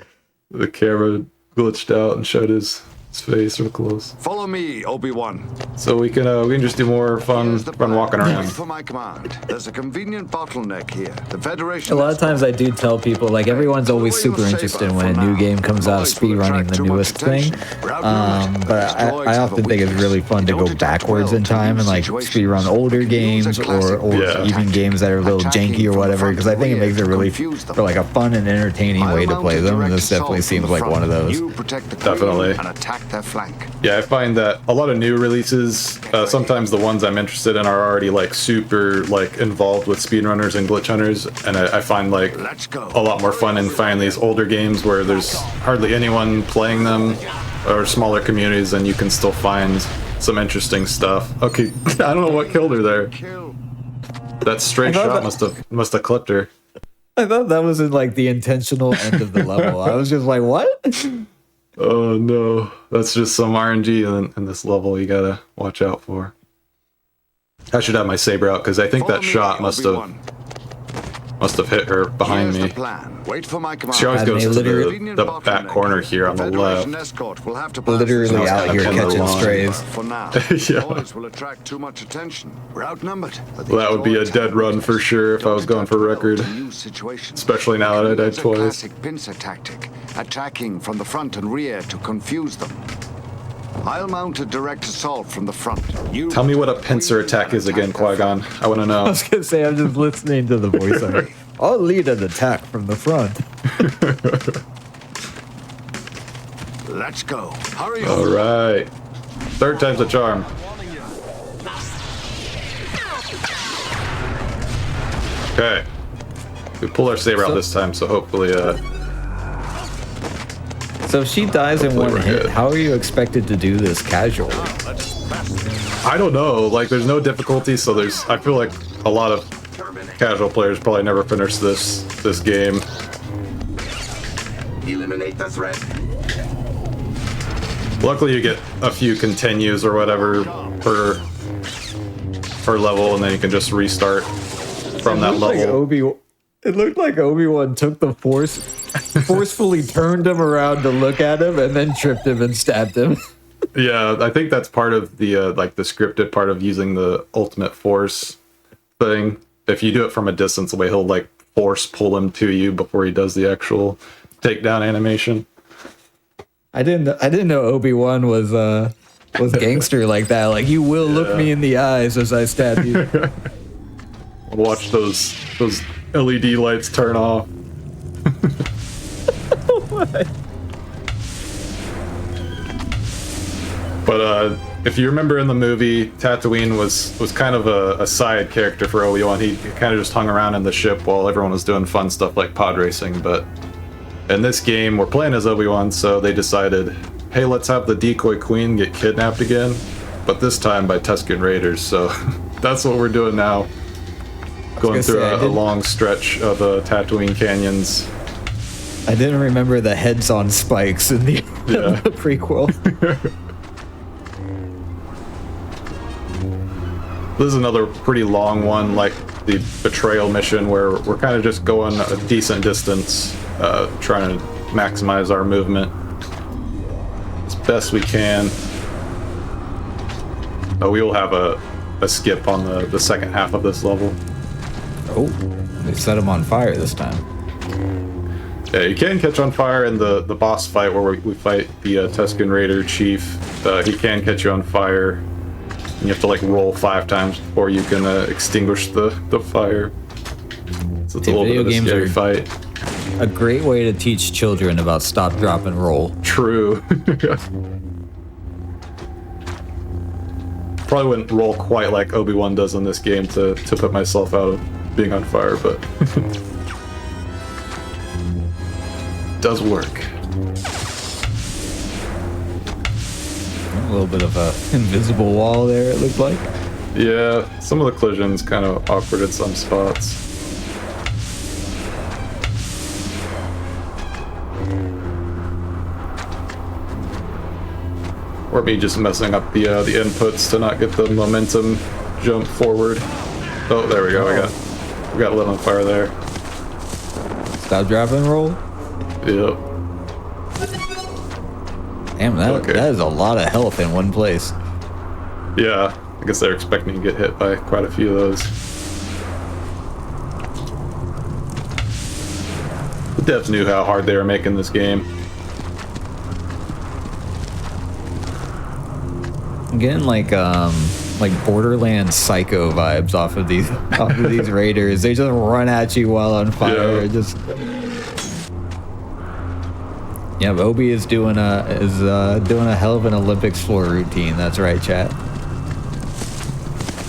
The camera glitched out and showed his face real close. Follow me, Obi-Wan. So we can just do more fun walking around. For my command. There's a convenient bottleneck here. The Federation. A lot of times I do tell people, like, everyone's always super interested when a new game comes out, speedrunning the newest thing. But I often think it's really fun to go backwards in time and like speedrun older games or even games that are a little janky or whatever, because I think it makes it really for like a fun and entertaining way to play them, and this definitely seems like one of those. Definitely. attack their flank. Yeah, I find that a lot of new releases, sometimes the ones I'm interested in are already like super like involved with speedrunners and glitch hunters, and I find like a lot more fun in finding these older games where there's hardly anyone playing them or smaller communities, and you can still find some interesting stuff. Okay, I don't know what killed her there. That straight shot must have clipped her. I thought that was in like the intentional end of the level. I was just like, what? Oh no, that's just some RNG in this level you gotta watch out for. I should have my saber out because I think that shot must have hit her behind me. Wait for my command. She always goes to the back corner here on the left. Literally out here catching strays. For now, Yeah. boys will attract too much attention. We're outnumbered. Well, that would be a dead run for sure if I was going for record. Especially now that I died twice. Classic pincer tactic, attacking from the front and rear to confuse them. I'll mount a direct assault from the front. Tell me what a pincer attack is again, Qui-Gon. I want to know. I was gonna say I'm just listening to the voiceover. I'll lead an attack from the front. Let's go. Hurry. All right. Third time's a charm. Okay. We pull our saber out this time, so hopefully So if she dies in one hit, how are you expected to do this casually? I don't know. Like, there's no difficulty, so I feel like a lot of casual players probably never finish this game. Eliminate the threat. Luckily, you get a few continues or whatever per level, and then you can just restart from that level. It looked like Obi-Wan took the forcefully turned him around to look at him, and then tripped him and stabbed him. Yeah, I think that's part of the like the scripted part of using the ultimate force thing. If you do it from a distance away, he'll like force pull him to you before he does the actual takedown animation. I didn't know Obi-Wan was gangster like that. Like, you will look me in the eyes as I stab you. Watch those LED lights turn off. What? But if you remember in the movie, Tatooine was kind of a side character for Obi-Wan. He kind of just hung around in the ship while everyone was doing fun stuff like pod racing. But in this game, we're playing as Obi-Wan, so they decided, hey, let's have the decoy queen get kidnapped again, but this time by Tusken Raiders. So that's what we're doing now. Going through a long stretch of Tatooine canyons. I didn't remember the heads on spikes in the prequel. This is another pretty long one, like the betrayal mission, where we're kind of just going a decent distance, trying to maximize our movement as best we can. We will have a skip on the second half of this level. Oh, they set him on fire this time. Yeah, you can catch on fire in the boss fight where we fight the Tusken Raider chief. He can catch you on fire. You have to like roll 5 times before you can extinguish the fire. So it's a little bit of a scary fight. A great way to teach children about stop, drop, and roll. True. Probably wouldn't roll quite like Obi-Wan does in this game to put myself out of being on fire, but does work. A little bit of a invisible wall there, it looked like. Yeah, some of the collisions kind of awkward at some spots. Or me just messing up the inputs to not get the momentum jump forward. Oh, there we go. We got lit on fire there. Stop, drop, and roll. Yep. Damn, that is a lot of health in one place. Yeah, I guess they're expecting to get hit by quite a few of those. The devs knew how hard they were making this game. I'm getting like Borderlands Psycho vibes off of these raiders. They just run at you while on fire. Yeah. Yeah, Obi is doing a hell of an Olympics floor routine. That's right, chat.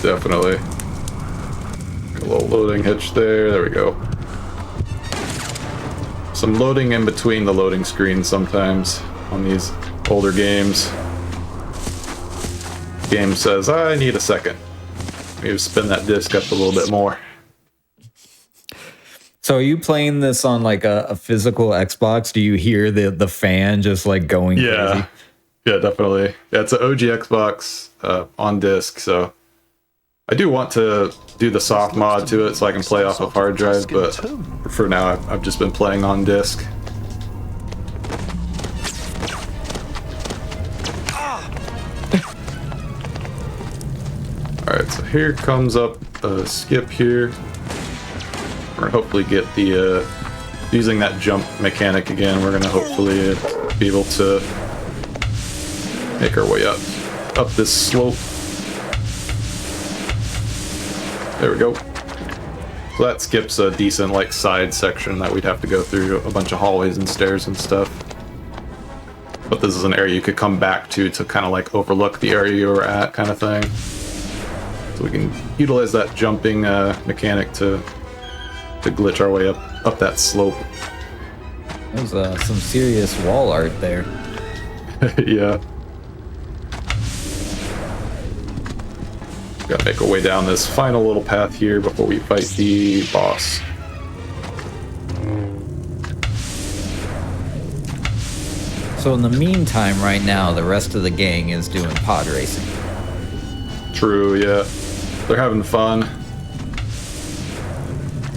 Definitely. A little loading hitch there. There we go. Some loading in between the loading screens sometimes on these older games. Game says, I need a second. Maybe spin that disc up a little bit more. So are you playing this on like a physical Xbox? Do you hear the fan just like going crazy? Yeah, definitely. Yeah, it's an OG Xbox on disc, so I do want to do the soft mod to it so I can play off of hard drive, but for now I've just been playing on disc. Alright, so here comes up a skip here. We're gonna hopefully get the using that jump mechanic again. We're gonna hopefully be able to make our way up this slope. There we go. So that skips a decent like side section that we'd have to go through a bunch of hallways and stairs and stuff. But this is an area you could come back to kind of like overlook the area you were at, kind of thing. So we can utilize that jumping mechanic to glitch our way up that slope. There's some serious wall art there. Yeah. Gotta make our way down this final little path here before we fight the boss. So in the meantime, right now, the rest of the gang is doing pod racing. True, yeah. They're having fun.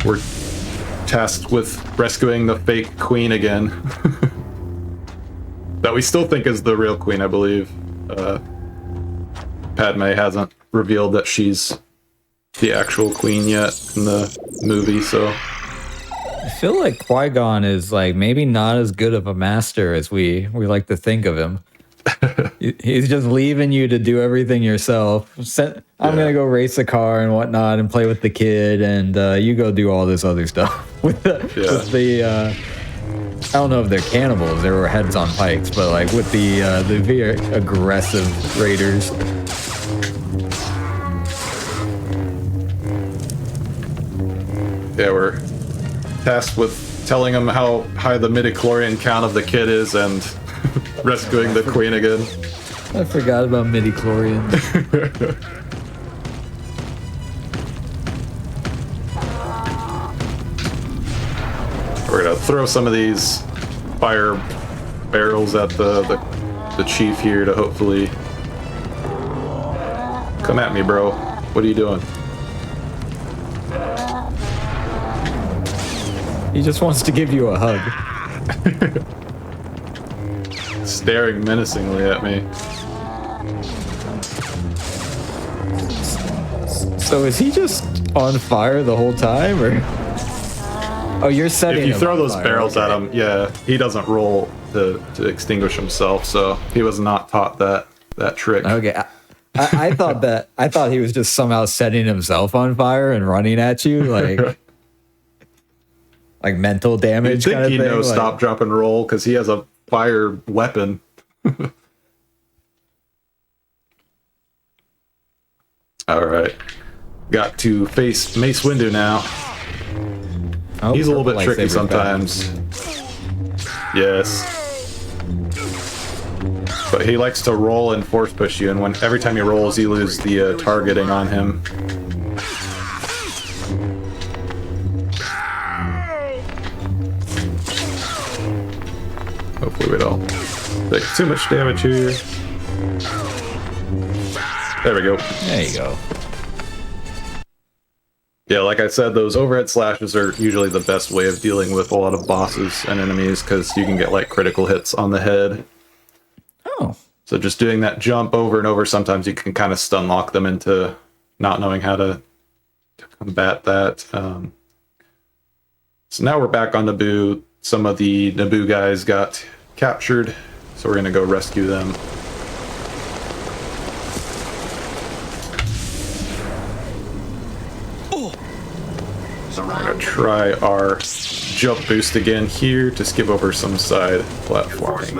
We're tasked with rescuing the fake queen again. That we still think is the real queen, I believe. Padme hasn't revealed that she's the actual queen yet in the movie, so... I feel like Qui-Gon is like maybe not as good of a master as we like to think of him. He's just leaving you to do everything yourself. I'm gonna go race a car and whatnot and play with the kid, and you go do all this other stuff with the I don't know if they're cannibals, they were heads on pikes, but like with the very aggressive raiders. Yeah, we're tasked with telling them how high the midichlorian count of the kid is and rescuing the queen again. I forgot about midichlorians. We're gonna throw some of these fire barrels at the chief here to hopefully... Come at me, bro. What are you doing? He just wants to give you a hug. Staring menacingly at me. So is he just on fire the whole time, or? Oh, you're setting. If you throw those fire, barrels at him, yeah, he doesn't roll to extinguish himself, so he was not taught that trick. Okay, I thought he was just somehow setting himself on fire and running at you, like mental damage. You'd think kind of he thing, knows stop, drop, and roll because he has a fire weapon. All right, got to face Mace Windu now. Oh, he's a little bit tricky sometimes. Yes. But he likes to roll and force push you, and every time he rolls, you lose the targeting on him. Hopefully we don't take too much damage here. There we go. There you go. Yeah, like I said, those overhead slashes are usually the best way of dealing with a lot of bosses and enemies because you can get like critical hits on the head. Oh. So just doing that jump over and over, sometimes you can kind of stun lock them into not knowing how to combat that. So now we're back on Naboo. Some of the Naboo guys got captured, so we're going to go rescue them. We're going to try our jump boost again here to skip over some side platforming.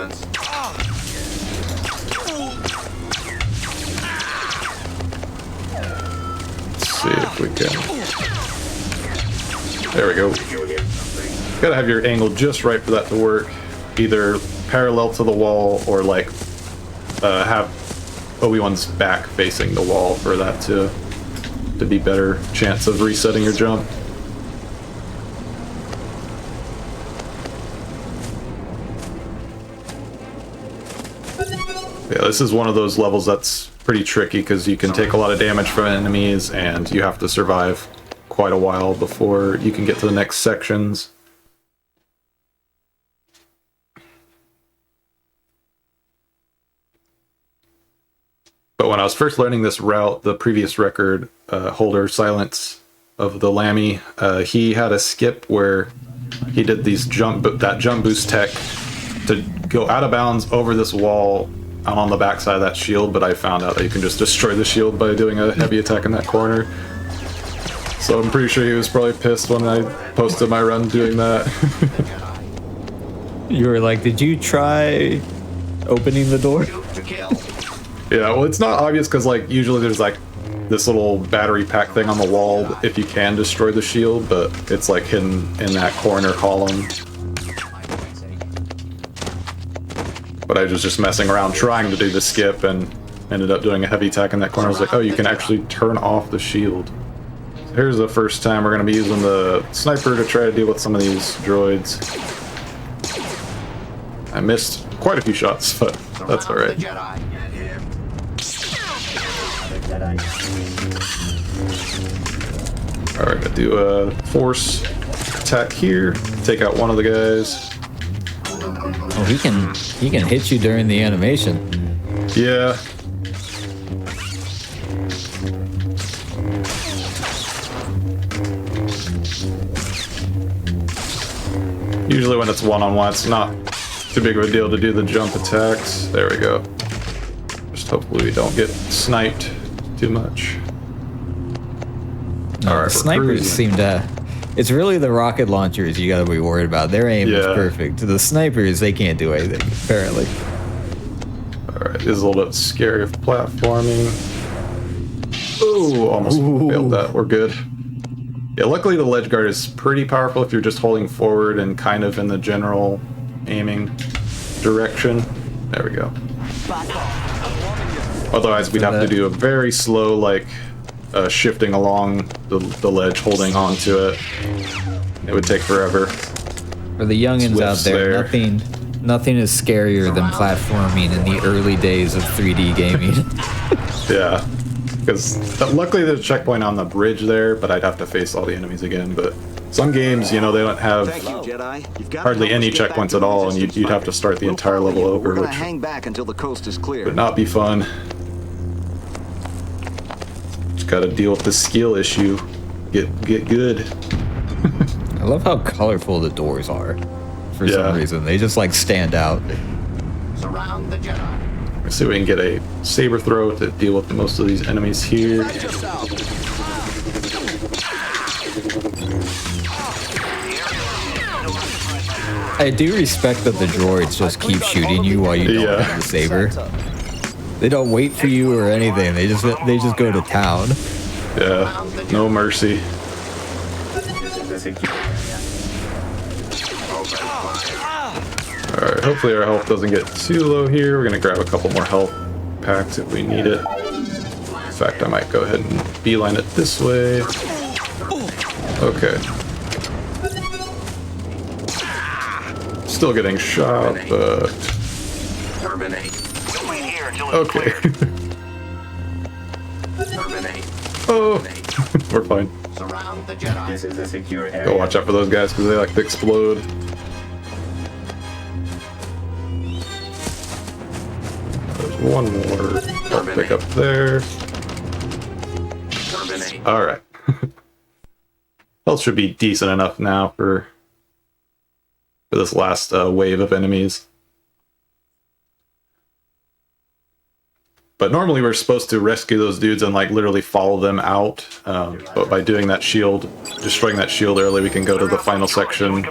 Let's see if we can... There we go. Gotta have your angle just right for that to work. Either parallel to the wall or like have Obi-Wan's back facing the wall for that to be better chance of resetting your jump. Yeah, this is one of those levels that's pretty tricky because you can take a lot of damage from enemies and you have to survive quite a while before you can get to the next sections. But when I was first learning this route, the previous record holder, Silence of the Lammy, he had a skip where he did these jump boost tech to go out of bounds over this wall on the backside of that shield, but I found out that you can just destroy the shield by doing a heavy attack in that corner. So I'm pretty sure he was probably pissed when I posted my run doing that. You were like, did you try opening the door? Yeah, well, it's not obvious because like usually there's like this little battery pack thing on the wall if you can destroy the shield, but it's like hidden in that corner column. But I was just messing around trying to do the skip and ended up doing a heavy attack in that corner. I was like, oh, you can actually turn off the shield. So here's the first time we're going to be using the sniper to try to deal with some of these droids. I missed quite a few shots, but that's alright. Alright, gonna do a force attack here, take out one of the guys. Oh, he can hit you during the animation. Yeah. Usually when it's one-on-one, it's not too big of a deal to do the jump attacks. There we go. Just hopefully we don't get sniped too much. No, the snipers seem to... It's really the rocket launchers you gotta be worried about. Their aim is perfect. The snipers, they can't do anything, apparently. Alright, this is a little bit scary of platforming. Ooh, almost failed that. We're good. Yeah, luckily the ledge guard is pretty powerful if you're just holding forward and kind of in the general aiming direction. There we go. Otherwise, we'd have to do a very slow, like, shifting along the ledge, holding onto it. It would take forever. For the youngins out there, nothing is scarier than platforming in the early days of 3D gaming. Yeah, because luckily there's a checkpoint on the bridge there, but I'd have to face all the enemies again. But some games, you know, they don't have hardly any checkpoints at all, and you'd have to start the entire level over, which hang back until the coast is clear. would not be fun. Just gotta deal with the skill issue. Get good. I love how colorful the doors are. For some reason, they just like stand out. Surround the Jedi. Let's see if we can get a saber throw to deal with most of these enemies here. I do respect that the droids just keep shooting you while you don't have the saber. They don't wait for you or anything. They just go to town. Yeah, no mercy. Alright, hopefully our health doesn't get too low here. We're gonna grab a couple more health packs if we need it. In fact, I might go ahead and beeline it this way. Okay. Still getting shot, but... Okay. Oh! We're fine. Go watch out for those guys because they like to explode. There's one more health pick up there. Alright. Health should be decent enough now for this last wave of enemies. But normally we're supposed to rescue those dudes and like literally follow them out. But by doing that shield, destroying that shield early, we can go to the final section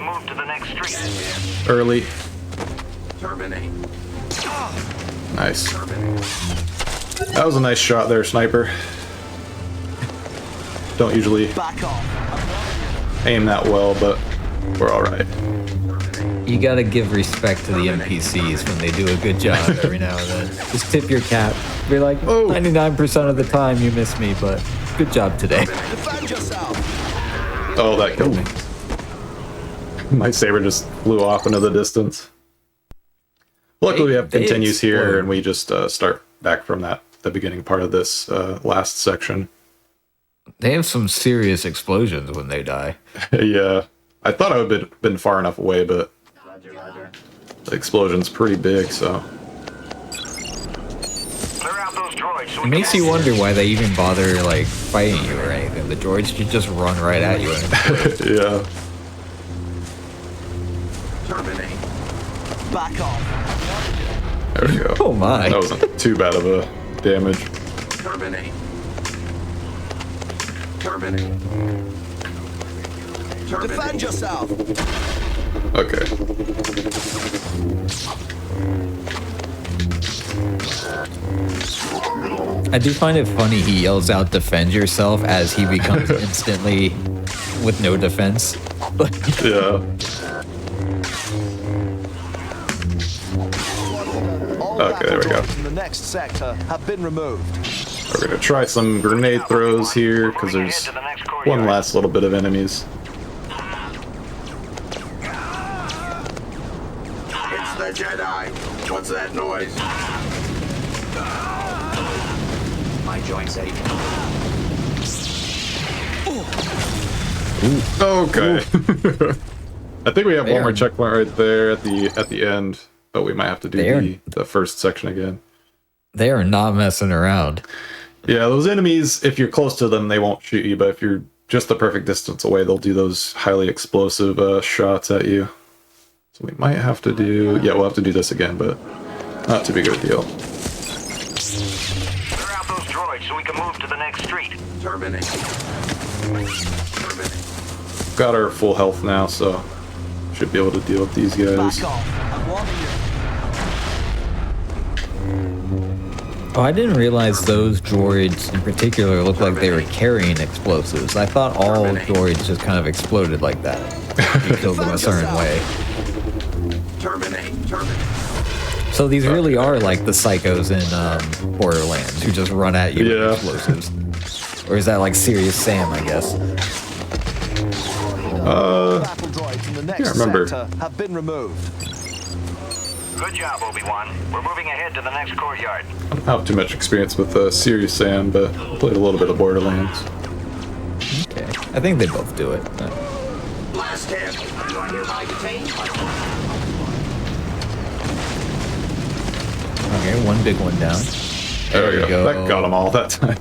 early. Nice. That was a nice shot there, sniper. Don't usually aim that well, but we're alright. You gotta give respect to the NPCs when they do a good job every now and then. Just tip your cap. Be like, 99% of the time you miss me, but good job today. Oh, that killed me. My saber just flew off into the distance. Luckily, we have continues here, and we just start back from the beginning part of this last section. They have some serious explosions when they die. Yeah. I thought I would have been far enough away, but the explosion's pretty big, so... It makes you wonder why they even bother, like, fighting you or anything. The droids should just run right at you. Yeah. Back off. There we go. Oh my. That wasn't too bad of a damage. Defend yourself. Okay. I do find it funny he yells out defend yourself as he becomes instantly with no defense. Yeah. Okay, there we go. The next sector have been removed. We're gonna try some grenade throws here, because there's one last little bit of enemies. It's the Jedi. What's that noise? My joints ache. Okay. I think we have one more checkpoint right there at the end, but we might have to do the first section again. They are not messing around. Yeah, those enemies, if you're close to them, they won't shoot you, but if you're just the perfect distance away, they'll do those highly explosive shots at you. So we might have to do... Yeah, we'll have to do this again, but not too big of a deal. Clear out those droids so we can move to the next street. Terminate. Got our full health now, so should be able to deal with these guys. Oh, I didn't realize those droids in particular looked like they were carrying explosives. I thought all droids just kind of exploded like that. You killed them a certain way. So these really are like the psychos in Borderlands who just run at you with explosives. Or is that like Serious Sam, I guess? Yeah, I remember. Have been removed. Good job, Obi-Wan. We're moving ahead to the next courtyard. I don't have too much experience with Serious Sam, but I played a little bit of Borderlands. Okay, I think they both do it. Blast him. Okay, one big one down. There we go. That got them all that time.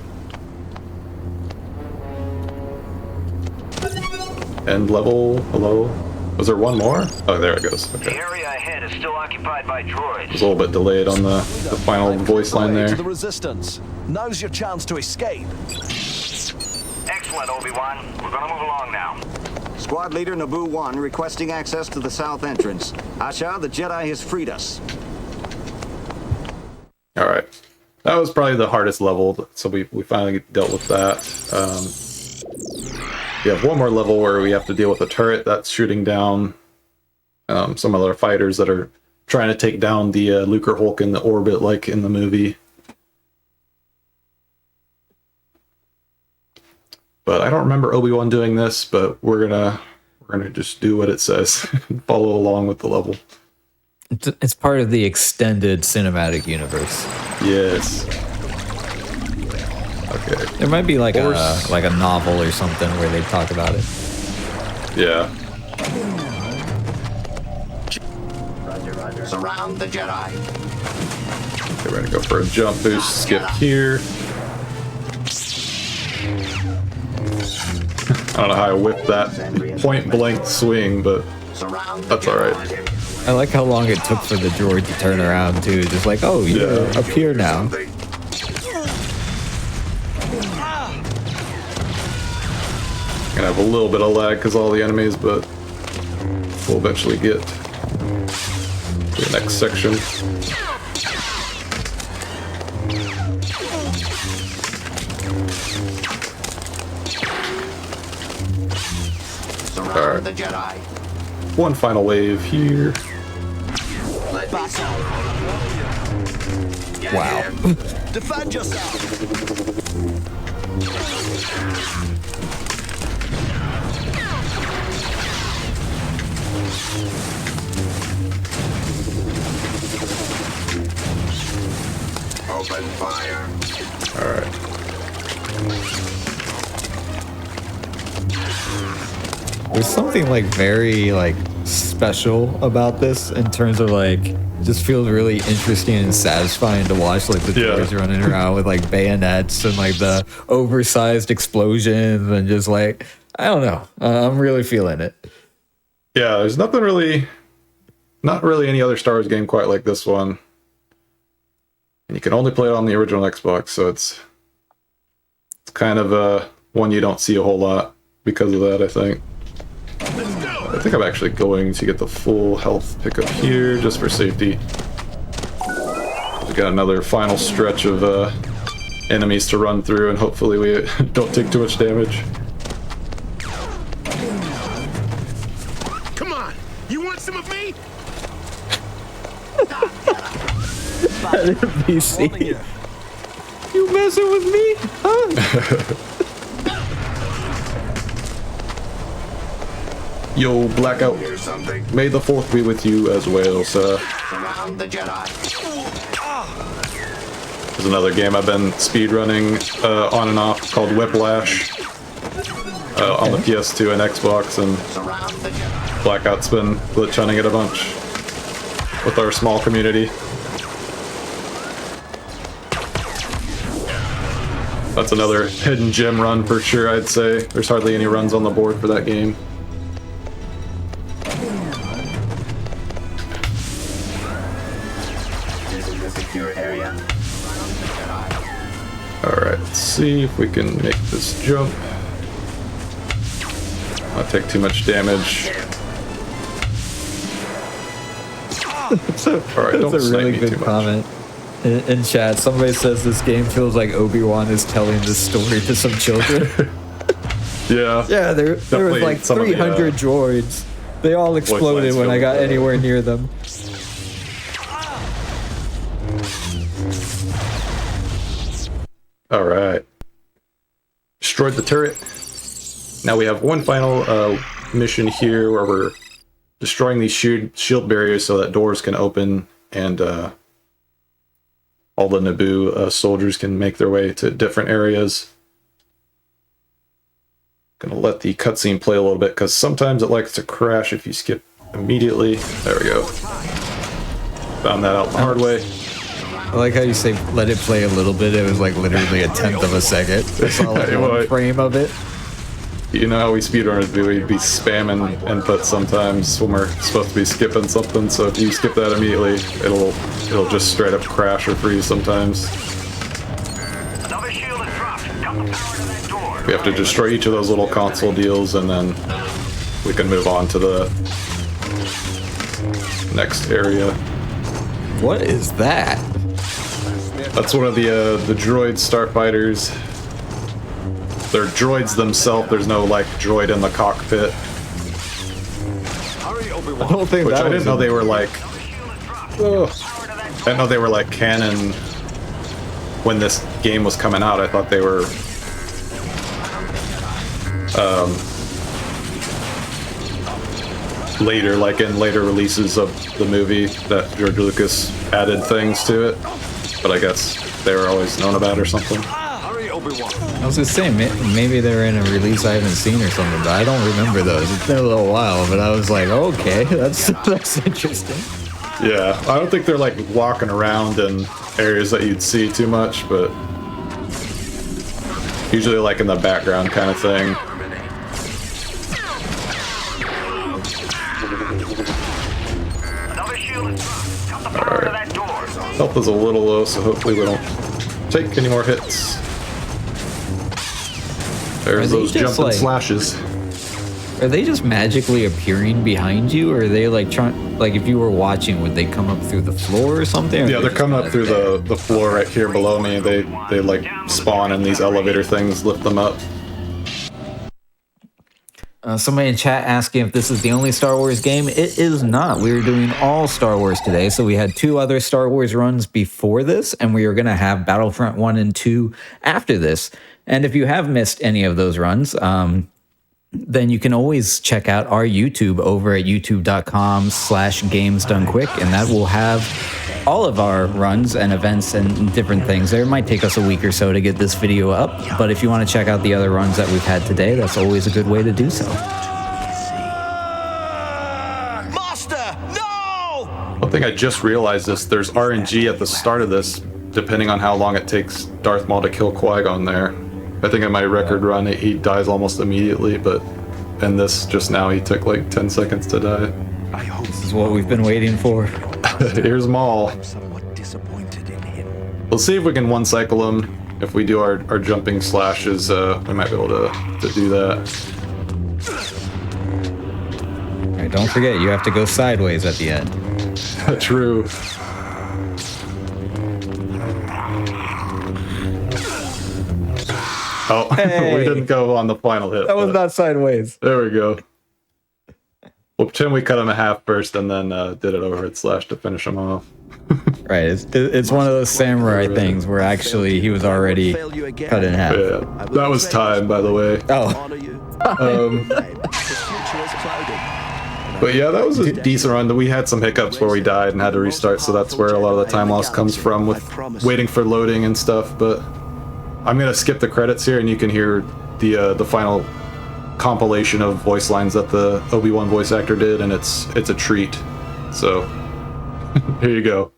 End level, hello? Was there one more? Oh, there it goes. Okay. The area ahead is still occupied by droids. It was a little bit delayed on the final voice line there. To the resistance. Now's your chance to escape. Excellent, Obi-Wan. We're gonna move along now. Squad leader Naboo 1 requesting access to the south entrance. Asha, the Jedi has freed us. Alright. That was probably the hardest level, so we finally dealt with that. We have one more level where we have to deal with a turret that's shooting down some other fighters that are trying to take down the Lucre Hulk in the orbit like in the movie. But I don't remember Obi-Wan doing this, but we're gonna just do what it says and follow along with the level. It's part of the extended cinematic universe. Yes. Okay. There might be like a novel or something where they talk about it. Yeah. Roger. Surround the Jedi. Okay, we're gonna go for a jump boost, skip here. I don't know how I whipped that point blank swing, but that's alright. I like how long it took for the droid to turn around too. Just like, oh, you're up here now. Gonna have a little bit of lag because all the enemies, but we'll eventually get to the next section. Surround the Jedi. One final wave here. Wow. Defend yourself. Open fire. All right. There's something like very like special about this in terms of like just feels really interesting and satisfying to watch like the droids running around with like bayonets and like the oversized explosions and just like I don't know. I'm really feeling it. Yeah, there's not really any other Star Wars game quite like this one. And you can only play it on the original Xbox, so it's kind of one you don't see a whole lot because of that, I think. I think I'm actually going to get the full health pickup here just for safety. We got another final stretch of enemies to run through, and hopefully we don't take too much damage. Come on, you want some of me? NPC. You messing with me? Huh? Yo, Blackout. May the 4th be with you as well, sir. Surround the Jedi. There's another game I've been speedrunning on and off called Whiplash on the PS2 and Xbox, and Blackout's been glitch hunting it a bunch with our small community. That's another hidden gem run for sure, I'd say. There's hardly any runs on the board for that game. Alright, let's see if we can make this jump. Not take too much damage. That's a don't snipe really me good too much. comment. In chat, somebody says this game feels like Obi-Wan is telling this story to some children. Yeah. Yeah, there was like 300 droids. They all exploded when I got anywhere near them. Alright. Destroyed the turret. Now we have one final mission here where we're destroying these shield barriers so that doors can open and all the Naboo soldiers can make their way to different areas. Gonna let the cutscene play a little bit because sometimes it likes to crash if you skip immediately. There we go. Found that out the hard way. I like how you say let it play a little bit. It was like literally a tenth of a second. It's all like one frame of it. You know how we speedrunners do, we'd be spamming input sometimes when we're supposed to be skipping something, so if you skip that immediately, it'll just straight up crash or freeze sometimes. We have to destroy each of those little console deals and then we can move on to the next area. What is that? That's one of the droid starfighters. They're droids themselves. There's no like droid in the cockpit. I don't think Which that I didn't know they were like. I didn't know they were like canon when this game was coming out. I thought they were later, like in later releases of the movie, that George Lucas added things to it. But I guess they were always known about or something. I was gonna say maybe they were in a release I haven't seen or something, but I don't remember those. It's been a little while, but I was like, okay, that's interesting. Yeah, I don't think they're like walking around in areas that you'd see too much, but usually like in the background kind of thing. Alright. Health is a little low, so hopefully we don't take any more hits. There's those jumping slashes. Are they just magically appearing behind you, or are they like trying? Like if you were watching, would they come up through the floor or something? Or Yeah, they're coming up through the floor right here below me. They like spawn in these elevator things, lift them up. Somebody in chat asking if this is the only Star Wars game. It is not. We were doing all Star Wars today, so we had 2 other Star Wars runs before this, and we are going to have Battlefront 1 and 2 after this. And if you have missed any of those runs, then you can always check out our YouTube over at youtube.com/gamesdonequick, and that will have all of our runs and events and different things there. It might take us a week or so to get this video up, but if you want to check out the other runs that we've had today, that's always a good way to do so. Master, no! One thing I just realized is there's RNG at the start of this, depending on how long it takes Darth Maul to kill Qui-Gon there. I think in my record run, he dies almost immediately, but in this just now, he took like 10 seconds to die. This is what we've been waiting for. Here's Maul. We'll see if we can one-cycle him. If we do our jumping slashes, we might be able to do that. All right, don't forget, you have to go sideways at the end. True. Oh, hey. We didn't go on the final hit. That was not sideways. There we go. We'll pretend we cut him in half first and then did it overhead slash to finish him off. Right, it's one of those samurai things where actually he was already cut in half. Yeah, that was time, by the way. Oh. But yeah, that was a decent run. We had some hiccups where we died and had to restart, so that's where a lot of the time loss comes from with waiting for loading and stuff. But I'm gonna skip the credits here, and you can hear the final compilation of voice lines that the Obi-Wan voice actor did, and it's a treat. So here you go.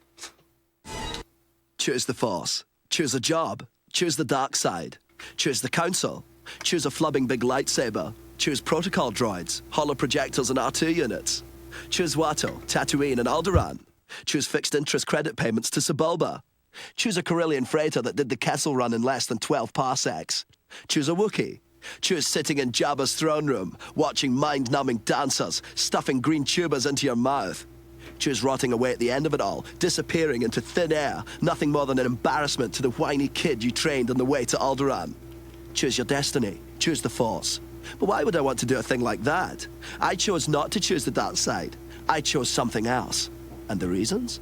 Choose the Force. Choose a job. Choose the dark side. Choose the Council. Choose a flubbing big lightsaber. Choose protocol droids, holo projectors and R2 units. Choose Watto, Tatooine and Alderaan. Choose fixed interest credit payments to Sebulba. Choose a Corellian freighter that did the Kessel run in less than 12 parsecs. Choose a Wookiee. Choose sitting in Jabba's throne room, watching mind-numbing dancers, stuffing green tubers into your mouth. Choose rotting away at the end of it all, disappearing into thin air, nothing more than an embarrassment to the whiny kid you trained on the way to Alderaan. Choose your destiny. Choose the Force. But why would I want to do a thing like that? I chose not to choose the dark side. I chose something else. And the reasons?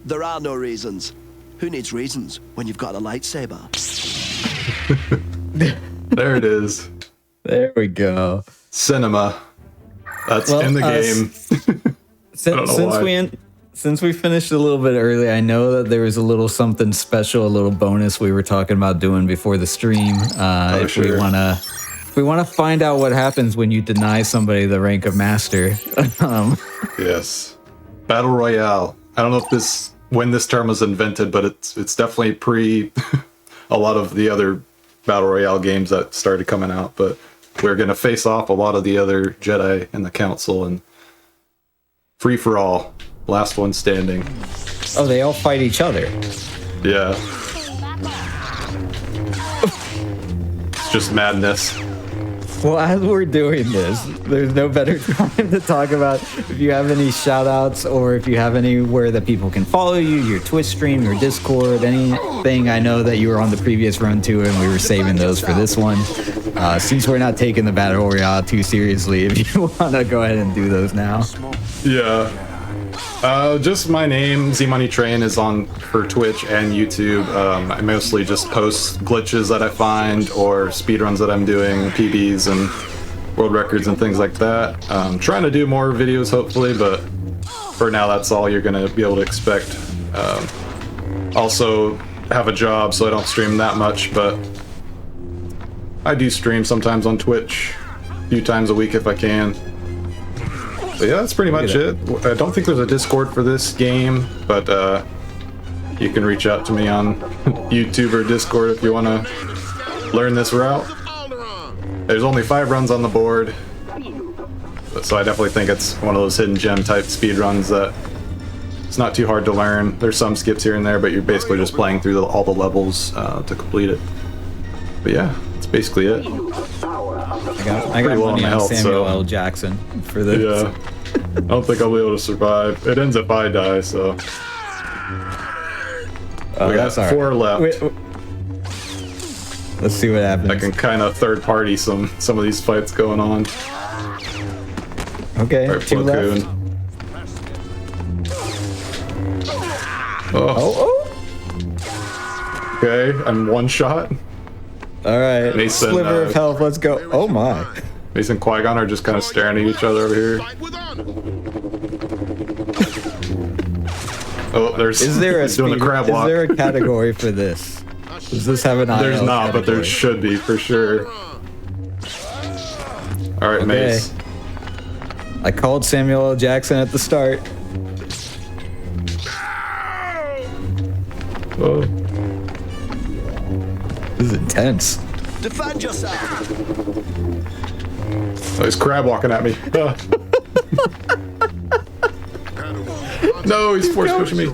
There are no reasons. Who needs reasons when you've got a lightsaber? There it is. There we go. Cinema. That's in the game. Since we finished a little bit early, I know that there was a little something special, a little bonus we were talking about doing before the stream. If we want to find out what happens when you deny somebody the rank of master. Yes. Battle Royale. I don't know if when this term was invented, but it's definitely pre a lot of the other Battle Royale games that started coming out. But we're going to face off a lot of the other Jedi in the Council and free for all. Last one standing. Oh, they all fight each other. Yeah. It's just madness. Well, as we're doing this, there's no better time to talk about if you have any shout outs or if you have anywhere that people can follow you, your Twitch stream, your Discord, anything. I know that you were on the previous run too, and we were saving those for this one. Since we're not taking the Battle Royale too seriously, if you want to go ahead and do those now. Yeah. Just my name, ZMoneyTrain, is on for Twitch and YouTube. I mostly just post glitches that I find or speedruns that I'm doing, PBs and world records and things like that. Trying to do more videos hopefully, but for now that's all you're going to be able to expect. Also have a job, so I don't stream that much, but I do stream sometimes on Twitch, a few times a week if I can. But yeah, that's pretty much it. I don't think there's a Discord for this game, but you can reach out to me on YouTube or Discord if you want to learn this route. There's only 5 runs on the board, so I definitely think it's one of those hidden gem type speedruns that it's not too hard to learn. There's some skips here and there, but you're basically just playing through all the levels to complete it. But yeah, that's basically it. I got money on Samuel L. Jackson for this. Yeah. I don't think I'll be able to survive. It ends if I die, so. Oh, we got that's all 4 right. left. Let's see what happens. I can kind of third party some of these fights going on. Okay, Right, 2 left. Oh. Okay, I'm 1 shot. All right, Mason, sliver of health. Let's go. Oh my. Mason and Qui-Gon are just kind of staring at each other over here. Oh, there's. Is there a doing the crab walk. Is there a category for this? Does this have an IL There's not, category? but there should be for sure. All right, Okay. Mace. I called Samuel L. Jackson at the start. Oh. This is intense. Defend yourself. Oh, he's crab walking at me. No, he's force pushing me.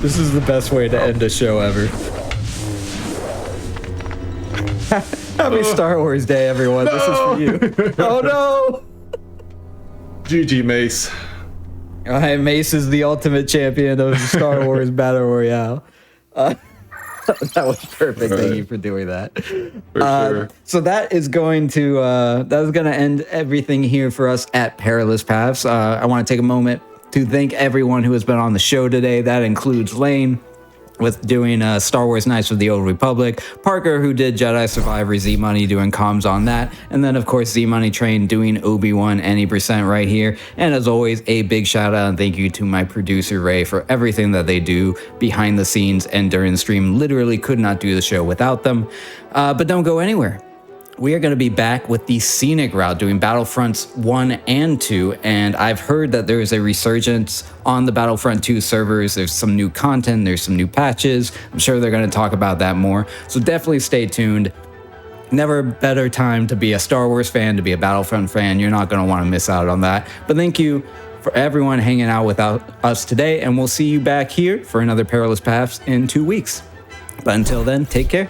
This is the best way to end a show ever. Happy Star Wars Day, everyone. No. This is for you. Oh no! GG, Mace. All right, Mace is the ultimate champion of Star Wars Battle Royale. That was perfect. Thank you for doing that. For sure. So that is going to end everything here for us at Perilous Paths. I want to take a moment to thank everyone who has been on the show today. That includes Lane with doing Star Wars Knights of the Old Republic, Parker, who did Jedi Survivor, Z-Money doing comms on that, and then of course Z-Money Train doing Obi-Wan any percent right here. And as always, a big shout out and thank you to my producer Ray for everything that they do behind the scenes and during the stream. Literally could not do the show without them. But don't go anywhere. We are going to be back with the scenic route doing Battlefronts 1 and 2, and I've heard that there is a resurgence on the Battlefront 2 servers. There's some new content, there's some new patches. I'm sure they're going to talk about that more, so definitely stay tuned. Never a better time to be a Star Wars fan, to be a Battlefront fan. You're not going to want to miss out on that. But thank you for everyone hanging out with us today, and we'll see you back here for another Perilous Paths in 2 weeks. But until then, take care.